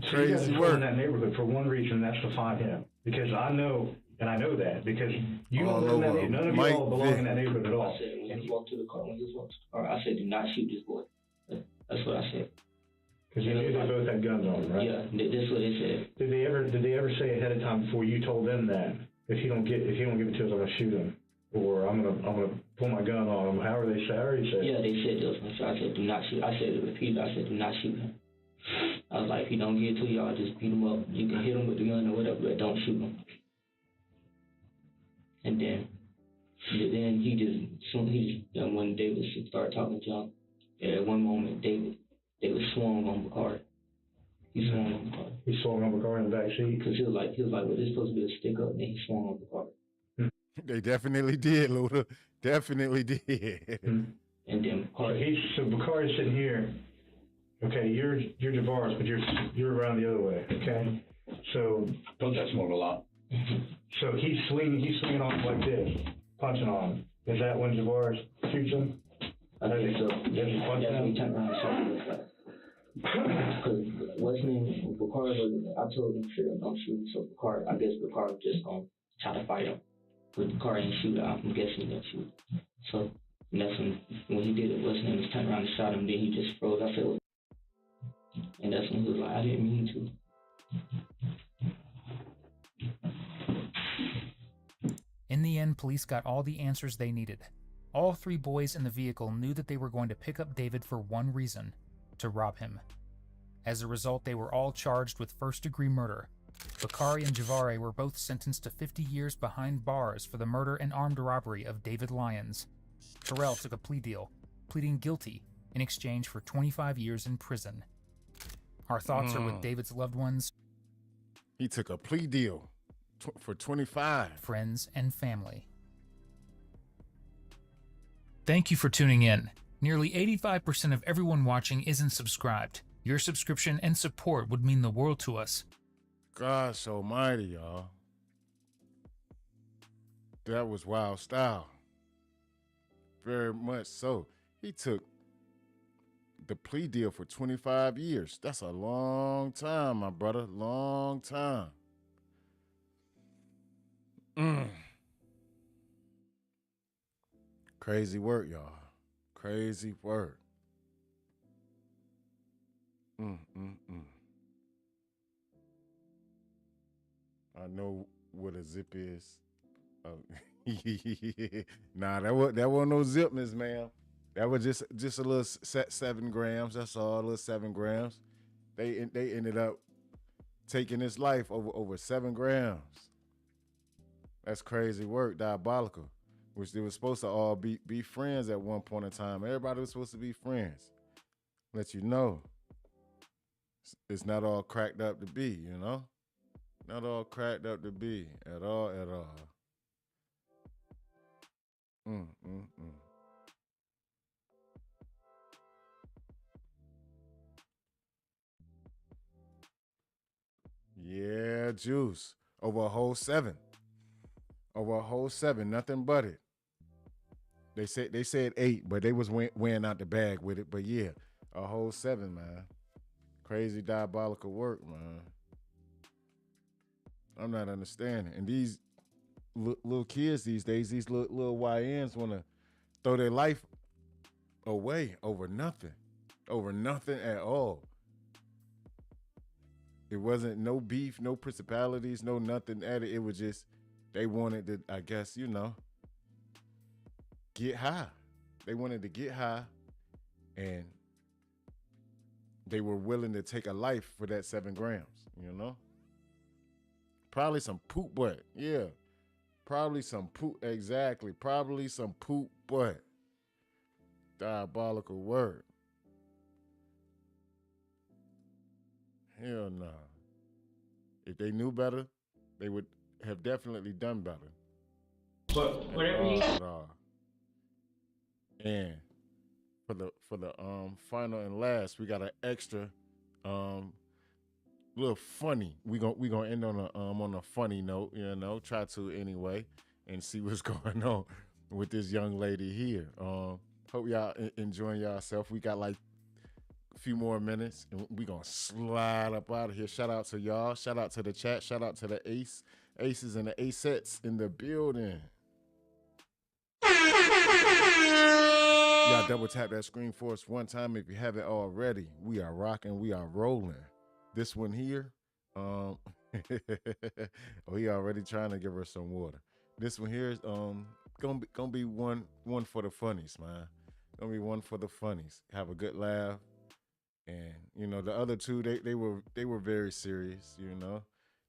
Crazy you guys are work. in that neighborhood for one reason, that's to find him. Because I know that because you don't live in that neighborhood. None of you all belong in that neighborhood at all. I said when he walked to the car, I said, do not shoot this boy. That's what I said. Because you knew they both had guns on them, right? Yeah, that's what they said. Did they ever say ahead of time before you told them that if you don't give it to us, I'm gonna shoot him, or I'm gonna pull my gun on him? How are they say? Yeah, they said those ones. So I said, do not shoot. I said it repeatedly. I said, do not shoot him. I was like, if he don't get to y'all, just beat him up. You can hit him with the gun or whatever, but don't shoot him. And then when David started talking to him, at one moment David swung on Bakari. He swung on Bakari. He swung on Bakari in the back seat? Because he was like, well, this is supposed to be a stick up, and then he swung on Bakari. They definitely did, Luda. Definitely did. And then so Bakari's sitting here. Okay, you're Javaris, but you're around the other way. Okay, so don't that smoke a lot? So he's swinging off like this, punching on him. Is that when Javaris shoots him? I think so. That's when he turned around and saw him like that. Because what's his name? Bakari I told him straight up, don't shoot. So Bakari, I guess Bakari was just gonna try to fight him. But Bakari ain't shoot. I'm guessing he didn't shoot. So that's when he did it. What's his name? He turned around and shot him. Then he just froze. I said, and that's when he was like, I didn't mean to. In the end, police got all the answers they needed. All three boys in the vehicle knew that they were going to pick up David for one reason: to rob him. As a result, they were all charged with first-degree murder. Bakari and Javare were both sentenced to 50 years behind bars for the murder and armed robbery of David Lyons. Terrell took a plea deal, pleading guilty in exchange for 25 years in prison. Our thoughts are with David's loved ones. He took a plea deal for 25. Friends and family. Thank you for tuning in. Nearly 85% of everyone watching isn't subscribed. Your subscription and support would mean the world to us. Gosh almighty, y'all. That was wild style. Very much so. He took the plea deal for 25 years. That's a long time, my brother. Long time. Crazy work, y'all. Crazy work. I know what a zip is. Nah, that wasn't no zipness, man. That was just a little 7 grams. That's all, a little 7 grams. They ended up taking his life over 7 grams. That's crazy work, diabolical. Which they were supposed to all be friends at one point in time. Everybody was supposed to be friends. Let you know, it's not all cracked up to be, you know? Not all cracked up to be at all. Yeah, juice. Over a whole 7. Over a whole 7, nothing but it. They said 8, but they was weighing out the bag with it. But yeah, a whole 7, man. Crazy diabolical work, man. I'm not understanding. And these little kids these days, these little YNs want to throw their life away over nothing at all. It wasn't no beef, no principalities, no nothing at it. It was just they wanted to, I guess, get high. They wanted to get high, and they were willing to take a life for that 7 grams, Probably some poop butt. Yeah. Probably some poop. Exactly. Probably some poop butt. Diabolical word. Hell no. If they knew better, they would have definitely done better. But whatever you... And for the final and last, we got an extra little funny. We gonna end on a funny note, try to anyway. and see what's going on with this young lady here. Hope y'all enjoying yourself. We got like a few more minutes, and we gonna slide up out of here. Shout out to y'all. Shout out to the chat. Shout out to the aces and the acets in the building. Y'all double tap that screen for us one time if you haven't already. We are rocking. We are rolling. This one here, oh, he already trying to give her some water. This one here is gonna be one for the funnies, man. Gonna be one for the funnies. Have a good laugh, and you know the other two they were very serious. You know,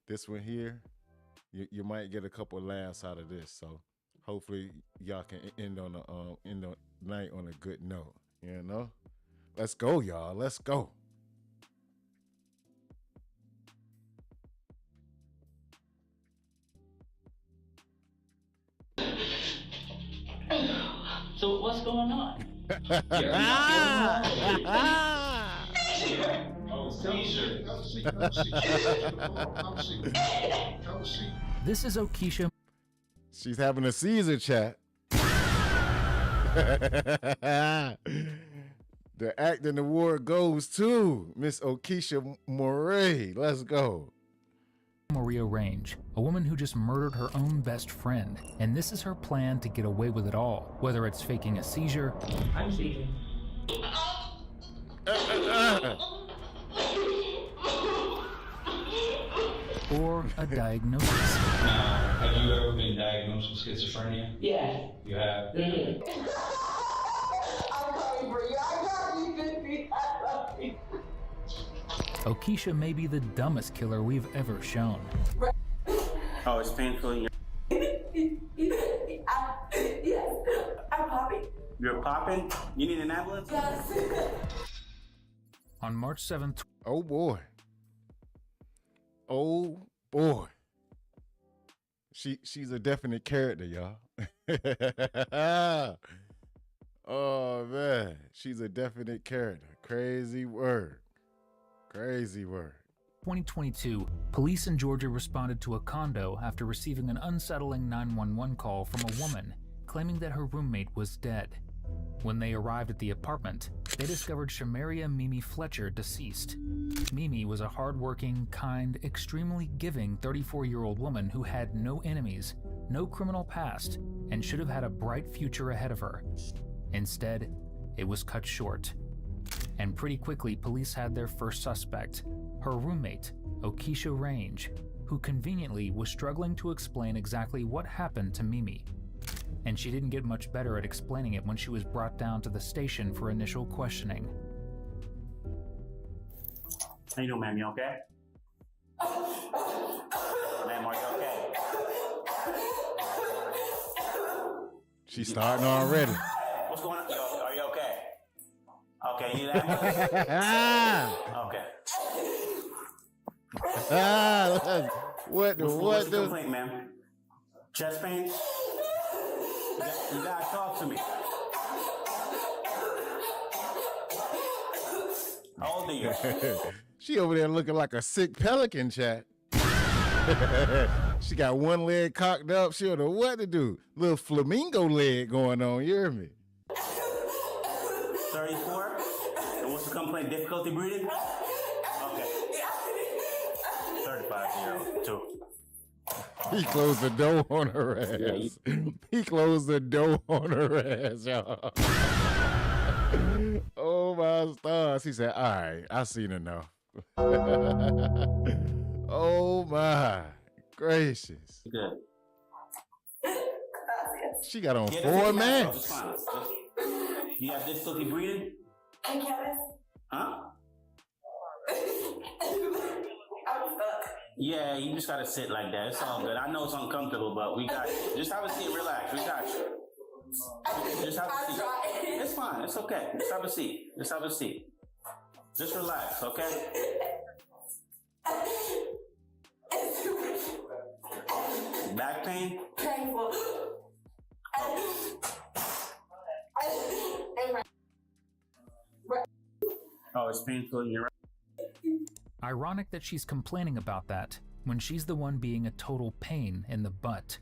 this one here, you might get a couple laughs out of this. So hopefully y'all can end on the night on a good note. You know, let's go, y'all. Let's go. So what's going on? You're This is Okisha. She's having a Caesar chat. The acting award goes to Miss Okisha Moray. Let's go. Maria Range, a woman who just murdered her own best friend, and this is her plan to get away with it all, whether it's faking a seizure. I'm speaking. Or a diagnosis. Now, have you ever been diagnosed with schizophrenia? Yeah. You have? Mm-hmm. I'm coming for you. I got you, baby. I love you. Okisha may be the dumbest killer we've ever shown. Oh, it's painful. Yes, I'm popping. You're popping? You need an ambulance? Yes. On March 7th. Oh boy. Oh boy. She's a definite character, y'all. Oh man, she's a definite character. Crazy word. Crazy word. 2022, police in Georgia responded to a condo after receiving an unsettling 911 call from a woman claiming that her roommate was dead. When they arrived at the apartment, they discovered Shamaria Mimi Fletcher deceased. Mimi was a hardworking, kind, extremely giving 34-year-old woman who had no enemies, no criminal past, and should have had a bright future ahead of her. Instead, it was cut short. And pretty quickly, police had their first suspect, her roommate, Okisha Range, who conveniently was struggling to explain exactly what happened to Mimi. And she didn't get much better at explaining it when she was brought down to the station for initial questioning. How you doing, ma'am? You okay? Ma'am, are you okay? She's starting already. What's going on? Are you okay? Okay, you need an ambulance? Okay. What What's the complaint, ma'am? Chest pain? You gotta talk to me. How old are you? She over there looking like a sick pelican, chat. She got one leg cocked up. She don't know what to do. Little flamingo leg going on. You hear me? 34? And what's the complaint? Difficulty breathing? Okay. 35-year-old. He closed the door on her ass. He closed the door on her ass, y'all. Oh my stars. He said, all right, I've seen enough. Oh my gracious. Good. She got on 4 masks. You have difficulty breathing? Huh? Yeah, you just gotta sit like that. It's all good. I know it's uncomfortable, but we got you. Just have a seat, relax. We got you. Just have a seat. It's fine. It's okay. Just have a seat. Just have a seat. Just relax, okay? Back pain? Painful. Oh, it's painful. You're right. Ironic that she's complaining about that when she's the one being a total pain in the butt.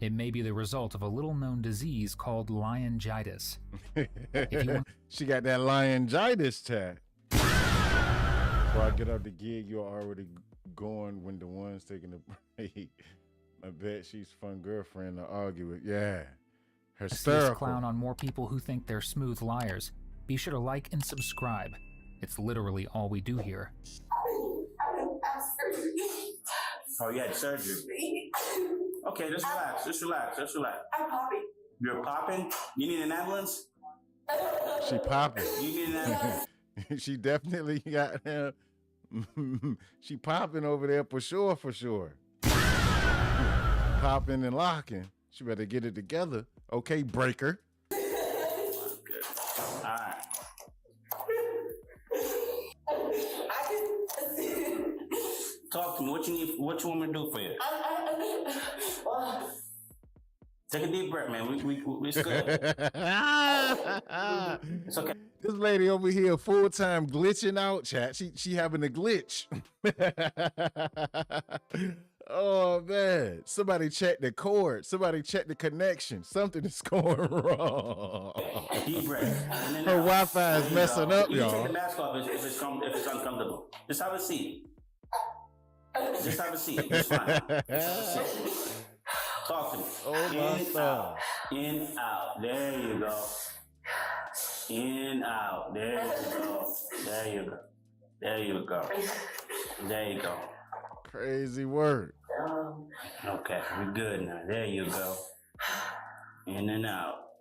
It may be the result of a little-known disease called lyongitis. If you want... She got that lyongitis chat. Before I get out the gig, you're already going when the one's taking the break. I bet she's fun girlfriend to argue with. Yeah. Hysterical. This clown on more people who think they're smooth liars. Be sure to like and subscribe. It's literally all we do here. Oh, you had surgery. Okay, just relax. Just relax. Just relax. I'm popping. You're popping? You need an ambulance? She popping. You need an ambulance? She definitely got she popping over there for sure, Popping and locking. She better get it together. Okay, breaker. All right. Talk to me. What you need? What you want me to do for you? Take a deep breath, man. It's good. It's okay. This lady over here full time glitching out, chat. She having a glitch. Oh man. Somebody check the cord. Somebody check the connection. Something is going wrong. Deep breath. Her Wi-Fi is messing up, you y'all. Take the mask off if it's uncomfortable. Just have a seat. Just have a seat. It's fine. Talk to me. Oh my God. In, out. There you go. In, out. There you go. There you go. There you go. There you go. Crazy word. Okay, we're good now. There you go. In and out.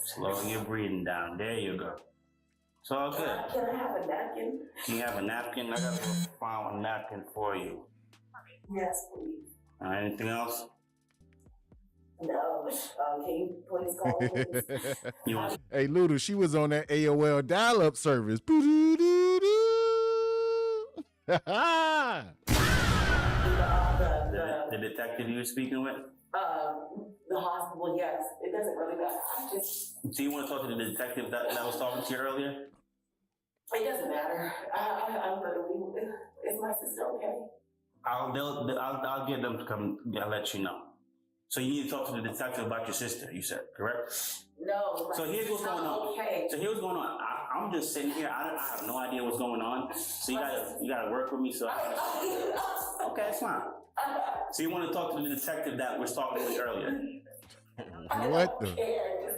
Slow your breathing down. There you go. It's all good. Can I have a napkin? Can you have a napkin? I got to find a napkin for you. Yes, please. Anything else? No. Can you please call me? Hey, Luda, she was on that AOL dial-up service. The detective you were speaking with? The hospital, yes. It doesn't really matter. So you want to talk to the detective that was talking to you earlier? It doesn't matter. I'm literally, is my sister okay? I'll get them to come. I'll let you know. So you need to talk to the detective about your sister, you said, correct? No. So here's what's going on. Okay. So here's what's going on. I'm just sitting here. I have no idea what's going on. So you gotta work with me. So okay, it's fine. So you want to talk to the detective that was talking to you earlier? What the? Just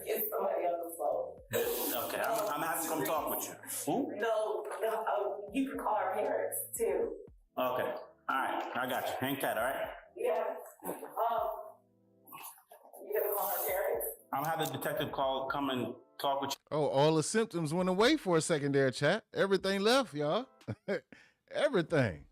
get somebody on the phone. Okay, I'm gonna have to come talk with you. Who? No, you can call our parents too. Okay, all right, I got you. Hang tight, all right? Yeah. You gonna call our parents? I'm gonna have the detective come and talk with you. Oh, all the symptoms went away for a second there, chat. Everything left, y'all. Everything.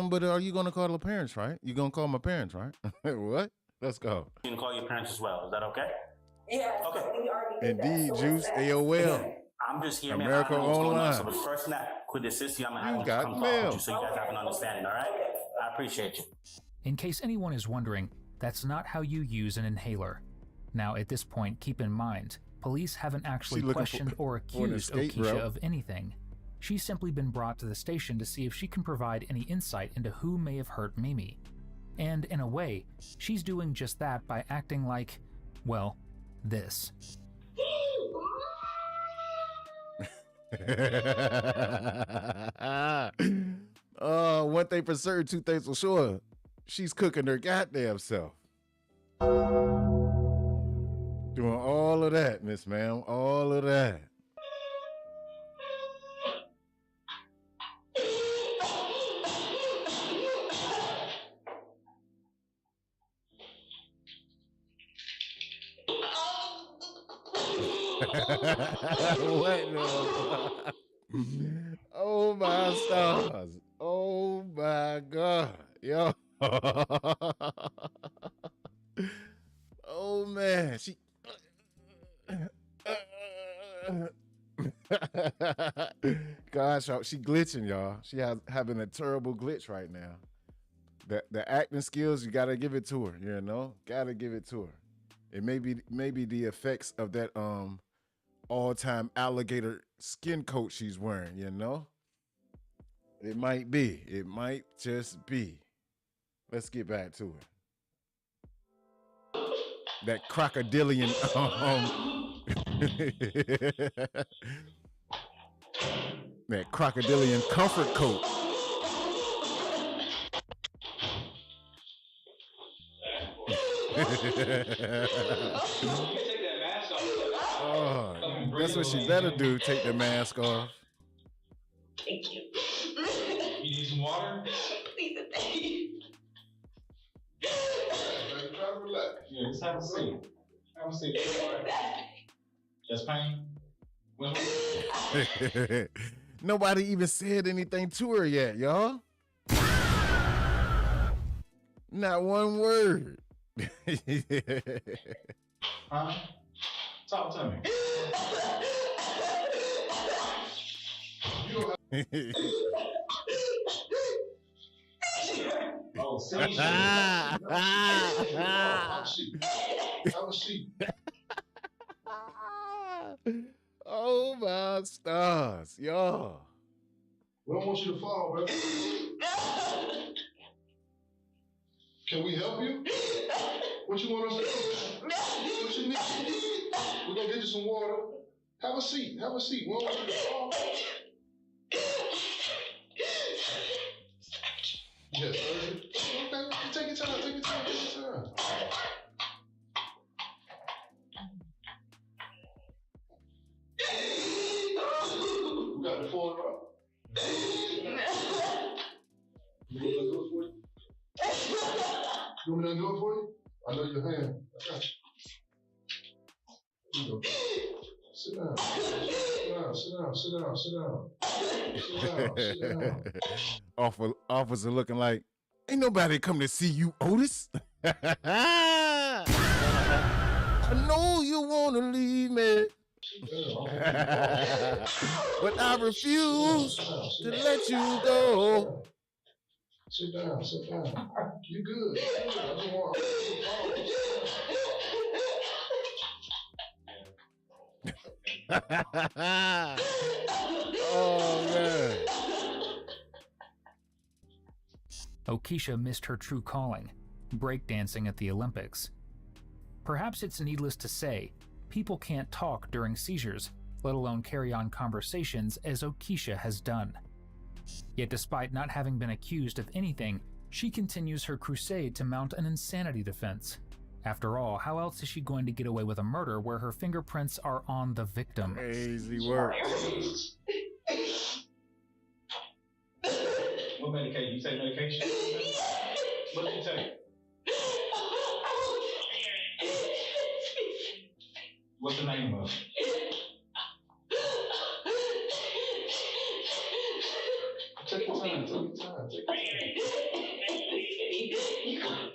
But are you gonna call the parents, right? You gonna call my parents, right? What? Let's go. You can call your parents as well. Is that okay? Yeah. Okay. Indeed, Juice, AOL. I'm just here, America man. I don't know what's going on. Online. So the person that could assist you, I'm gonna have You them got come mail. talk with you so you guys have an understanding, all right? I appreciate you. In case anyone is wondering, that's not how you use an inhaler. Now, at this point, keep in mind, police haven't actually questioned or accused Okisha of anything. She's simply been brought to the station to see if she can provide any insight into who may have hurt Mimi. And in a way, she's doing just that by acting like, well, this. One thing for certain, two things for sure. She's cooking her goddamn self. Doing all of that, Miss Ma'am. All of that. What the? Oh my stars. Oh my God. Yo. Oh man. She gosh, she glitching, y'all. She having a terrible glitch right now. The acting skills, you gotta give it to her, you know? Gotta give it to her. It may be the effects of that all-time alligator skin coat she's wearing, you know? It might be. It might just be. Let's get back to it. That crocodilian that crocodilian comfort coat. Oh, that's what she better do. Take the mask off. Thank you. You need some water? Please and thank you. Try to relax. Yeah, just have a seat. Have a seat. Just pain? Nobody even said anything to her yet, y'all. Not one word. Huh? Talk to me. Oh, seizure. Have a seat. Oh my stars, y'all. We don't want you to fall, bro. Can we help you? What you want us to do? What you need? We're gonna get you some water. Have a seat. Have a seat. We don't want you to fall. Yes, sir. Okay, take your time. Take your time. Take your time. We got to pull it up. You want me to do it for you? You want me to do it for you? I know your hand. I got you. Here you go. Sit down. Sit down. Sit down. Sit down. Sit down. Sit down. Sit down. Officer looking like, ain't nobody come to see you, Otis. I know you want to leave me. But I refuse to let you go. Sit down, sit down. You good. I just want Oh, man. Okisha missed her true calling, breakdancing at the Olympics. Perhaps it's needless to say, people can't talk during seizures, let alone carry on conversations as Okisha has done. Yet despite not having been accused of anything, she continues her crusade to mount an insanity defense. After all, how else is she going to get away with a murder where her fingerprints are on the victim? Crazy work. What medication? You take medication? What do you take? What's the name of it? Take your time. Take your time. Take your time.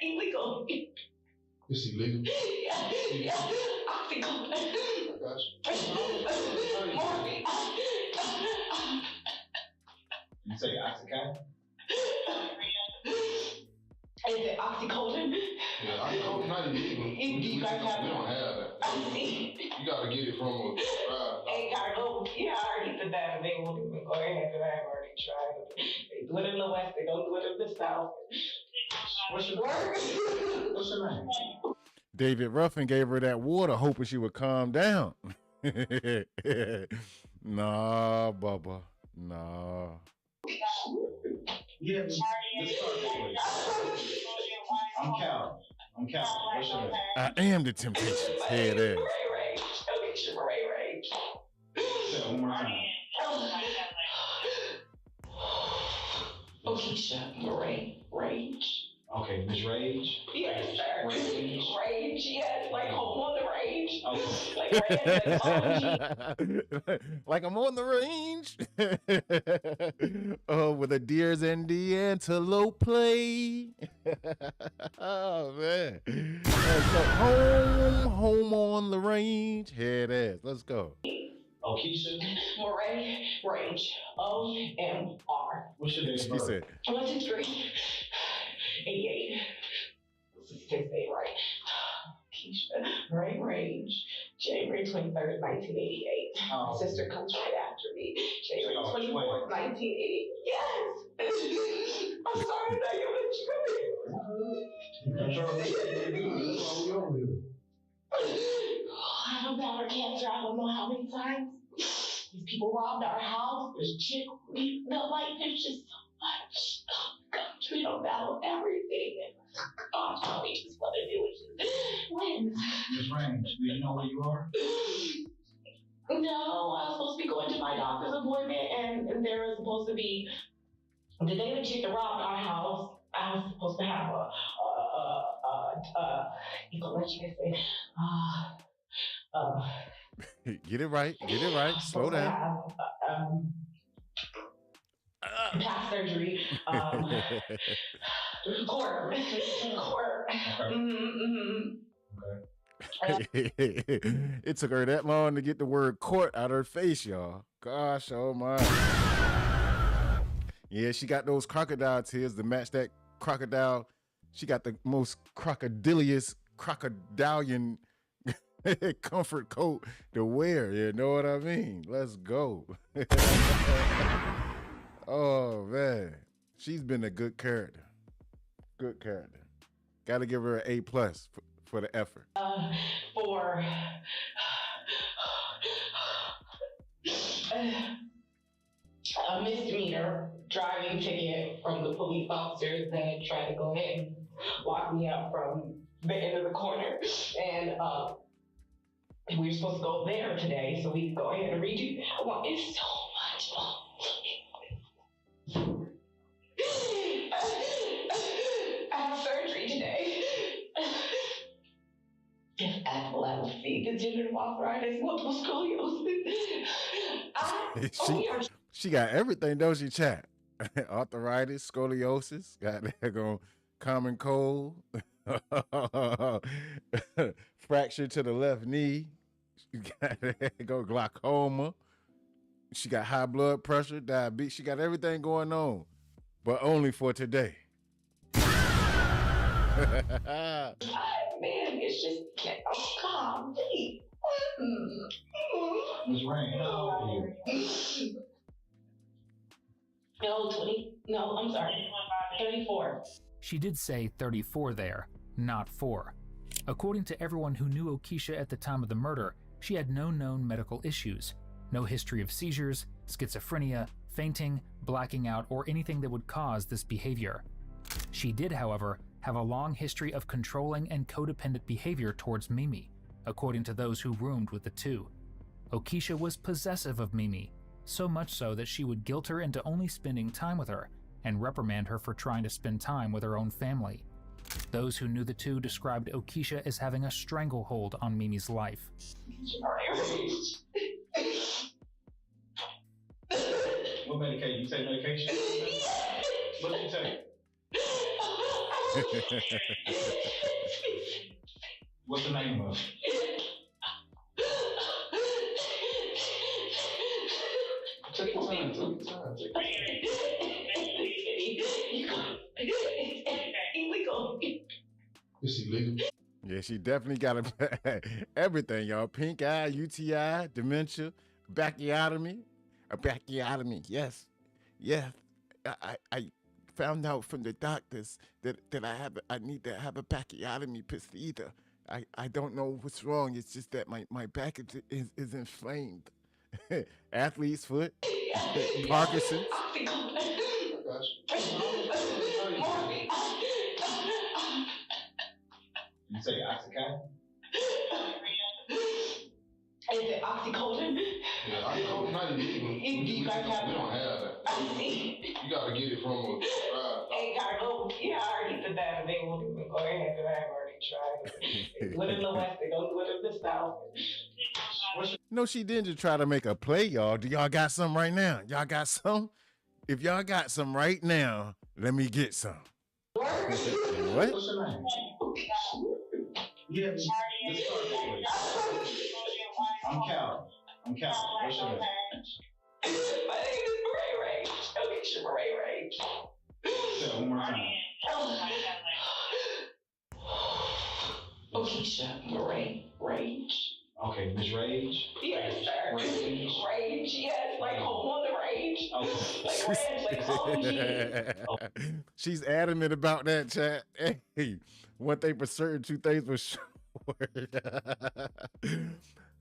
Illegal. It's illegal. Oxycontin. I got you. You say Oxycontin? Is it oxycodone? Yeah, Oxycontin not illegal. We don't have that. You gotta get it from a Ain't gotta go. Yeah, I already said that, and they won't even go ahead, and I've already tried it. They do it in the West, they don't do it in the South. What's your name? David Ruffin gave her that water, hoping she would calm down. Nah, Bubba. Nah. Yeah, let's start this way. I'm Cal. What's your name? I am the Temptations. Here it is. Say it one more time. Okisha Murray Rage. Okay, Miss Rage? Yes, sir. Rage, yes, like I'm on the range. Okay. Like I'm on the range. Oh, with the deers and the antelope play. Oh, man. Let's go. Home on the range. Here it is. Let's go. Okisha? Murray Rage. O-M-R. What's your name? She said. 1, 2, 3. 88. Say right. Keisha, Ray Rage, J. January 23rd, 1988. My sister comes right after me. January 24th, 1988. Yes! I'm sorry that you let you come here. I don't battle cancer. I don't know how many times. These people robbed our house. This chick, there's just so much. God, we don't battle everything. God, all we just want to do is just win. Miss Range, do you know where you are? No, I was supposed to be going to my doctor's appointment, and there was supposed to be the day the chick that robbed our house. I was supposed to have Get it right. Slow down. Past surgery. Court. It took her that long to get the word court out of her face, y'all. Gosh, oh my. Yeah, she got those crocodile tears to match that crocodile. She got the most crocodilian comfort coat to wear. You know what I mean? Let's go. Oh, man. She's been a good character. Good character. Got to give her an A+ for the effort. For a misdemeanor driving ticket from the police officers that tried to go ahead and lock me up from the end of the corner. And we were supposed to go there today, so we could go ahead and redo that one. It's so much fun. I have surgery today. Epilepsy, degenerative arthritis, multiple scoliosis. She got everything, don't she, chat? Arthritis, scoliosis, got that going common cold, fracture to the left knee, she got that go glaucoma. She got high blood pressure, diabetes. She got everything going on, but only for today. Man, it's just calm. Miss Rain, how old are you? No, 20. No, I'm sorry. 34. She did say 34 there, not 4. According to everyone who knew Okisha at the time of the murder, she had no known medical issues, no history of seizures, schizophrenia, fainting, blacking out, or anything that would cause this behavior. She did, however, have a long history of controlling and codependent behavior towards Mimi, according to those who roomed with the two. Okisha was possessive of Mimi, so much so that she would guilt her into only spending time with her and reprimand her for trying to spend time with her own family. Those who knew the two described Okisha as having a stranglehold on Mimi's life. What medication? You say medication? What did you say? What's the name of it? Take your time. It's illegal. Yeah, she definitely got everything, y'all. Pink eye, UTI, dementia, backiotomy. A backiotomy, yes. Yeah. I found out from the doctors that I need to have a backiotomy procedure. I don't know what's wrong. It's just that my back is inflamed. Athlete's foot, Parkinson's. You say Oxycontin? Is it oxycodone? Yeah, oxycodone not illegal. You guys have We don't have that. You gotta get it from a Ain't gotta go. Yeah, I already did that, and they won't even go ahead, and I've already tried. They do it in the West, they don't do it in the South. No, she didn't just try to make a play, y'all. Do y'all got some right now? Y'all got some? If y'all got some right now, let me get some. What? What's your name? Yeah, let's start that way. I'm Cal. What's your name? My name is Murray Ray. Okisha Murray Ray. Say it one more time. Okisha Murray Ray. Okay, Miss Rage? Yes, sir. Rage, yes, like home on the rage. Okay. Like rage, like OMG. She's adamant about that, chat. Hey, one thing for certain, two things for sure.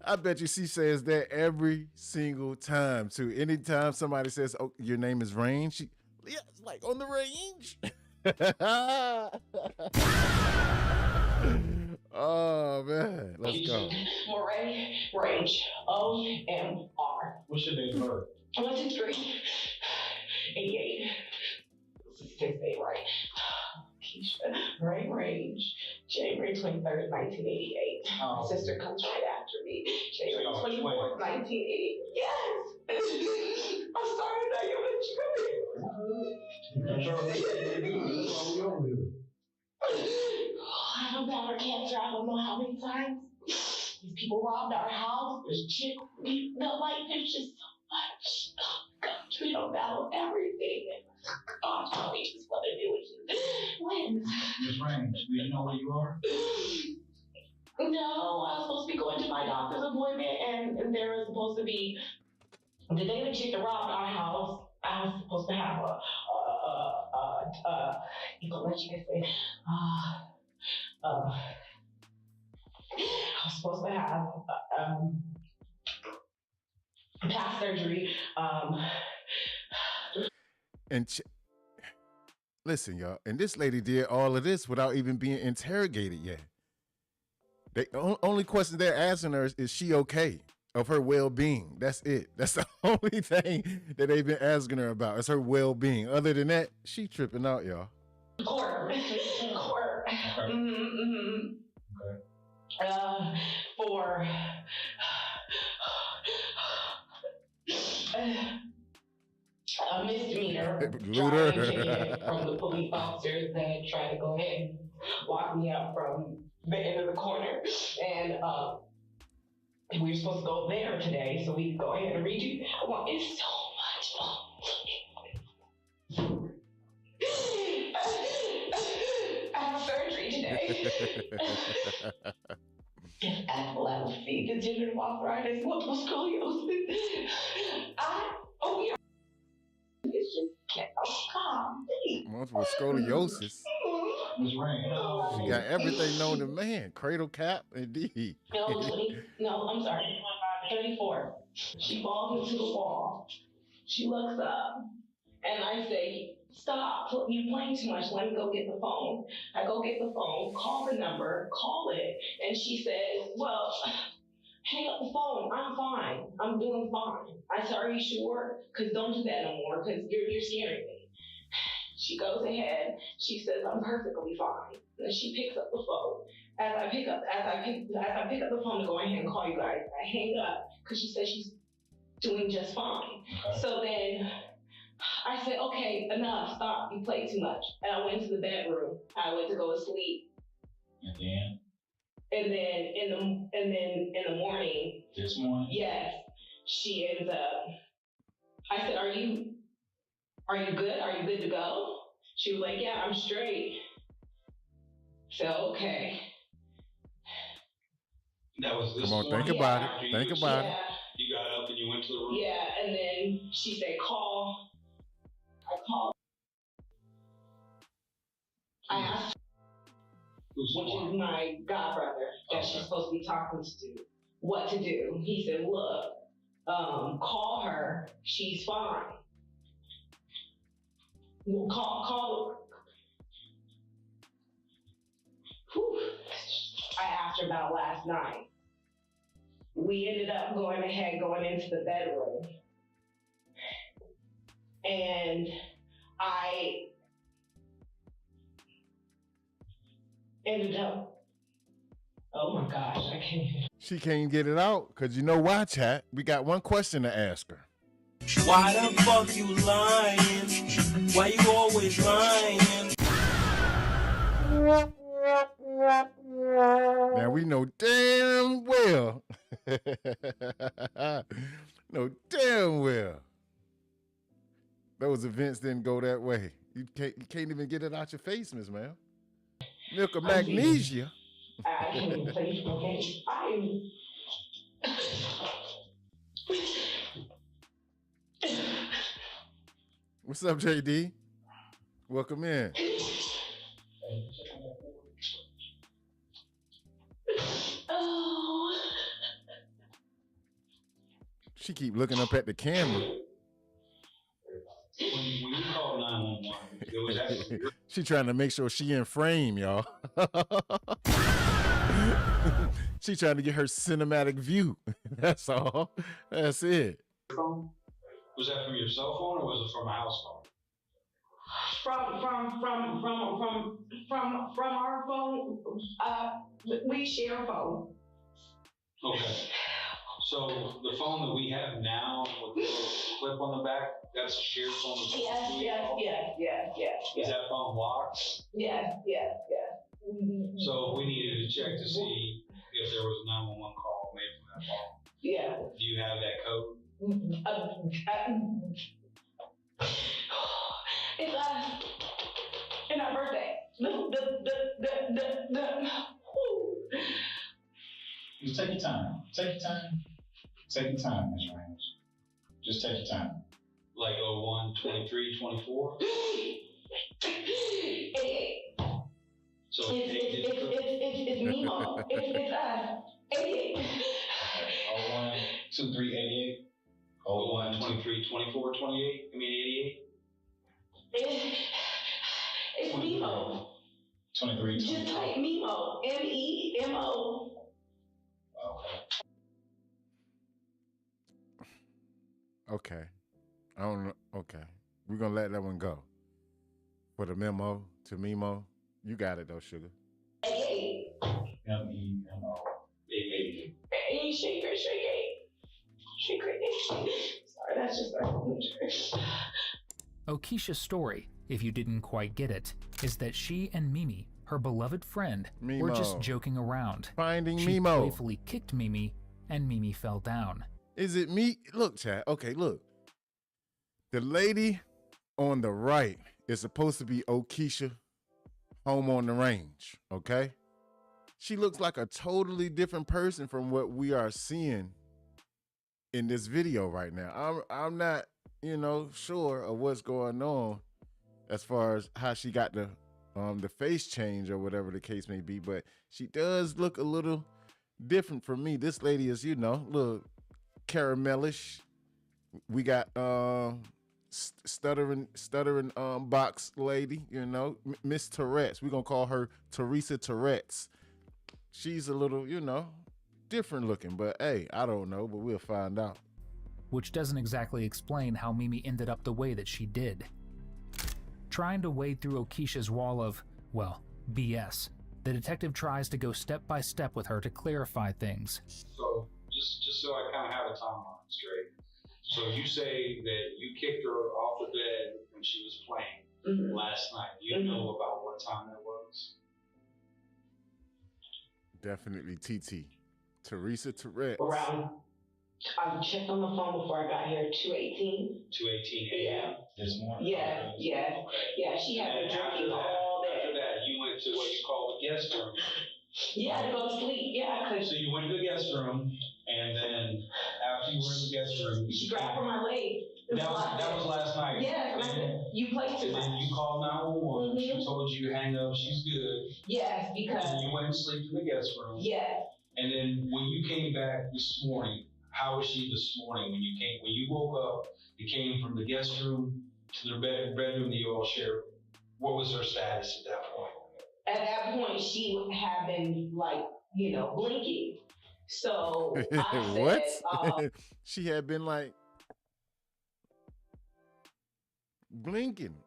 I bet you she says that every single time, too. Anytime somebody says, oh, your name is Range, she, yeah, it's like on the range. Oh, man. Let's go. Moray, Rage, O-M-R. What's your date of birth? 123, 88. 68, right? Keisha, Moray, Rage, January 23rd, 1988. Oh. My sister comes right after me. January 24th, 1988. Yes! I'm sorry that you let you come in. I don't battle cancer. I don't know how many times these people robbed our house. This chick, like, there's just so much. Oh, gosh, we don't battle everything. Gosh, I we just want to do it. When? Miss Range, do you know where you are? No, I was supposed to be going to my doctor's appointment, and there was supposed to be the day the chick that robbed our house. I was supposed to have you know what you can say, I was supposed to have past surgery. And listen, y'all, and this lady did all of this without even being interrogated yet. The only question they're asking her is she okay? Of her well-being. That's it. That's the only thing that they've been asking her about is her well-being. Other than that, she tripping out, y'all. Court. Okay. Mm-hmm. Okay. For a misdemeanor driving ticket from the police officers that tried to go ahead and lock me up from the end of the corner. And we were supposed to go there today, so we can go ahead and redo that one. It's so much fun. I have surgery today. Epilepsy, degenerative arthritis, multiple sclerosis. It's just, Multiple scoliosis. Miss Range. She got everything known to man. Cradle cap, indeed. No, I'm sorry. 34. She falls into the wall. She looks up, and I say, stop, you playing too much, let me go get the phone. I go get the phone, call the number, call it, and she says, well, hang up the phone, I'm fine, I'm doing fine. I said, are you sure? Because don't do that no more, because you're scaring me. She goes ahead, she says, I'm perfectly fine. And then she picks up the phone. As I pick up the phone to go ahead and call you guys, I hang up, because she says she's doing just fine. Okay. So then I said, okay, enough, stop, you play too much. And I went to the bedroom. I went to go to sleep. And then in the morning. This morning? Yes. She ends up, I said, are you good? Are you good to go? She was like, yeah, I'm straight. So, okay. That was this Come on, morning? think about it. Think about it. You got up and you went to the room? Yeah, and then she said, call. I called. I asked, which is my godbrother that she's supposed to be talking to, what to do. He said, look, call her. She's fine. Well, call. Whew. I asked her about last night. We ended up going into the bedroom. And I ended up, oh my gosh, I can't even. She can't get it out because you know why, chat? We got one question to ask her. Why the fuck you lying? Why you always lying? Now we know damn well. know damn well. Those events didn't go that way. You can't even get it out your face, Miss Ma'am. Milk of magnesia. I can't even play for games. What's up, JD? Welcome in. Oh. She keep looking up at the camera. When you called 911, it was actually She trying to make sure she in frame, y'all. She trying to get her cinematic view. That's all. That's it. your phone? Was that from your cell phone or was it from a house phone? From our phone, we share a phone. Okay. So the phone that we have now with the little clip on the back, that's a shared phone. Yes. Is that phone locked? Yes. So we needed to check to see if there was a 911 call made from that phone. Yeah. Do you have that code? It's in our birthday. Just take your time. Take your time. Take your time, Ms. Ramos. Just take your time. Like 01, 23, 24? So it's Nemo. It's us. 88. 01, 23, 88? 01, 23, 24, 28? I mean 88? It's Nemo. 23, 24. Just like Nemo. MEMO. Okay. I don't know. Okay. We're going to let that one go. For the memo to Memo. You got it, though, Sugar. 88. MEMO. 88. Hey, shake it. Sorry, that's just our Okisha's story, if you didn't quite get it, is that she and Mimi, her beloved friend, were just joking around. Finding she Mimo. playfully kicked Mimi, and Mimi fell down. Is it me? Look, chat. Okay, look. The lady on the right is supposed to be Okisha, home on the range, okay? She looks like a totally different person from what we are seeing in this video right now. I'm not, sure of what's going on as far as how she got the face change or whatever the case may be, but she does look a little different from me. This lady is, a little caramelish. We got stuttering box lady, Miss Tourette's. We're gonna call her Teresa Tourette's. She's a little, different looking, but hey, I don't know, but we'll find out. Which doesn't exactly explain how Mimi ended up the way that she did. Trying to wade through Okisha's wall of, well, BS, the detective tries to go step by step with her to clarify things. So, just so I kind of have a timeline straight. So you say that you kicked her off the bed when she was playing last night. Do you know about what time that was? Definitely TT. Teresa Tourette's. Around, I checked on the phone before I got here, 2:18. 2:18 a.m. this morning? Yeah. Yeah, she had been drinking all day. After that, you went to what you call the guest room. Yeah, to go to sleep. Yeah, So you went to the guest room, and then after you were in the guest room, she grabbed for my leg. That was last night. Yes, and I said, you played too much. And then you called 911. She told you to hang up. She's good. Yes, because. And you went and sleep in the guest room. Yes. And then when you came back this morning, how was she this morning when you came? When you woke up, you came from the guest room to the bedroom that you all shared. What was her status at that point? At that point, she had been blinking. So I What? She had been like blinking.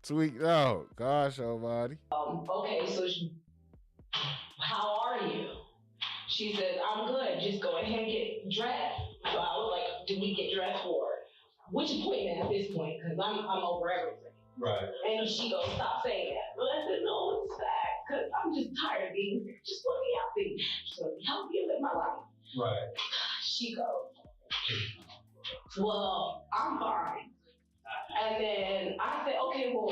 Tweaked out. Gosh almighty. Okay, so how are you? She said, I'm good. Just go ahead and get dressed. So I was like, do we get dressed for which appointment at this point? Because I'm over everything. Right. And she goes, stop saying that. But I said, no, it's fact. Because I'm just tired of being here. Just let me healthy. So help me live my life. Right. She goes, well, I'm fine. And then I said, okay, well,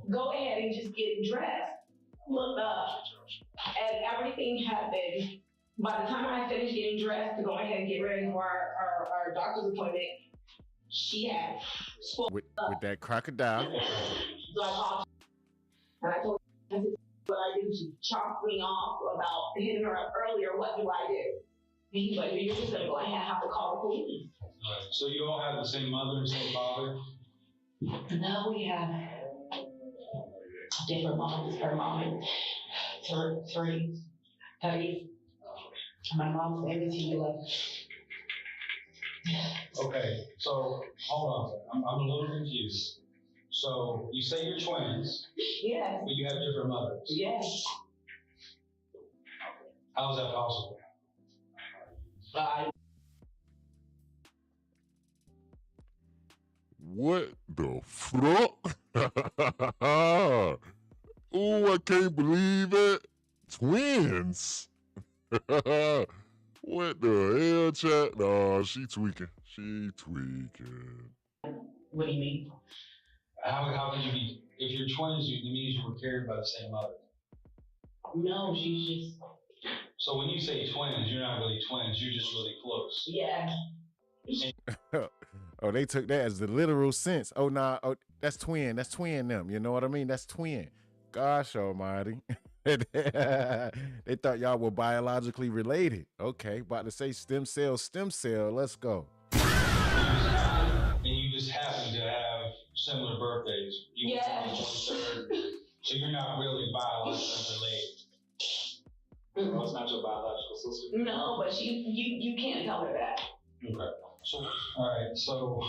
go ahead and just get dressed. Look up. And everything happened. By the time I finished getting dressed to go ahead and get ready for our doctor's appointment, she had with that crocodile. So I called and I told her, I said, what I do, she chopped me off about hitting her up earlier. What do I do? And he's like, you're just gonna go ahead and have to call the police. Right. So you all have the same mother and same father? No, we have different moms. Her mom is three. My mom's name is Hila. Okay, so hold on. I'm a little confused. So you say you're twins, Yes. but you have different mothers. Yes. How is that possible? What the fuck? Oh, I can't believe it. Twins. What the hell, chat? No, she tweaking. She tweaking. What do you mean? How could you be? If you're twins, it means you were carried by the same mother. No, she's just. So when you say twins, you're not really twins. You're just really close. Yeah. Oh, they took that as the literal sense. Oh, nah, oh, that's twin. That's twin them. You know what I mean? That's twin. Gosh almighty. They thought y'all were biologically related. Okay, about to say stem cell. Let's go. And you just happen to have similar birthdays. You were born on the 23rd, so you're not really biologically related. Well, it's not your biological sister. No, but you can't tell her that. Okay. So, all right. So,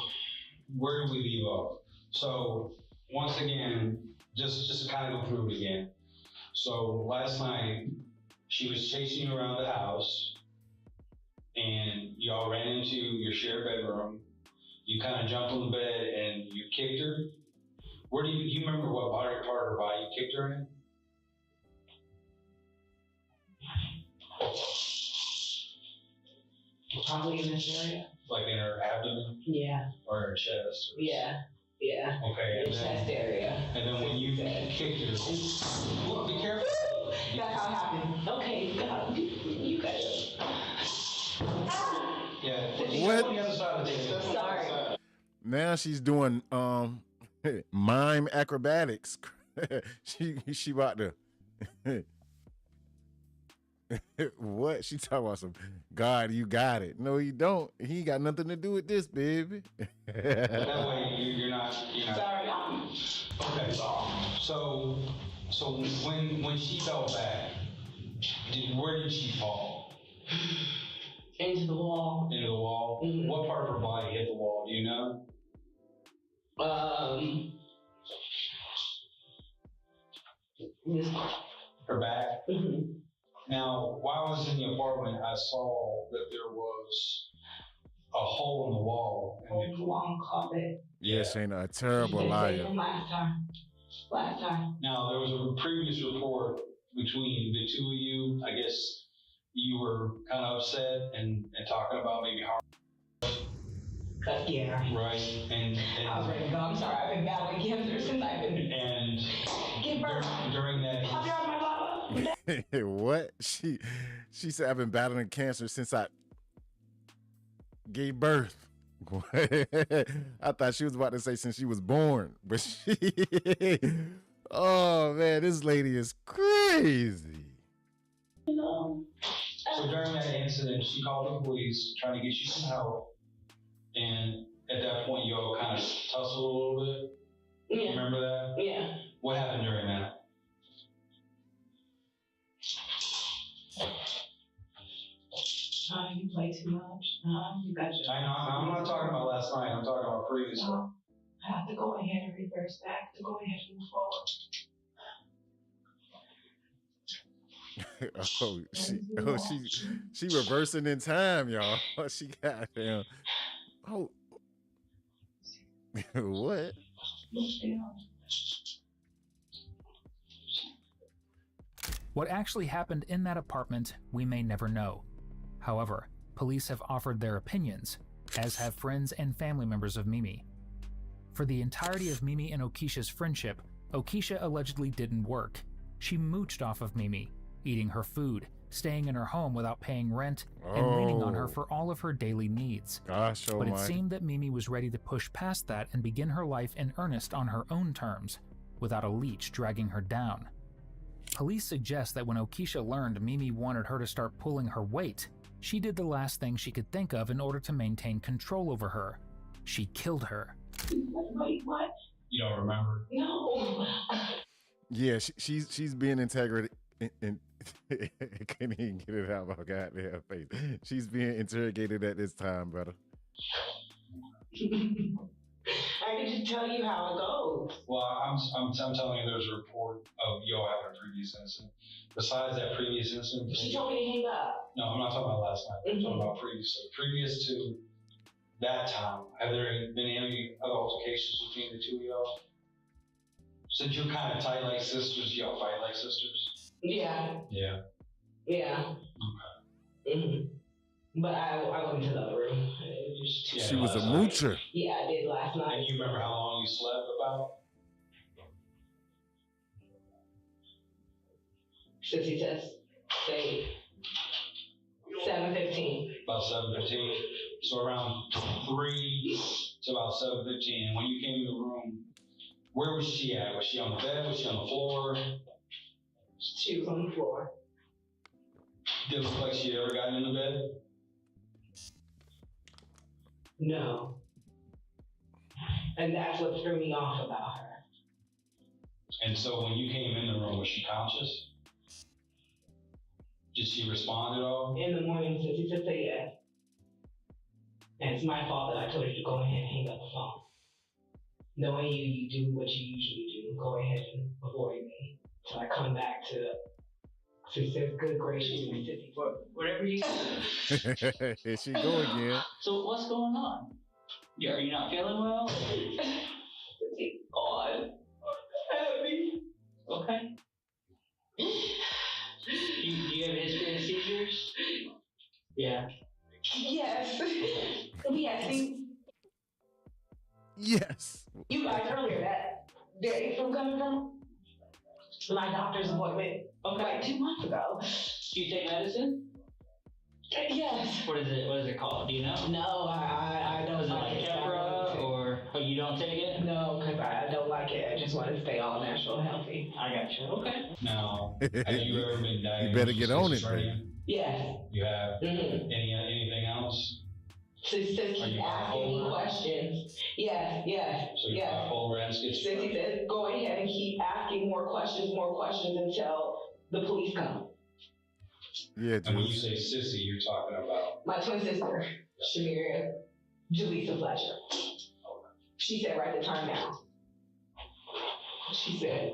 where do we leave off? So, once again, just kind of go through it again. So, last night, she was chasing you around the house, and y'all ran into your shared bedroom. You kind of jumped on the bed and you kicked her. Where do you remember what part of her body you kicked her in? Probably in this area. Like in her abdomen? Yeah. Or her chest? Yeah. Yeah. Okay. In the chest area. And then when you kicked her, look, be careful. That's how it happened. Okay, God, you guys. Yeah. What? On the other side of the table. Sorry. Now she's doing mime acrobatics. she about to what? She talking about some God, you got it. No, you don't. He ain't got nothing to do with this, baby. That way you're not. Sorry. Okay. So when she fell back, where did she fall? Into the wall. Into the wall? Mm-hmm. What part of her body hit the wall? Do you know? This. Her back? Mm-hmm. Now, while I was in the apartment, I saw that there was a hole in the wall. Hole in the wall carpet. Yes, ain't a terrible liar. Last time. Now, there was a previous report between the two of you. I guess you were kind of upset and talking about maybe how. Yeah. Right. And I was ready to go. I'm sorry. I've been battling cancer since I've been. And give birth. During that. I'll be on my baba. What? She said I've been battling cancer since I gave birth. I thought she was about to say since she was born, but oh man, this lady is crazy. No. So during that incident, she called the police trying to get you some help, and at that point, you all kind of tussled a little bit. Yeah. Remember that? Yeah. What happened during that? You play too much. You got your. I know. I'm not talking about last night. I'm talking about previously. I have to go ahead and reverse back to go ahead and move forward. she reversing in time, y'all. She got damn. Oh, what? What actually happened in that apartment, we may never know. However, police have offered their opinions, as have friends and family members of Mimi. For the entirety of Mimi and Okisha's friendship, Okisha allegedly didn't work. She mooched off of Mimi, eating her food, staying in her home without paying rent and leaning on her for all of her daily needs. Gosh, But it seemed that Mimi was ready to push past that and begin her life in earnest on her own terms, without a leech dragging her down. Police suggest that when Okisha learned Mimi wanted her to start pulling her weight, she did the last thing she could think of in order to maintain control over her. She killed her. Wait, what? You don't remember? No. Yeah, she's being integrated. I can't even get it out of my goddamn face. She's being interrogated at this time, brother. I can just tell you how it goes. Well, I'm telling you, there's a report of y'all having a previous incident. Besides that previous incident, She told me to hang up. No, I'm not talking about last night. I'm talking about previous to that time. Have there been any other altercations between the two of y'all? Since you're kind of tight like sisters, y'all fight like sisters? Yeah. Yeah. Yeah. Okay. Mm-hmm. But I went into the other room. She was a moocher. Yeah, I did last night. And you remember how long you slept about? Sissy says, say 7:15. About 7:15. So around 3 to about 7:15. And when you came in the room, where was she at? Was she on the bed? Was she on the floor? She was on the floor. Did it look like she had ever gotten in the bed? No. And that's what threw me off about her. And so when you came in the room, was she conscious? Did she respond at all? In the morning, Sissy said yes. And it's my fault that I told you to go ahead and hang up the phone. Knowing you do what you usually do. Go ahead and avoid me. Till I come back to, she says, good gracious, Sissy. Whatever you do. Here she go again. So what's going on? Are you not feeling well? Sissy, God. Heavy. Okay. Do you have a history of seizures? Yeah. Yes. Yes. See, Yes. you guys earlier that day from coming from my doctor's appointment like 2 months ago. Do you take medicine? Yes. What is it called? Do you know? No, I don't Is it like like it. Keppra or you don't take it? No, because I don't like it. I just want to stay all natural and healthy. I got you. Okay. Now, have you ever been diagnosed? You better get with on it, schizophrenia? baby. Yes. You have? Mm-hmm. Anything else? She says Are keep you asking me bipolar? questions. Yes. So you're Yes. bipolar and Sissy schizophrenia? says go ahead and keep asking more questions until the police come. Yeah, And when you Juice. say sissy, you're talking about? My twin sister, Shamira, Jaleesa Fletcher. She said, write the time down. She said,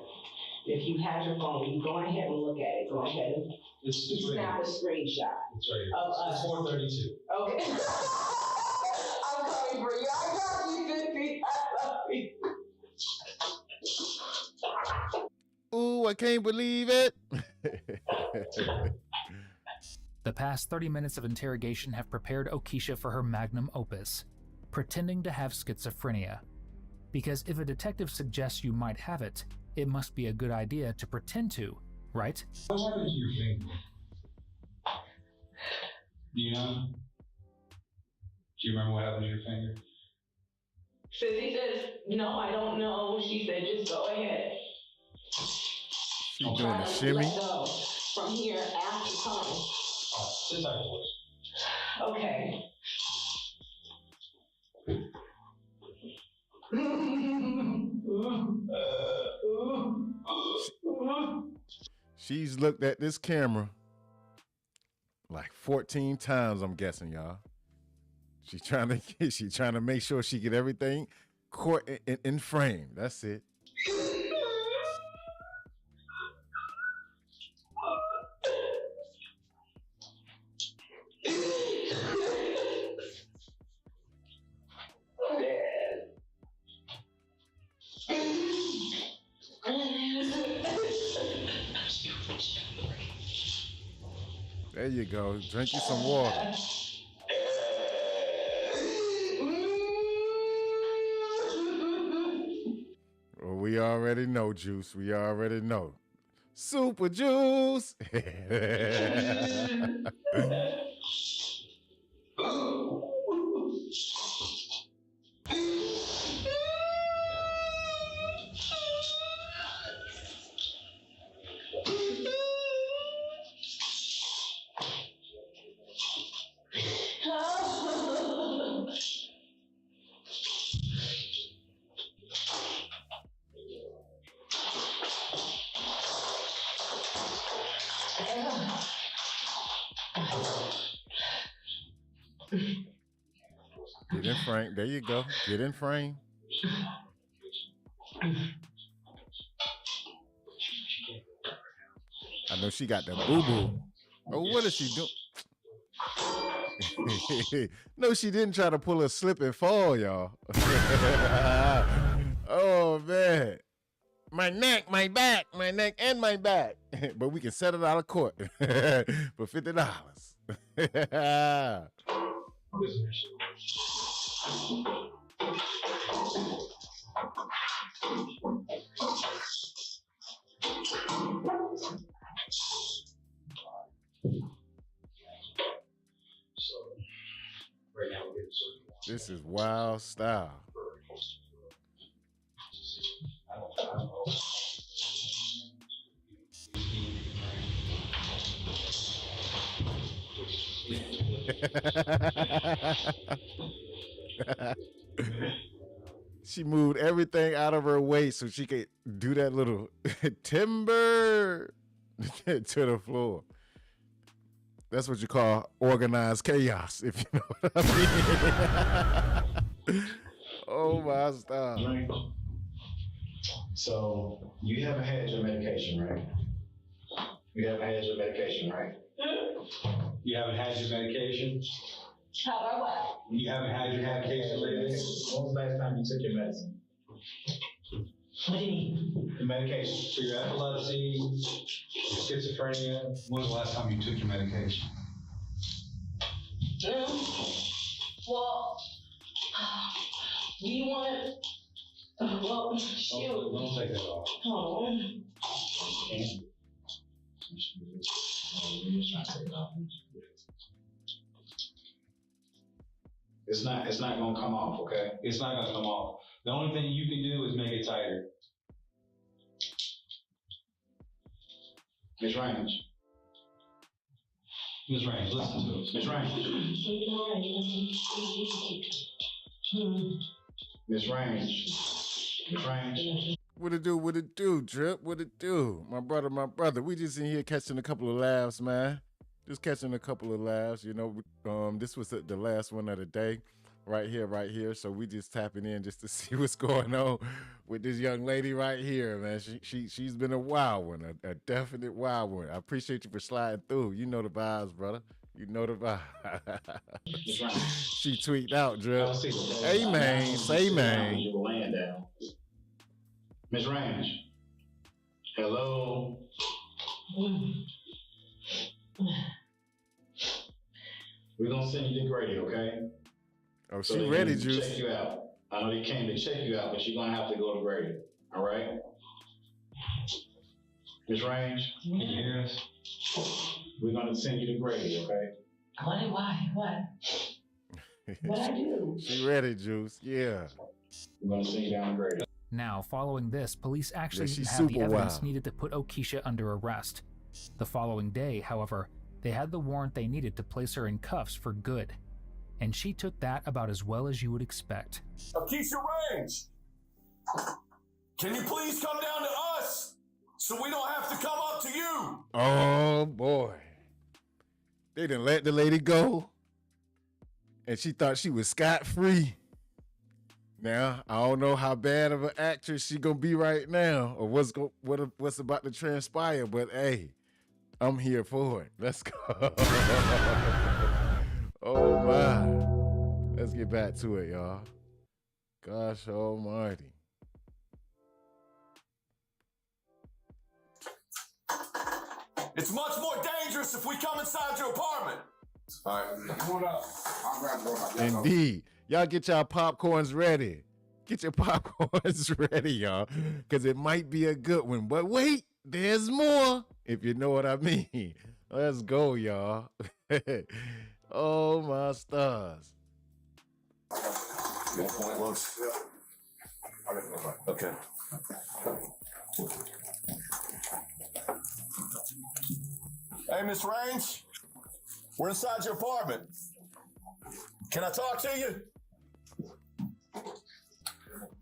if you had your phone, you go ahead and look at it. Go ahead and It's right snap here. a screenshot. It's right here. Of us. It's 4:32. Okay. I'm coming for you. I got you, Sissy. I love you. Ooh, I can't believe it. The past 30 minutes of interrogation have prepared Okisha for her magnum opus, pretending to have schizophrenia. Because if a detective suggests you might have it, it must be a good idea to pretend to, right? What happened to your finger? Do you know? Do you remember what happened to your finger? Sissy says, no, I don't know. She said, just go ahead. She doing a shimmy. Let go from here after time. Oh, sit tight, boys. Okay. She's looked at this camera like 14 times, I'm guessing, y'all. She's trying to make sure she get everything caught in frame. That's it. There you go. Drink you some water. Well, we already know, Juice. We already know. Super juice. Get in frame. There you go. Get in frame. I know she got the boo-boo. Oh, what is she doing? No, she didn't try to pull a slip and fall, y'all. Oh, man. My neck, my back, and my back. But we can settle out of court for $50. This is wild style. She moved everything out of her way so she could do that little timber to the floor. That's what you call organized chaos, if you know what I mean. Oh, my style. Right. So you haven't had your medication, right? You haven't had your medication, right? You haven't had your medication? How about what? You haven't had your medication lately? When was the last time you took your medicine? What do you mean? The medication. For your epilepsy, your schizophrenia. When was the last time you took your medication? Well, do you want well, shoot. Don't take that off. Oh. It's not gonna come off, okay? It's not gonna come off. The only thing you can do is make it tighter. Miss Range. Miss Range, listen to us. Miss Range. Miss Range. Miss Range. What it do, Drip? What it do? My brother. We just in here catching a couple of laughs, man. Just catching a couple of laughs. You know, this was the last one of the day. Right here. So we just tapping in just to see what's going on with this young lady right here, man. She's been a wild one, a definite wild one. I appreciate you for sliding through. You know the vibes, brother. You know the vibe. She tweaked out, Drip. Hey, man. Say, man. You were laying down. Miss Range. Hello. We're gonna send you to Grady, okay? Oh, she ready, can Juice. check you out. I know they came to check you out, but you're gonna have to go to Grady. All right? Miss Range? Can you hear us? We're gonna send you to Grady, okay? Why? What? What I do? She ready, Juice. Yeah. We're gonna send you down to Grady. Now, following this, police actually she's had the super evidence wild. needed to put Okisha under arrest. The following day, however, they had the warrant they needed to place her in cuffs for good. And she took that about as well as you would expect. Okisha Range, can you please come down to us so we don't have to come up to you? Oh, boy. They didn't let the lady go. And she thought she was scot-free. Now, I don't know how bad of an actress she gonna be right now or what's about to transpire, but hey, I'm here for it. Let's go. Oh, my. Let's get back to it, y'all. Gosh almighty. It's much more dangerous if we come inside your apartment. All right, come on up. I'll grab one. Indeed. Y'all get y'all popcorns ready. Get your popcorns ready, y'all, because it might be a good one. But wait, there's more, if you know what I mean. Let's go, y'all. Oh, my stars. Good point, Los. Okay. Hey, Miss Raines, we're inside your apartment. Can I talk to you?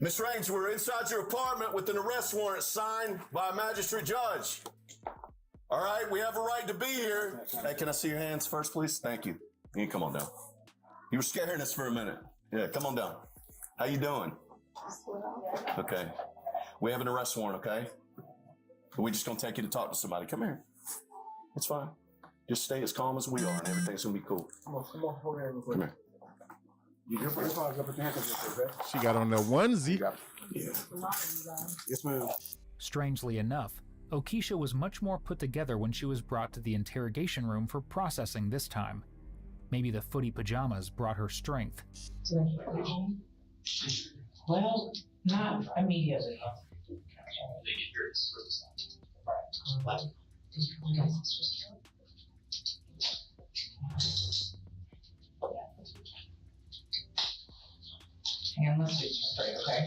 Miss Raines, we're inside your apartment with an arrest warrant signed by a magistrate judge. All right, we have a right to be here. Hey, can I see your hands first, please? Thank you. You can come on down. You were scaring us for a minute. Yeah, come on down. How you doing? Okay. We have an arrest warrant, okay? We're just gonna take you to talk to somebody. Come here. It's fine. Just stay as calm as we are and everything's gonna be cool. Come here. She got on the onesie. Yeah. Yes, ma'am. Strangely enough, Okisha was much more put together when she was brought to the interrogation room for processing this time. Maybe the footy pajamas brought her strength. Well, not immediately. And let's get you straight, okay?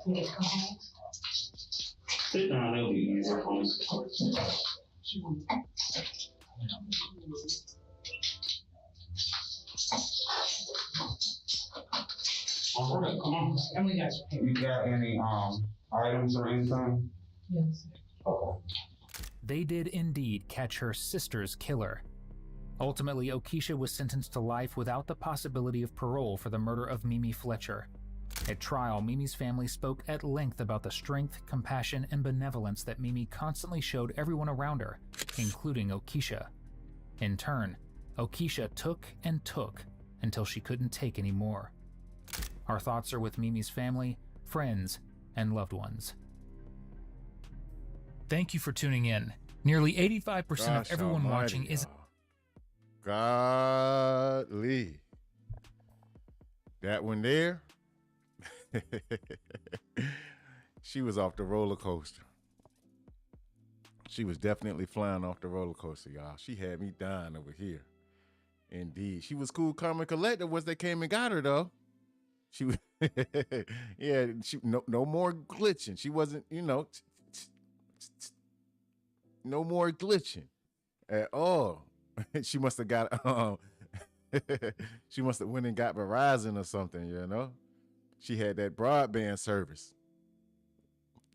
You get to come home? Sit down, it'll be easier for me. Come on. And we got You got any items or anything? Yes. Okay. They did indeed catch her sister's killer. Ultimately, Okisha was sentenced to life without the possibility of parole for the murder of Mimi Fletcher. At trial, Mimi's family spoke at length about the strength, compassion, and benevolence that Mimi constantly showed everyone around her, including Okisha. In turn, Okisha took and took until she couldn't take any more. Our thoughts are with Mimi's family, friends, and loved ones. Thank you for tuning in. Nearly 85% of everyone watching is... Godly. That one there, she was off the roller coaster. She was definitely flying off the roller coaster, y'all. She had me dying over here. Indeed. She was cool, calm, and collected once they came and got her, though. She was, yeah, no more glitching. She wasn't, no more glitching at all. She must have got, she must have went and got Verizon or something, She had that broadband service.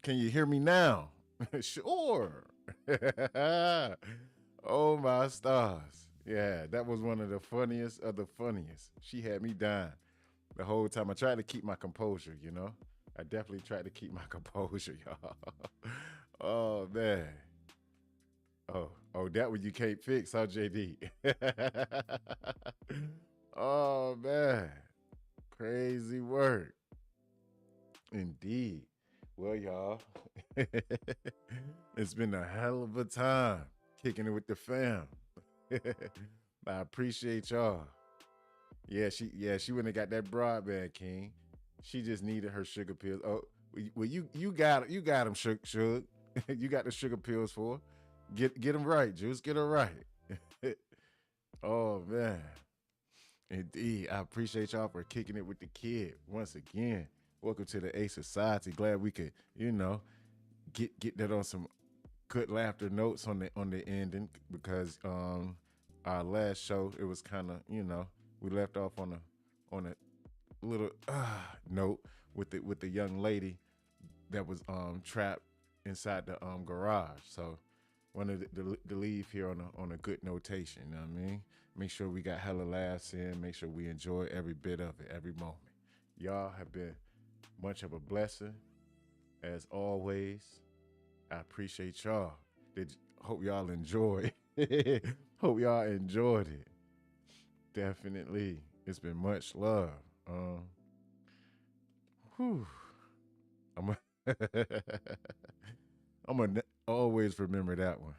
Can you hear me now? Sure. Oh, my stars. Yeah, that was one of the funniest of the funniest. She had me dying the whole time. I tried to keep my composure, I definitely tried to keep my composure, y'all. Oh, man. Oh, that one you can't fix, huh, JD? Oh, man. Crazy work. Indeed. Well, y'all, it's been a hell of a time kicking it with the fam. I appreciate y'all. Yeah, she went and got that broadband, King. She just needed her sugar pills. Oh, well, you got them, Suge. You got the sugar pills for her. Get them right, Juice. Get her right. Oh, man. Indeed. I appreciate y'all for kicking it with the kid once again. Welcome to the A Society. Glad we could, get that on some good laughter notes on the ending, because our last show, it was kind of, we left off on a little note with the young lady that was trapped inside the garage. So wanted to leave here on a good notation, you know what I mean? Make sure we got hella laughs in, make sure we enjoy every bit of it, every moment. Y'all have been much of a blessing, as always. I appreciate y'all. Hope y'all enjoy. Hope y'all enjoyed it. Definitely. It's been much love. I'm gonna always remember that one.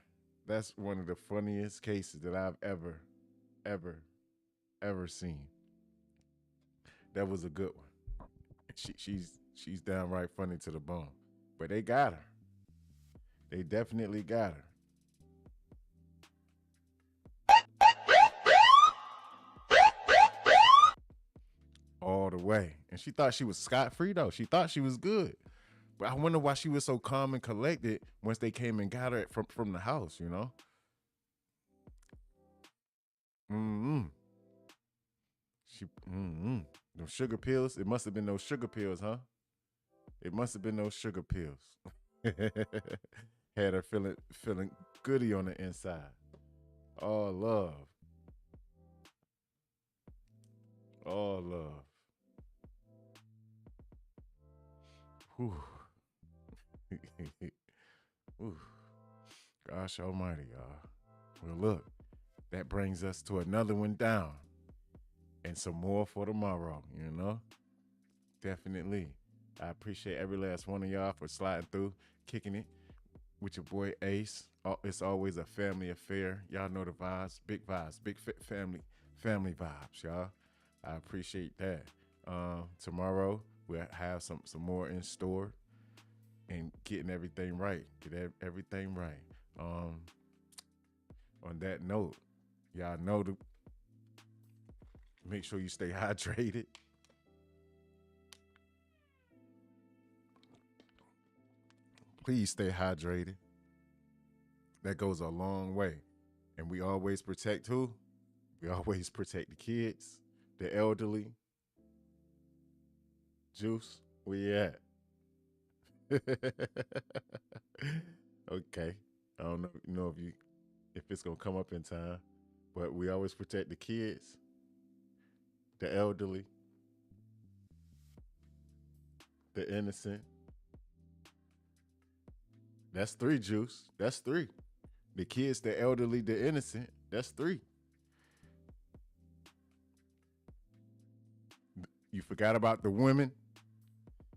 That's one of the funniest cases that I've ever seen. That was a good one. She's downright funny to the bone. But they got her. They definitely got her. All the way. And she thought she was scot-free, though. She thought she was good. But I wonder why she was so calm and collected once they came and got her from the house, you know? Them sugar pills, it must have been those sugar pills, huh? It must have been those sugar pills. Had her feeling goody on the inside. All love. All love. Whew. Whew. Gosh almighty, y'all. Well, look, that brings us to another one down. And some more for tomorrow, you know? Definitely. I appreciate every last one of y'all for sliding through, kicking it with your boy Ace. It's always a family affair. Y'all know the vibes, big family vibes, y'all. I appreciate that. Tomorrow we'll have some more in store and getting everything right. Get everything right. On that note, y'all know to make sure you stay hydrated. Please stay hydrated. That goes a long way. And we always protect who? We always protect the kids, the elderly. Juice, where you at? Okay. I don't know if it's gonna come up in time, but we always protect the kids, the elderly, the innocent. That's 3, Juice. That's 3. The kids, the elderly, the innocent. That's 3. You forgot about the women,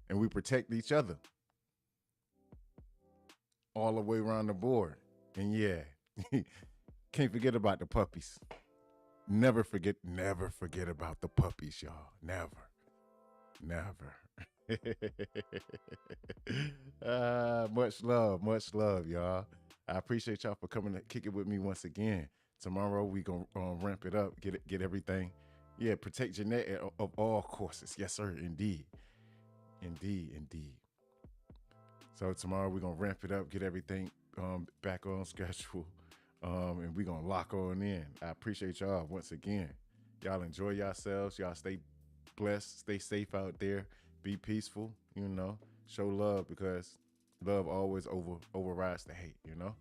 and we protect each other all the way around the board. And yeah, can't forget about the puppies. Never forget about the puppies, y'all. Never. Much love, y'all. I appreciate y'all for coming to kick it with me once again. Tomorrow we gonna ramp it up, get everything. Yeah, protect your net of all courses. Yes, sir, indeed. So tomorrow we're gonna ramp it up, get everything back on schedule, and we're gonna lock on in. I appreciate y'all once again. Y'all enjoy yourselves. Y'all stay blessed, stay safe out there, be peaceful, you know, show love, because love always overrides the hate, you know.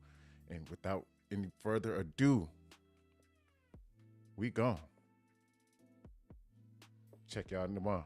And without any further ado, we gone. Check y'all tomorrow.